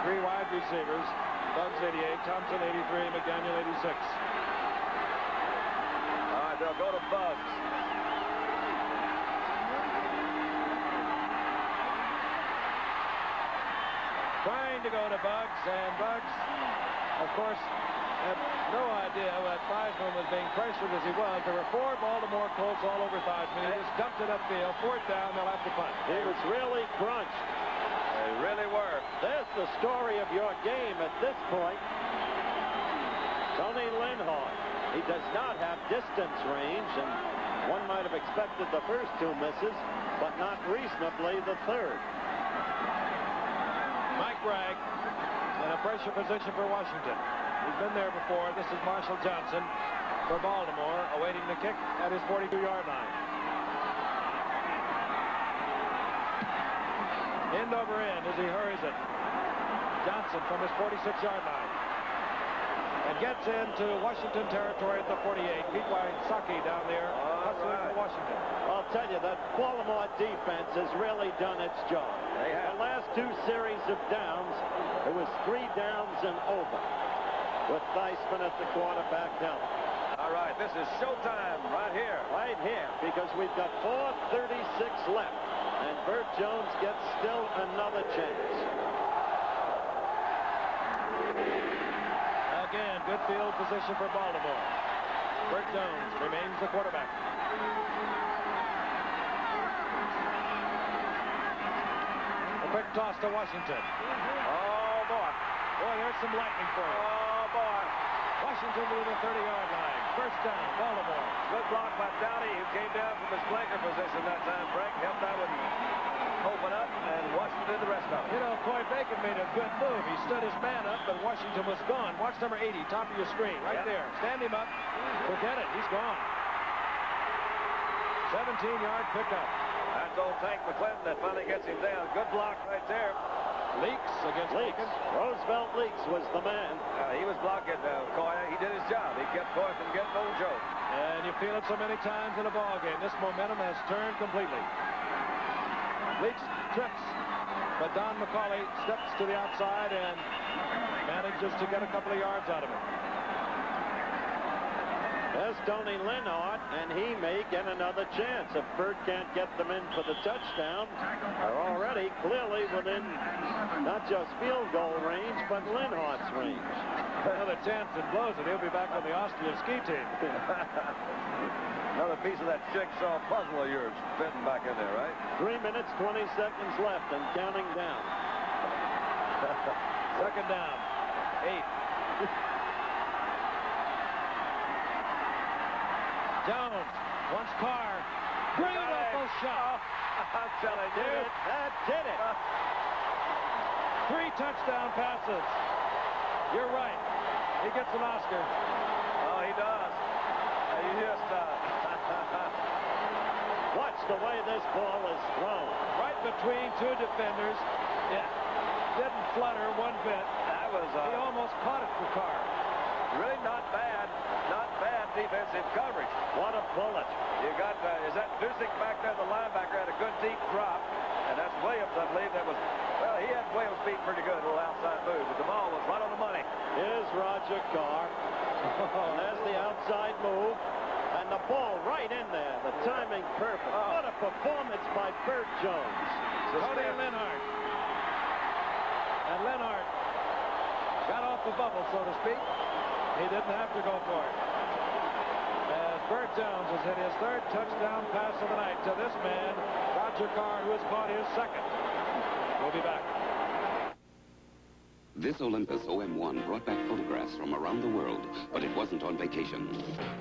Speaker 7: 3 wide receivers. Bugs 88, Thompson 83, McDaniel 86.
Speaker 10: All right, they'll go to Bugs.
Speaker 7: Trying to go to Bugs, and Bugs, of course, had no idea that Theismann was being pressured as he was. There were 4 Baltimore Colts all over Theismann. He just dumped it upfield. 4th down, they'll have to punt.
Speaker 2: He was really crunched.
Speaker 10: They really were.
Speaker 2: There's the story of your game at this point. Tony Lindhart. He does not have distance range, and one might have expected the first 2 misses, but not reasonably the 3rd.
Speaker 7: Mike Bragg in a pressure position for Washington. He's been there before. This is Marshall Johnson for Baltimore, awaiting the kick at his 42-yard line. End over end as he hurries it. Johnson from his 46-yard line. And gets into Washington territory at the 48. Pete Wysocki down there hustling for Washington.
Speaker 2: I'll tell you, that Baltimore defense has really done its job. The last 2 series of downs, it was 3 downs and over with Theismann at the quarterback help.
Speaker 10: All right, this is showtime right here.
Speaker 2: Right here, because we've got 4:36 left. And Bert Jones gets still another chance.
Speaker 7: Again, good field position for Baltimore. Bert Jones remains the quarterback. A quick toss to Washington.
Speaker 10: Oh, boy.
Speaker 7: Boy, there's some lightning for you.
Speaker 10: Oh, boy.
Speaker 7: Washington to the 30-yard line. 1st down, Baltimore.
Speaker 10: Good block by Downey, who came down from his flanker position that time, Frank. Helped out with open up, and Washington did the rest of it.
Speaker 7: You know, Coy Bacon made a good move. He stood his man up, but Washington was gone. Watch number 80, top of your screen, right there. Stand him up. Forget it. He's gone. 17-yard pickup.
Speaker 10: That's old Tank McClinton that finally gets him down. Good block right there.
Speaker 7: Leaks against Bacon.
Speaker 2: Roosevelt Leaks was the man.
Speaker 10: He was blocking Coy. He did his job. He kept Coy from getting old Joe.
Speaker 7: And you feel it so many times in a ball game. This momentum has turned completely. Leaks trips, but Don McCauley steps to the outside and manages to get a couple of yards out of it.
Speaker 2: There's Tony Lindhart, and he may get another chance. If Bert can't get them in for the touchdown, they're already clearly within not just field goal range, but Lindhart's range.
Speaker 7: Another chance and blows it. He'll be back on the Austrian ski team.
Speaker 10: Another piece of that jigsaw puzzle of yours fitting back in there, right?
Speaker 2: 3 minutes, 20 seconds left and counting down.
Speaker 7: 2nd down. 8. Jones wants Carr. Beautiful shot.
Speaker 10: I'm telling you.
Speaker 2: That did it.
Speaker 7: 3 touchdown passes. You're right. He gets an Oscar.
Speaker 10: Oh, he does. He just
Speaker 2: Watch the way this ball is thrown.
Speaker 7: Right between 2 defenders. Yeah. Didn't flutter one bit.
Speaker 10: That was...
Speaker 7: he almost caught it for Carr.
Speaker 10: Really not bad. Not bad defensive coverage.
Speaker 2: What a bullet.
Speaker 10: You got, is that Dusick back there, the linebacker, had a good deep drop. And that's Williams, I believe, that was, well, he had Williams beat pretty good, a little outside move. But the ball was right on the money.
Speaker 2: Here's Roger Carr. And there's the outside move. And the ball right in there. The timing perfect. What a performance by Bert Jones.
Speaker 7: Tony Lenhart. And Lenhart got off the bubble, so to speak. He didn't have to go for it. As Bert Jones has hit his 3rd touchdown pass of the night to this man, Roger Carr, who has caught his 2nd. We'll be back.
Speaker 9: This Olympus OM-1 brought back photographs from around the world, but it wasn't on vacation.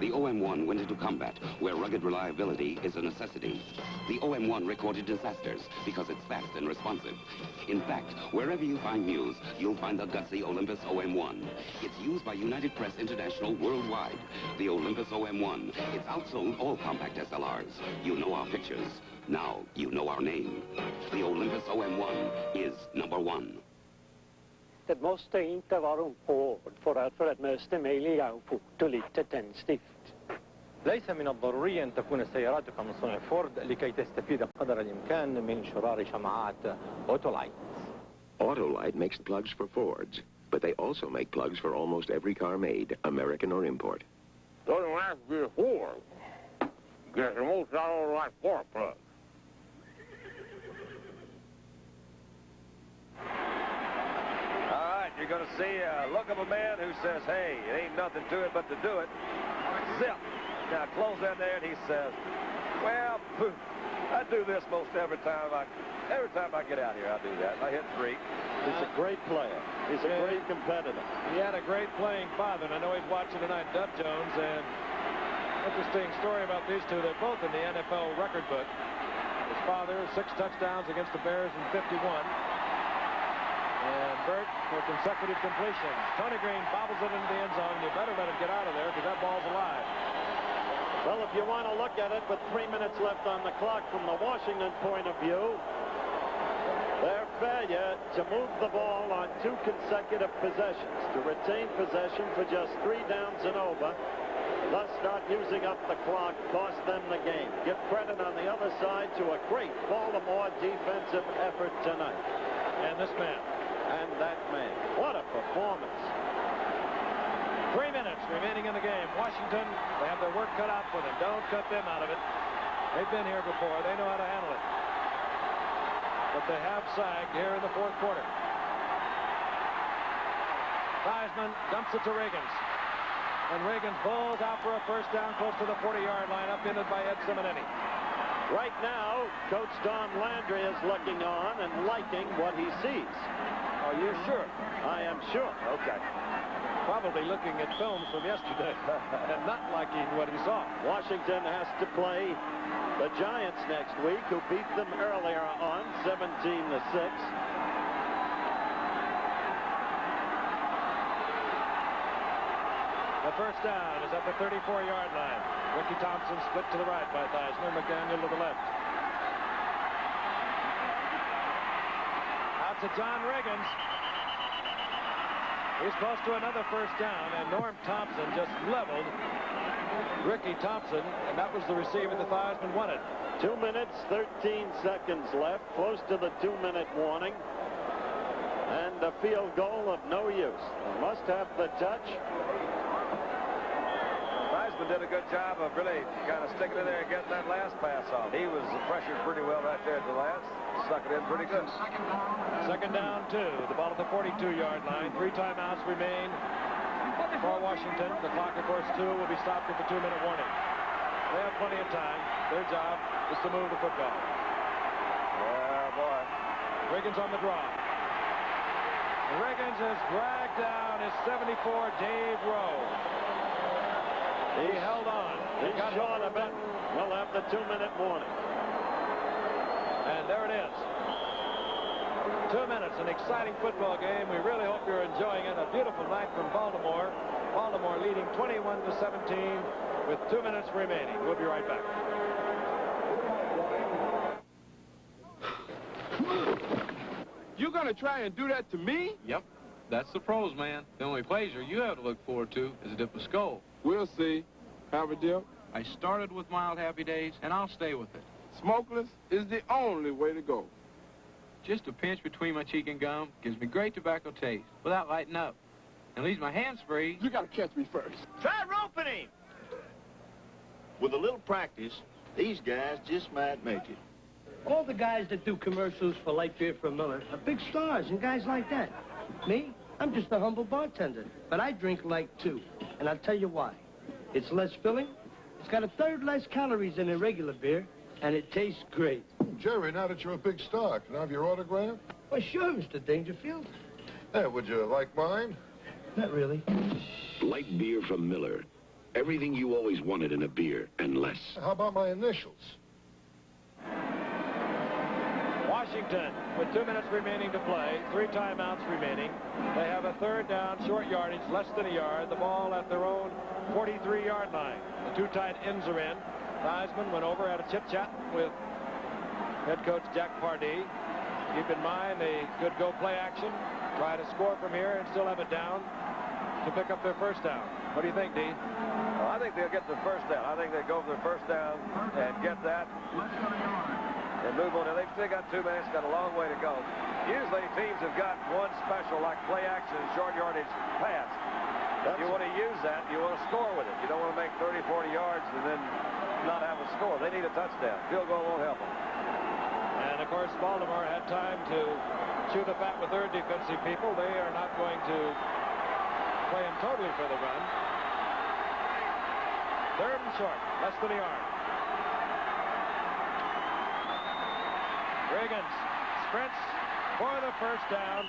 Speaker 9: The OM-1 went into combat, where rugged reliability is a necessity. The OM-1 recorded disasters because it's fast and responsive. In fact, wherever you find news, you'll find the gutsy Olympus OM-1. It's used by United Press International worldwide. The Olympus OM-1. It's outsold all compact SLRs. You know our pictures. Now you know our name. The Olympus OM-1 is #1.
Speaker 18: Det måste inte vara hård för att möta möjliga och lite tändstift.
Speaker 19: ليس من الضروري أن تكون سياراتك من صنع فورد لكي تستفيد قدر الإمكان من شرار شمعات أوتولايت.
Speaker 20: Autolite makes plugs for Fords, but they also make plugs for almost every car made, American or import.
Speaker 21: Doesn't have to be a Ford. Get the most Autolite spark plug.
Speaker 10: You're going to see a look of a man who says, hey, it ain't nothing to it but to do it. Zip. Now close in there, and he says, well, poof, I do this most every time I get out here, I do that. I hit 3.
Speaker 2: He's a great player. He's a great competitor.
Speaker 7: He had a great playing father, and I know he's watching tonight, Dub Jones, and interesting story about these two. They're both in the NFL record book. His father, 6 touchdowns against the Bears in '51. And Bert for consecutive completions. Tony Green bobbles it into the end zone. You better let it get out of there because that ball's alive.
Speaker 2: Well, if you want to look at it with 3 minutes left on the clock from the Washington point of view, their failure to move the ball on 2 consecutive possessions, to retain possession for just 3 downs and over, thus not using up the clock, cost them the game. Give credit on the other side to a great Baltimore defensive effort tonight.
Speaker 7: And this man.
Speaker 2: And that man. What a performance.
Speaker 7: 3 minutes remaining in the game. Washington, they have their work cut out for them. Don't cut them out of it. They've been here before. They know how to handle it. But they have sagged here in the 4th quarter. Theismann dumps it to Reagans. And Reagans bowls out for a first down close to the 40-yard line, upended by Ed Simonetti.
Speaker 2: Right now, Coach Don Landry is looking on and liking what he sees.
Speaker 7: Are you sure?
Speaker 2: I am sure.
Speaker 7: Okay. Probably looking at films from yesterday and not liking what he saw.
Speaker 2: Washington has to play the Giants next week, who beat them earlier on 17-6.
Speaker 7: The first down is at the 34-yard line. Ricky Thompson split to the right by Theismann, McDaniel to the left. Out to John Reagans. He's close to another first down, and Norm Thompson just leveled Ricky Thompson, and that was the receiver that Theismann wanted.
Speaker 2: 2 minutes, 13 seconds left, close to the 2-minute warning. And a field goal of no use. They must have the touch.
Speaker 10: Theismann did a good job of really kind of sticking in there and getting that last pass off. He was pressured pretty well right there at the last. Stuck it in pretty good.
Speaker 7: Second down, 2. The ball at the 42-yard line. 3 timeouts remain for Washington. The clock, of course, 2 will be stopped at the 2-minute warning. They have plenty of time. Their job is to move the football.
Speaker 10: Yeah, boy.
Speaker 7: Reagans on the draw. And Reagans has dragged down his 74, Dave Rowe. He held on.
Speaker 2: He got short of it. We'll have the 2-minute warning.
Speaker 7: And there it is.
Speaker 14: 2 minutes, an exciting football game. We really hope you're enjoying it. A beautiful night from Baltimore. Baltimore leading 21-17 with 2 minutes remaining. We'll be right back.
Speaker 21: You gonna try and do that to me?
Speaker 3: Yep. That's the pros, man. The only pleasure you have to look forward to is a dip of skull.
Speaker 21: We'll see. Have a dip?
Speaker 3: I started with mild happy days, and I'll stay with it.
Speaker 21: Smokeless is the only way to go.
Speaker 3: Just a pinch between my cheek and gum gives me great tobacco taste without lighting up. And leaves my hands free.
Speaker 21: You gotta catch me first.
Speaker 4: Try roping him. With a little practice, these guys just might make it.
Speaker 5: All the guys that do commercials for light beer from Miller are big stars and guys like that. Me, I'm just a humble bartender, but I drink like two. And I'll tell you why. It's less filling, it's got a third less calories than a regular beer, and it tastes great.
Speaker 22: Jerry, now that you're a big star, can I have your autograph?
Speaker 5: Well, sure, Mr. Dangerfield.
Speaker 22: Hey, would you like mine?
Speaker 5: Not really.
Speaker 1: Light beer from Miller. Everything you always wanted in a beer, and less.
Speaker 22: How about my initials?
Speaker 14: Washington, with 2 minutes remaining to play, 3 timeouts remaining. They have a third down, short yardage, less than a yard. The ball at their own 43-yard line. The 2 tight ends are in. Theismann went over, had a chit-chat with head coach Jack Pardee. Keep in mind they could go play action, try to score from here and still have it down to pick up their first down. What do you think, Dean?
Speaker 10: Well, I think they'll get the first down. I think they go for the first down and get that and move on. Now, they've still got 2 minutes, got a long way to go. Usually teams have got one special like play action and short yardage pass. If you want to use that, you want to score with it. You don't want to make 30, 40 yards and then not have a score. They need a touchdown. Field goal won't help them.
Speaker 14: And, of course, Baltimore had time to chew the fat with their defensive people. They are not going to play him totally for the run. Third and short, less than a yard. Riggins sprints for the first down,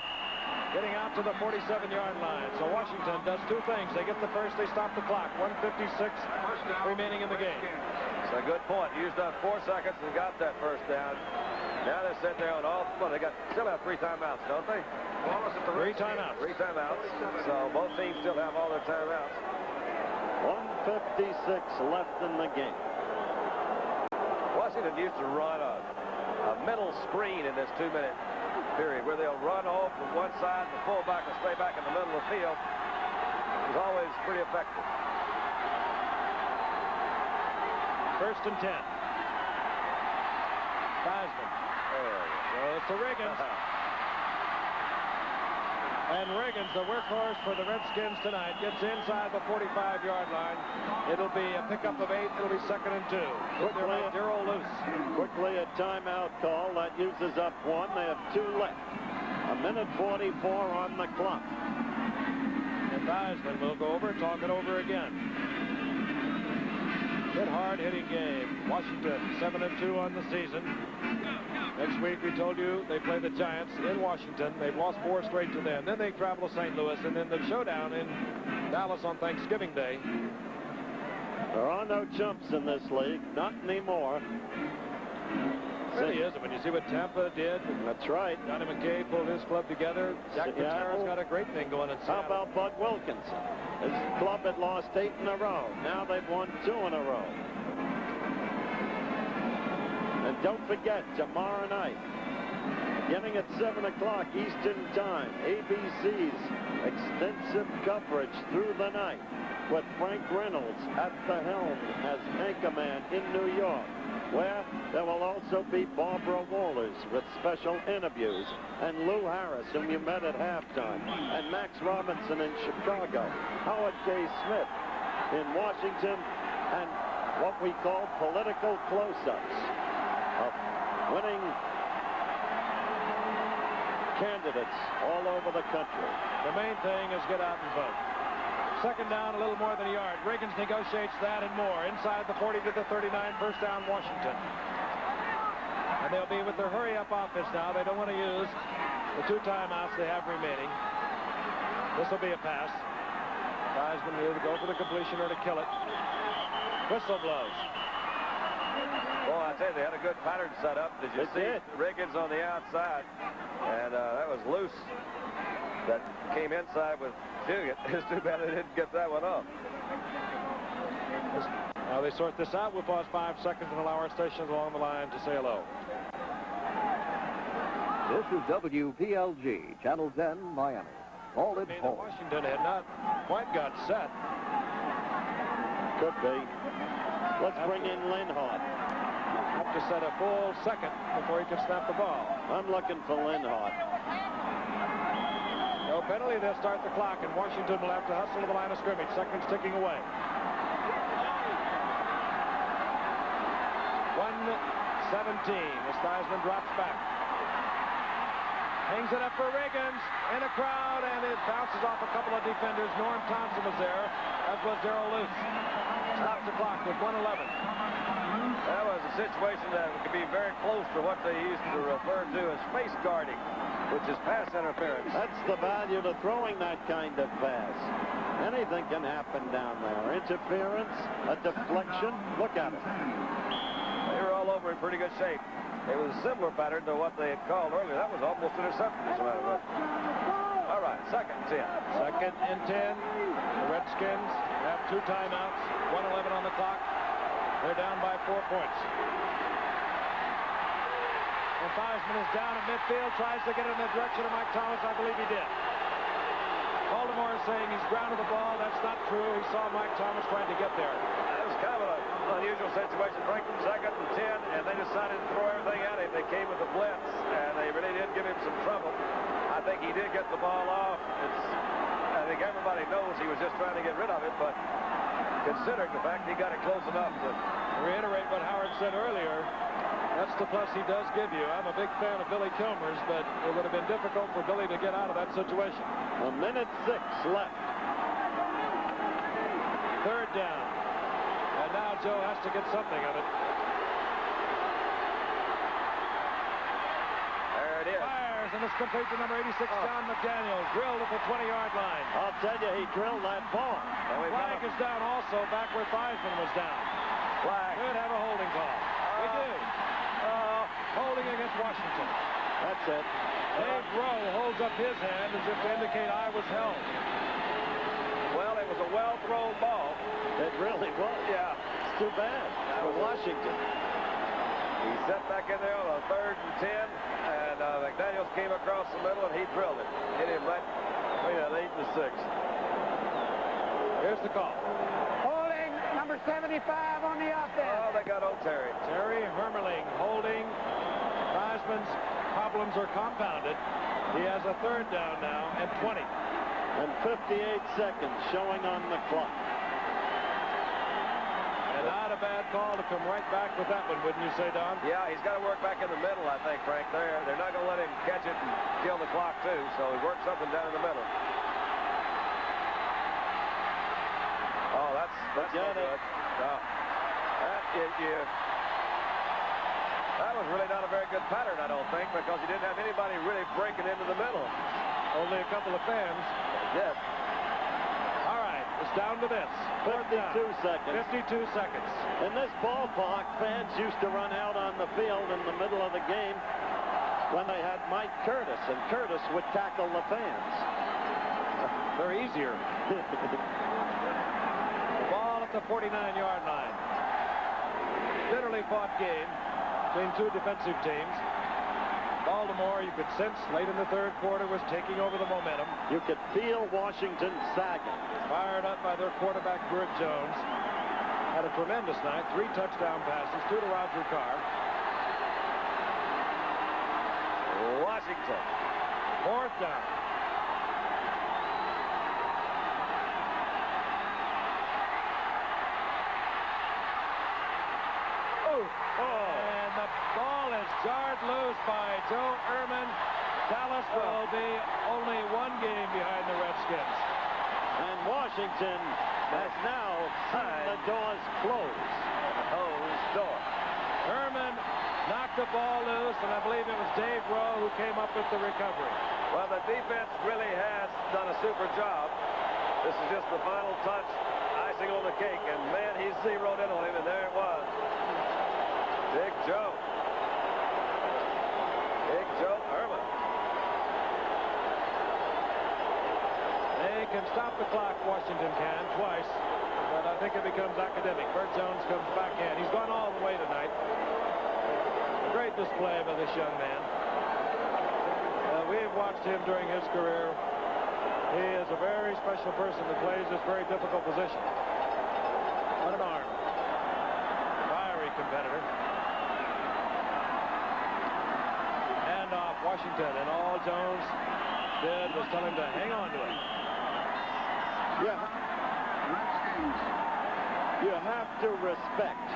Speaker 14: getting out to the 47-yard line. So Washington does 2 things. They get the first, they stop the clock. 1:56 remaining in the game.
Speaker 10: It's a good point. Used up 4 seconds and got that first down. Now they're sitting there on all. Well, they still have 3 timeouts, don't they?
Speaker 14: 3 timeouts.
Speaker 10: 3 timeouts. So both teams still have all their timeouts.
Speaker 2: 1:56 left in the game.
Speaker 10: Washington used to run a middle screen in this 2-minute period where they'll run off from one side and the fullback will stay back in the middle of the field. It was always pretty effective.
Speaker 14: First and 10. Theismann goes to Riggins. And Riggins, the workhorse for the Redskins tonight, gets inside the 45-yard line. It'll be a pickup of 8. It'll be 2nd and 2.
Speaker 2: Quickly a timeout call. That uses up 1. They have 2 left. 1:44 on the clock.
Speaker 14: And Theismann will go over and talk it over again. Good hard-hitting game. Washington 7-2 on the season. Next week, we told you, they play the Giants in Washington. They've lost 4 straight to them. Then they travel to St. Louis, and then the showdown in Dallas on Thanksgiving Day.
Speaker 2: There are no chumps in this league. Not anymore.
Speaker 14: It really isn't. When you see what Tampa did.
Speaker 2: That's right.
Speaker 14: Johnny McKay pulled his club together. Jack Paterno's got a great thing going in Seattle.
Speaker 2: How about Bud Wilkinson? His club had lost 8 in a row. Now they've won 2 in a row. And don't forget, tomorrow night, beginning at 7 o'clock Eastern Time, ABC's extensive coverage through the night with Frank Reynolds at the helm as anchorman in New York, where there will also be Barbara Wallers with special interviews, and Lou Harris, whom you met at halftime, and Max Robinson in Chicago, Howard K. Smith in Washington, and what we call political close-ups of winning candidates all over the country.
Speaker 14: The main thing is get out and vote. 2nd down, a little more than a yard. Riggins negotiates that and more. Inside the 40 to the 39, first down, Washington. And they'll be with their hurry-up offense now. They don't want to use the 2 timeouts they have remaining. This will be a pass. Theismann will either go for the completion or to kill it. Whistle blows.
Speaker 10: Well, I tell you, they had a good pattern set up. Did you see Riggins on the outside? And that was loose. That came inside with Dugan. It's too bad they didn't get that one off.
Speaker 14: Now they sort this out. We'll pause 5 seconds and allow our stations along the line to say hello.
Speaker 8: This is WPLG, Channel 10, Miami. All in home.
Speaker 14: Washington had not quite got set.
Speaker 2: Could be. Let's bring in Lindhart.
Speaker 14: Have to set a full second before he can snap the ball.
Speaker 2: I'm looking for Lindhart.
Speaker 14: No penalty. They'll start the clock, and Washington will have to hustle to the line of scrimmage. Seconds ticking away. 1:17. The Theismann drops back. Hangs it up for Riggins in a crowd, and it bounces off a couple of defenders. Norm Thompson was there, as was Darrell Luce. Stops the clock with 1:11.
Speaker 10: That was a situation that could be very close to what they used to refer to as face guarding, which is pass interference.
Speaker 2: That's the value to throwing that kind of pass. Anything can happen down there. Interference, a deflection. Look at it.
Speaker 10: They were all over in pretty good shape. It was a similar pattern to what they had called earlier. That was almost interception, as a matter of fact. All right, 2nd and 10.
Speaker 14: 2nd and 10. The Redskins have 2 timeouts. 1:11 on the clock. They're down by 4 points. And Theismann is down at midfield, tries to get in the direction of Mike Thomas. I believe he did. Baltimore is saying he's grounded the ball. That's not true. He saw Mike Thomas trying to get there.
Speaker 10: It was kind of an unusual situation. Franklin 2nd and 10, and they decided to throw everything at him. They came with the blitz, and they really did give him some trouble. I think he did get the ball off. I think everybody knows he was just trying to get rid of it, but considering the fact he got it close enough to
Speaker 14: reiterate what Howard said earlier, that's the plus he does give you. I'm a big fan of Billy Kilmer's, but it would have been difficult for Billy to get out of that situation.
Speaker 2: 1:06 left.
Speaker 14: 3rd down. And now Joe has to get something of it.
Speaker 10: There it is.
Speaker 14: Fires, and it's complete to number 86, John McDaniels. Drilled at the 20-yard line.
Speaker 2: I'll tell you, he drilled that ball.
Speaker 14: Flag is down also back where Theismann was down.
Speaker 10: Flag.
Speaker 14: Could have a holding call. We do. Holding against Washington.
Speaker 2: That's it.
Speaker 14: Dave Rowe holds up his hand as if to indicate I was held.
Speaker 10: Well, it was a well-thrown ball.
Speaker 2: It really was.
Speaker 10: Yeah.
Speaker 2: It's too bad for Washington.
Speaker 10: He set back in there on a 3rd and 10, and McDaniels came across the middle, and he drilled it. Hit him right between that 8 and 6.
Speaker 14: Here's the call.
Speaker 6: Holding number 75 on the offense.
Speaker 10: Oh, they got old Terry.
Speaker 14: Terry Hermeling holding. Theismann's problems are compounded. He has a 3rd down now and 20.
Speaker 2: And 58 seconds showing on the clock.
Speaker 14: And not a bad call to come right back with that one, wouldn't you say, Don?
Speaker 10: Yeah, he's got to work back in the middle, I think, Frank. They're not going to let him catch it and kill the clock, too, so he works something down in the middle. Oh, that's no good. No. That was really not a very good pattern, I don't think, because you didn't have anybody really breaking into the middle.
Speaker 14: Only a couple of fans.
Speaker 10: Yes.
Speaker 14: All right, it's down to this.
Speaker 2: 52 seconds.
Speaker 14: 52 seconds.
Speaker 2: In this ballpark, fans used to run out on the field in the middle of the game when they had Mike Curtis, and Curtis would tackle the fans.
Speaker 14: They're easier. The ball at the 49-yard line. Bitterly fought game between 2 defensive teams. Baltimore, you could sense late in the 3rd quarter, was taking over the momentum.
Speaker 2: You could feel Washington sagging.
Speaker 14: Fired up by their quarterback, Burt Jones. Had a tremendous night. 3 touchdown passes, 2 to Roger Carr.
Speaker 10: Washington.
Speaker 14: 4th down. And the ball is jarred loose by Joe Ehrman. Dallas will be only 1 game behind the Redskins.
Speaker 2: And Washington has now seen the doors close.
Speaker 10: Closed door.
Speaker 14: Ehrman knocked the ball loose, and I believe it was Dave Rowe who came up with the recovery.
Speaker 10: Well, the defense really has done a super job. This is just the final touch, icing on the cake, and man, he zeroed in on him, and there it was. Big Joe. Big Joe Herman.
Speaker 14: They can stop the clock, Washington can, twice. But I think it becomes academic. Bert Jones comes back in. He's gone all the way tonight. A great display by this young man. We've watched him during his career. He is a very special person that plays this very difficult position. What an arm. Fiery competitor. Hand off Washington, and all Jones did was tell him to hang on to it.
Speaker 2: You have to respect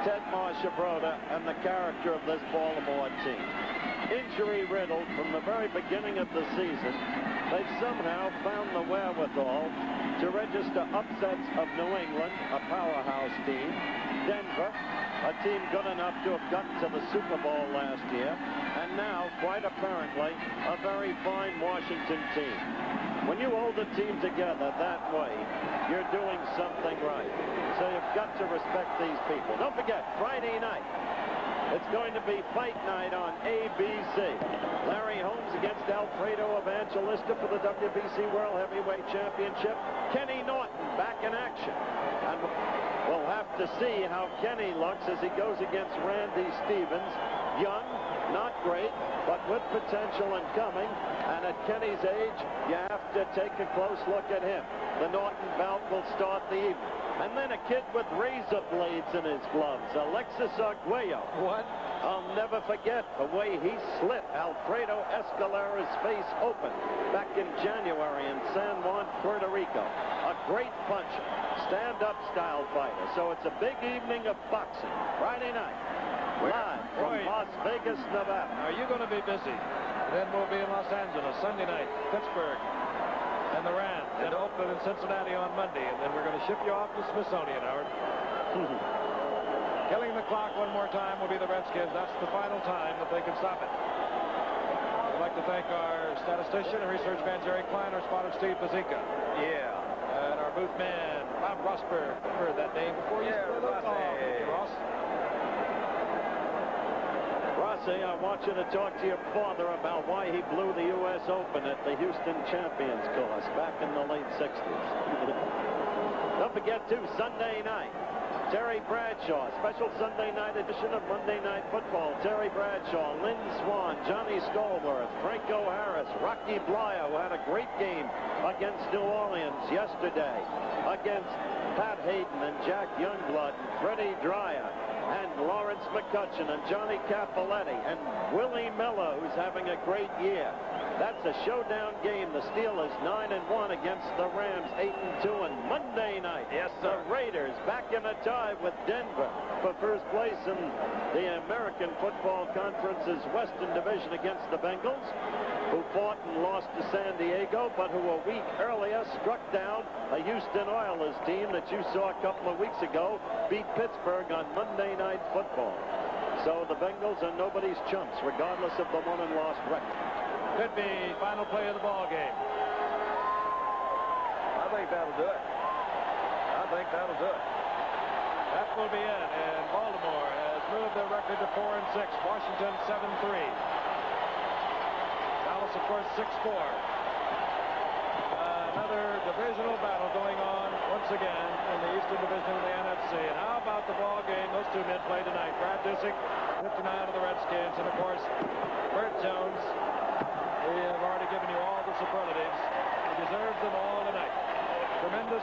Speaker 2: Ted Marchibroda and the character of this Baltimore team. Injury-riddled from the very beginning of the season, they've somehow found the wherewithal to register upsets of New England, a powerhouse team, Denver, a team good enough to have gotten to the Super Bowl last year, and now, quite apparently, a very fine Washington team. When you hold a team together that way, you're doing something right. So you've got to respect these people. Don't forget, Friday night, it's going to be fight night on ABC. Larry Holmes against Alfredo Evangelista for the WBC World Heavyweight Championship. Kenny Norton back in action. And we'll have to see how Kenny looks as he goes against Randy Stevens. Young, not great, but with potential and coming. And at Kenny's age, you have to take a close look at him. The Norton bout will start the evening. And then a kid with razor blades in his gloves, Alexis Arguello.
Speaker 14: What?
Speaker 2: I'll never forget the way he slit Alfredo Escalera's face open back in January in San Juan, Puerto Rico. A great puncher, stand-up style fighter. So it's a big evening of boxing Friday night. Live from Las Vegas, Nevada.
Speaker 14: Are you going to be busy? Then we'll be in Los Angeles Sunday night, Pittsburgh, and the Rams, and Oakland and Cincinnati on Monday, and then we're going to ship you off to Smithsonian, Howard. Killing the clock one more time will be the Redskins. That's the final time that they can stop it. I'd like to thank our statistician and research man, Jerry Klein, our spotter, Steve Bazika.
Speaker 10: Yeah.
Speaker 14: And our booth man, Bob Rosberg. Heard that name before you?
Speaker 10: Yeah,
Speaker 14: Ross.
Speaker 2: Rossi, I want you to talk to your father about why he blew the U.S. Open at the Houston Champions course back in the late 60s. Don't forget, too, Sunday night, Terry Bradshaw, special Sunday night edition of Monday Night Football. Terry Bradshaw, Lynn Swann, Johnny Stallworth, Franco Harris, Rocky Bleier, who had a great game against New Orleans yesterday, against Pat Hayden and Jack Youngblood, Freddie Dreyer, and Lawrence McCutcheon and Johnny Capoletti and Willie Miller, who's having a great year. That's a showdown game. The Steelers 9-1 against the Rams 8-2. And Monday night, yes, the Raiders back in a tie with Denver for first place in the American Football Conference's Western Division against the Bengals, who fought and lost to San Diego, but who a week earlier struck down a Houston Oilers team that you saw a couple of weeks ago beat Pittsburgh on Monday Night Football. So the Bengals are nobody's chumps, regardless of the won and lost record.
Speaker 14: Could be final play of the ball game.
Speaker 10: I think that'll do it.
Speaker 14: That will be it. And Baltimore has moved their record to 4-6. Washington 7-3. Dallas, of course, 6-4. Another divisional battle going on once again in the Eastern Division of the NFC. And how about the ball game those two men play tonight? Brad Disick, 59 of the Redskins, and of course, Bert Jones. We have already given you all the superlatives. He deserves them all tonight. Tremendous